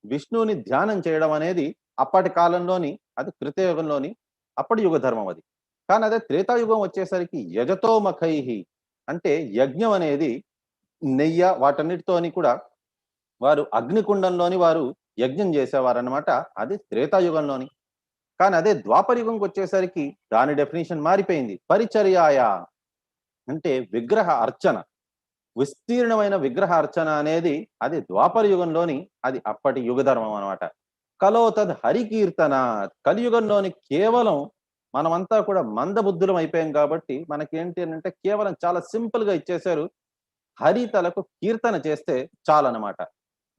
విష్ణువుని ధ్యానం చేయడం అనేది అప్పటి కాలంలోని అది కృతయుగంలోని అప్పటి యుగ ధర్మం అది. కానీ అదే త్రేతాయుగం వచ్చేసరికి యజతోమఖైహి అంటే యజ్ఞం అనేది నెయ్య వాటన్నిటితోని కూడా వారు అగ్నికుండంలోని వారు యజ్ఞం చేసేవారు అనమాట. అది త్రేతాయుగంలోని. కానీ అదే ద్వాపరయుగంకి వచ్చేసరికి దాని డెఫినేషన్ మారిపోయింది. పరిచర్యాయ అంటే విగ్రహ అర్చన, విస్తీర్ణమైన విగ్రహ అర్చన అనేది అది ద్వాపర యుగంలోని అది అప్పటి యుగ ధర్మం అనమాట. కలో తద్ హరికీర్తన కలియుగంలోని కేవలం మనమంతా కూడా మందబుద్ధులం అయిపోయాం కాబట్టి మనకి ఏంటి అంటే కేవలం చాలా సింపుల్ గా ఇచ్చేశారు. హరి తలకు కీర్తన చేస్తే చాలన్నమాట.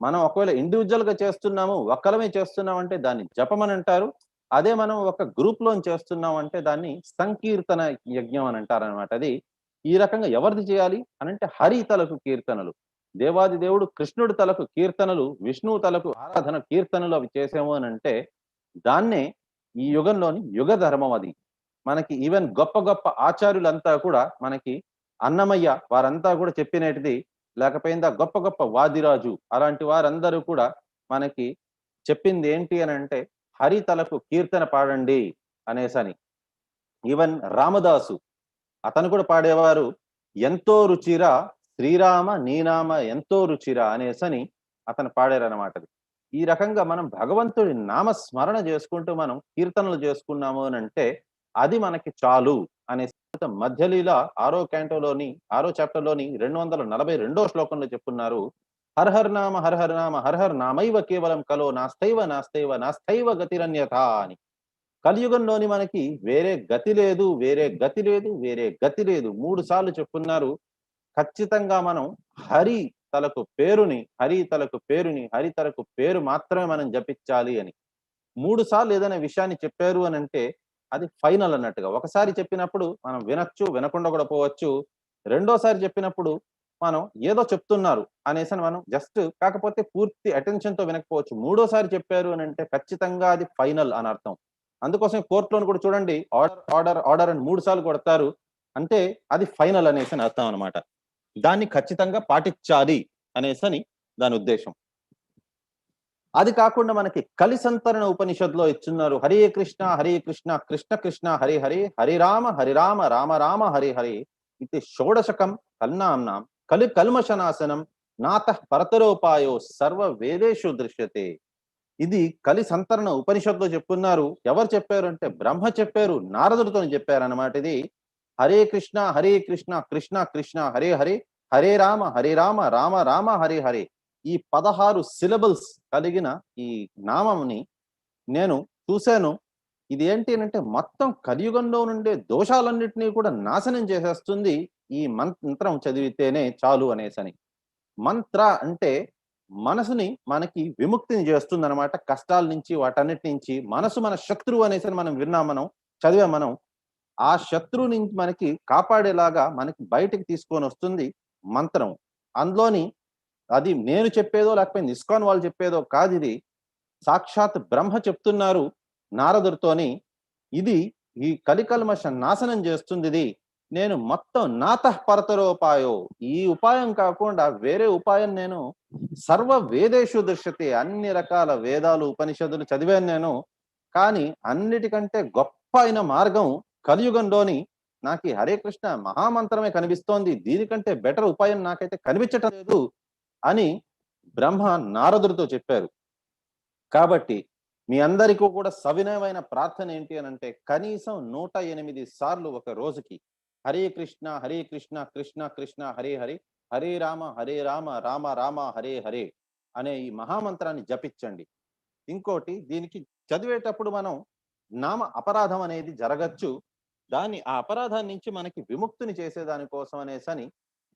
మనం ఒకవేళ ఇండివిజువల్ గా చేస్తున్నాము, ఒక్కలమే చేస్తున్నాం అంటే దాన్ని జపం అని అంటారు. అదే మనం ఒక గ్రూప్ లో చేస్తున్నాం అంటే దాన్ని సంకీర్తన యజ్ఞం అని అంటారనమాట. అది ఈ రకంగా ఎవరిది చేయాలి అనంటే హరి తలకు కీర్తనలు, దేవాది దేవుడు కృష్ణుడి తలకు కీర్తనలు, విష్ణువు తలకు ఆరాధన కీర్తనలు అవి చేసాము అని అంటే దాన్నే ఈ యుగంలోని యుగ ధర్మం అది. మనకి ఈవెన్ గొప్ప గొప్ప ఆచార్యులంతా కూడా మనకి అన్నమయ్య వారంతా కూడా చెప్పినటిది, లేకపోయిందా గొప్ప గొప్ప వాదిరాజు అలాంటి వారందరూ కూడా మనకి చెప్పింది ఏంటి అని అంటే హరి తలకు కీర్తన పాడండి అనేసని. ఈవెన్ రామదాసు అతను కూడా పాడేవారు, ఎంతో రుచిరా శ్రీరామ నీనామ ఎంతో రుచిరా అనేసని అతను పాడారనమాట. ఈ రకంగా మనం భగవంతుడి నామ స్మరణ చేసుకుంటూ మనం కీర్తనలు చేసుకున్నాము అని అంటే అది మనకి చాలు అనే మధ్యలీల 6వ క్యాంటోలోని 6వ చాప్టర్లోని 242వ శ్లోకంలో చెప్పున్నారు. హర్ నామ హర్ నామ హర్ నామైవ కేవలం కలో నాస్తైవ నాస్తైవ నాస్తైవ గతిరన్యథ అని. కలియుగంలోని మనకి వేరే గతి లేదు, వేరే గతి లేదు, వేరే గతి లేదు 3 సార్లు చెప్పున్నారు. ఖచ్చితంగా మనం హరి తలకు పేరుని హరి తలకు పేరుని హరి తలకు పేరు మాత్రమే మనం జపించాలి అని 3 సార్లు ఏదైనా విషయాన్ని చెప్పారు అని అంటే అది ఫైనల్ అన్నట్టుగా. ఒకసారి చెప్పినప్పుడు మనం వినొచ్చు, వినకుండా కూడా పోవచ్చు. రెండోసారి చెప్పినప్పుడు మనం ఏదో చెప్తున్నారు అనేసి మనం జస్ట్ కాకపోతే పూర్తి అటెన్షన్ తో వినకపోవచ్చు. మూడోసారి చెప్పారు అని అంటే ఖచ్చితంగా అది ఫైనల్ అని అర్థం. అందుకోసం కోర్టులోని కూడా చూడండి ఆర్డర్ ఆర్డర్ ఆర్డర్ అని 3 సార్లు కొడతారు అంటే అది ఫైనల్ అనేసి అని అర్థం అనమాట. దాన్ని ఖచ్చితంగా పాటించాలి అనేసని దాని ఉద్దేశం. అది కాకుండా మనకి కలిసంతరణ ఉపనిషత్తులో ఇచ్చున్నారు, హరే కృష్ణ కృష్ణ కృష్ణ హరే హరే హరే రామ రామ రామ హరే హరే ఇది షోడశకం కల్నాంనాం కలి కల్మషనాశనం నాతః పరతరోపాయో సర్వ వేదేషు దృశ్యతే. ఇది కలి సంతరణ ఉపనిషత్తులో చెప్పున్నారు. ఎవరు చెప్పారు అంటే బ్రహ్మ చెప్పారు, నారదుడితో చెప్పారన్నమాట. ఇది హరే కృష్ణ కృష్ణ కృష్ణ హరే హరే హరే రామ రామ రామ హరే హరే ఈ 16 సిలబుల్స్ కలిగిన ఈ నామంని నేను చూశాను. ఇది ఏంటి అంటే మొత్తం కలియుగంలో నుండే దోషాలన్నింటినీ కూడా నాశనం చేసేస్తుంది ఈ మంత్రం చదివితేనే చాలు అనేసని. మంత్ర అంటే మనసుని మనకి విముక్తిని చేస్తుంది అనమాట. కష్టాల నుంచి వాటన్నిటి నుంచి. మనసు మన శత్రువు అనేసి మనం విన్నాం, మనం చదివాం మనం. ఆ శత్రువు నుంచి మనకి కాపాడేలాగా మనకి బయటికి తీసుకొని వస్తుంది మంత్రం. అందులోని అది నేను చెప్పేదో లేకపోతే ఇస్కాన్ వాళ్ళు చెప్పేదో కాదు, ఇది సాక్షాత్ బ్రహ్మ చెప్తున్నారు నారదుడితోని. ఇది ఈ కలికల్మష నాశనం చేస్తుంది ఇది. నేను మొత్తం నాతః పరతరోపాయో, ఈ ఉపాయం కాకుండా వేరే ఉపాయం నేను సర్వ వేదేషు దృశ్యతే, అన్ని రకాల వేదాలు ఉపనిషత్తులు చదివాను నేను. కానీ అన్నిటికంటే గొప్ప అయిన మార్గం కలియుగంలోని నాకు ఈ హరే కృష్ణ మహామంత్రమే కనిపిస్తోంది. దీనికంటే బెటర్ ఉపాయం నాకైతే కనిపించటం లేదు అని బ్రహ్మ నారదుడితో చెప్పారు. కాబట్టి మీ అందరికీ కూడా సవినయమైన ప్రార్థన ఏంటి అని అంటే, కనీసం 108 సార్లు ఒక రోజుకి హరే కృష్ణ కృష్ణ కృష్ణ హరే హరే, హరే రామ రామ రామ హరే హరే అనే ఈ మహామంత్రాన్ని జపించండి. ఇంకోటి, దీనికి చదివేటప్పుడు మనం నామ అపరాధం అనేది జరగచ్చు. దాన్ని ఆ అపరాధం నుంచి మనకి విముక్తిని చేసేదాని కోసం అనేసని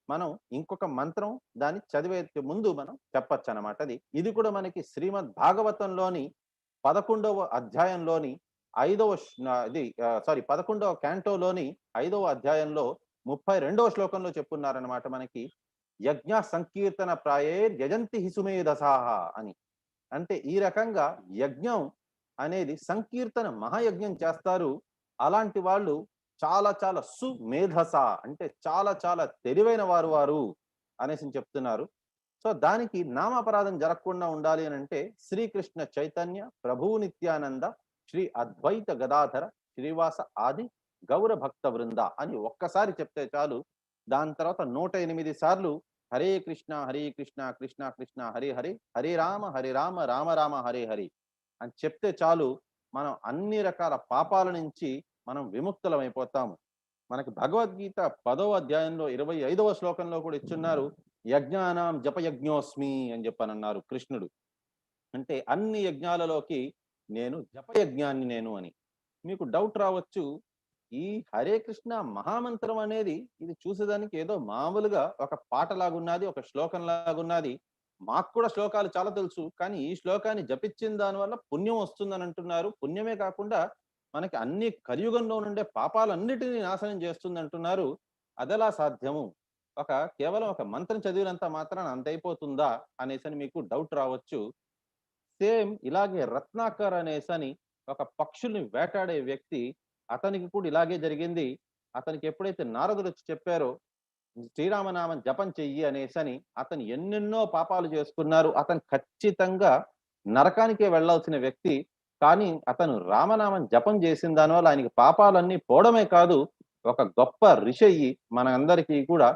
మనం ఇంకొక మంత్రం దాన్ని చదివే ముందు మనం చెప్పచ్చు అనమాట. ఇది కూడా మనకి శ్రీమద్ భాగవతంలోని 11వ అధ్యాయంలోని 11వ క్యాంటోలోని 5వ అధ్యాయంలో 32వ శ్లోకంలో చెప్పున్నారనమాట మనకి. యజ్ఞ సంకీర్తన ప్రాయేర్ యజంతి హిసుమేధసాహ అని. అంటే ఈ రకంగా యజ్ఞం అనేది సంకీర్తన మహాయజ్ఞం చేస్తారు. అలాంటి వాళ్ళు చాలా చాలా సుమేధస అంటే చాలా చాలా తెలివైన వారు అనేసి చెప్తున్నారు. సో దానికి నామాపరాధం జరగకుండా ఉండాలి అని అంటే శ్రీకృష్ణ చైతన్య ప్రభువు నిత్యానంద శ్రీ అద్వైత గదాధర శ్రీవాస ఆది గౌర భక్త వృంద అని ఒక్కసారి చెప్తే చాలు. దాని తర్వాత 108 సార్లు హరే కృష్ణ కృష్ణ కృష్ణ హరే హరే, హరే రామ రామ రామ హరే హరి అని చెప్తే చాలు. మనం అన్ని రకాల పాపాల నుంచి మనం విముక్తులం అయిపోతాము. మనకి భగవద్గీత 10వ అధ్యాయంలో 25వ శ్లోకంలో కూడా ఇచ్చున్నారు, యజ్ఞానాం జపయజ్ఞోస్మి అని చెప్పనన్నారు కృష్ణుడు. అంటే అన్ని యజ్ఞాలలోకి నేను జపయజ్ఞాన్ని నేను అని. మీకు డౌట్ రావచ్చు, ఈ హరే కృష్ణ మహామంత్రం అనేది ఇది చూసేదానికి ఏదో మామూలుగా ఒక పాటలాగున్నది, ఒక శ్లోకం లాగున్నది. మాకు కూడా శ్లోకాలు చాలా తెలుసు, కానీ ఈ శ్లోకాన్ని జపించిన దాని వల్ల పుణ్యం వస్తుందని అంటున్నారు. పుణ్యమే కాకుండా మనకి అన్ని కలియుగంలో నుండే పాపాలన్నిటినీ నాశనం చేస్తుంది అంటున్నారు. అదెలా సాధ్యము? కేవలం ఒక మంత్రం చదివినంత మాత్రాన అంత అయిపోతుందా అనేసని మీకు డౌట్ రావచ్చు. సేమ్ ఇలాగే రత్నాకర్ అనేసని ఒక పక్షుల్ని వేటాడే వ్యక్తి, అతనికి కూడా ఇలాగే జరిగింది. అతనికి ఎప్పుడైతే నారదుడు వచ్చి చెప్పారో శ్రీరామనామం జపం చెయ్యి అనేసని, అతను ఎన్నెన్నో పాపాలు చేసుకున్నారు. అతను ఖచ్చితంగా నరకానికే వెళ్లాల్సిన వ్యక్తి. కానీ అతను రామనామం జపం చేసిన దానివల్ల ఆయనకి పాపాలన్నీ పోవడమే కాదు, ఒక గొప్ప ఋషి అయ్యి మన అందరికీ కూడా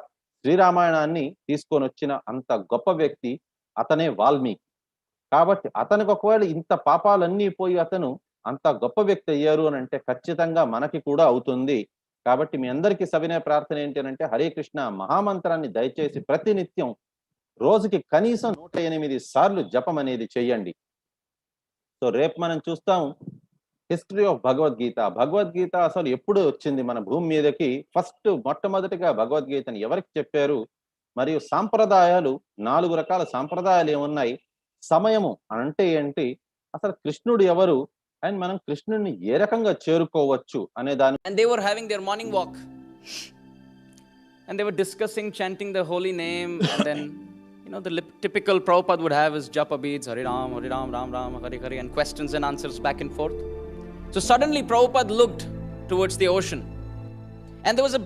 శ్రీరామాయణాన్ని తీసుకొని వచ్చిన అంత గొప్ప వ్యక్తి అతనే వాల్మీకి. కాబట్టి అతనికి ఒకవేళ ఇంత పాపాలన్నీ పోయి అతను అంత గొప్ప వ్యక్తి అయ్యారు అని అంటే ఖచ్చితంగా మనకి కూడా అవుతుంది. కాబట్టి మీ అందరికీ సవినయ ప్రార్థన ఏంటి అంటే, హరే కృష్ణ మహామంత్రాన్ని దయచేసి ప్రతినిత్యం రోజుకి కనీసం 108 సార్లు జపం అనేది చెయ్యండి. సో రేపు మనం చూస్తాం హిస్టరీ ఆఫ్ భగవద్గీత. భగవద్గీత అసలు ఎప్పుడు వచ్చింది మన భూమి మీదకి, మొట్టమొదటిగా భగవద్గీతని ఎవరికి చెప్పారు, మరియు సాంప్రదాయాలు 4 రకాల సాంప్రదాయాలు ఏమున్నాయి, సమయము అంటే ఏంటి, అసలు కృష్ణుడు ఎవరు, అండ్ మనం కృష్ణుడిని ఏ రకంగా చేరుకోవచ్చు అనే దాని. And they were having their morning walk and they were discussing, chanting the holy name, and then the typical Prabhupada would have his japa beads, Hare Ram, Ram Ram, Hare Hare, and questions and answers back and forth. So suddenly Prabhupada looked towards the ocean and there was a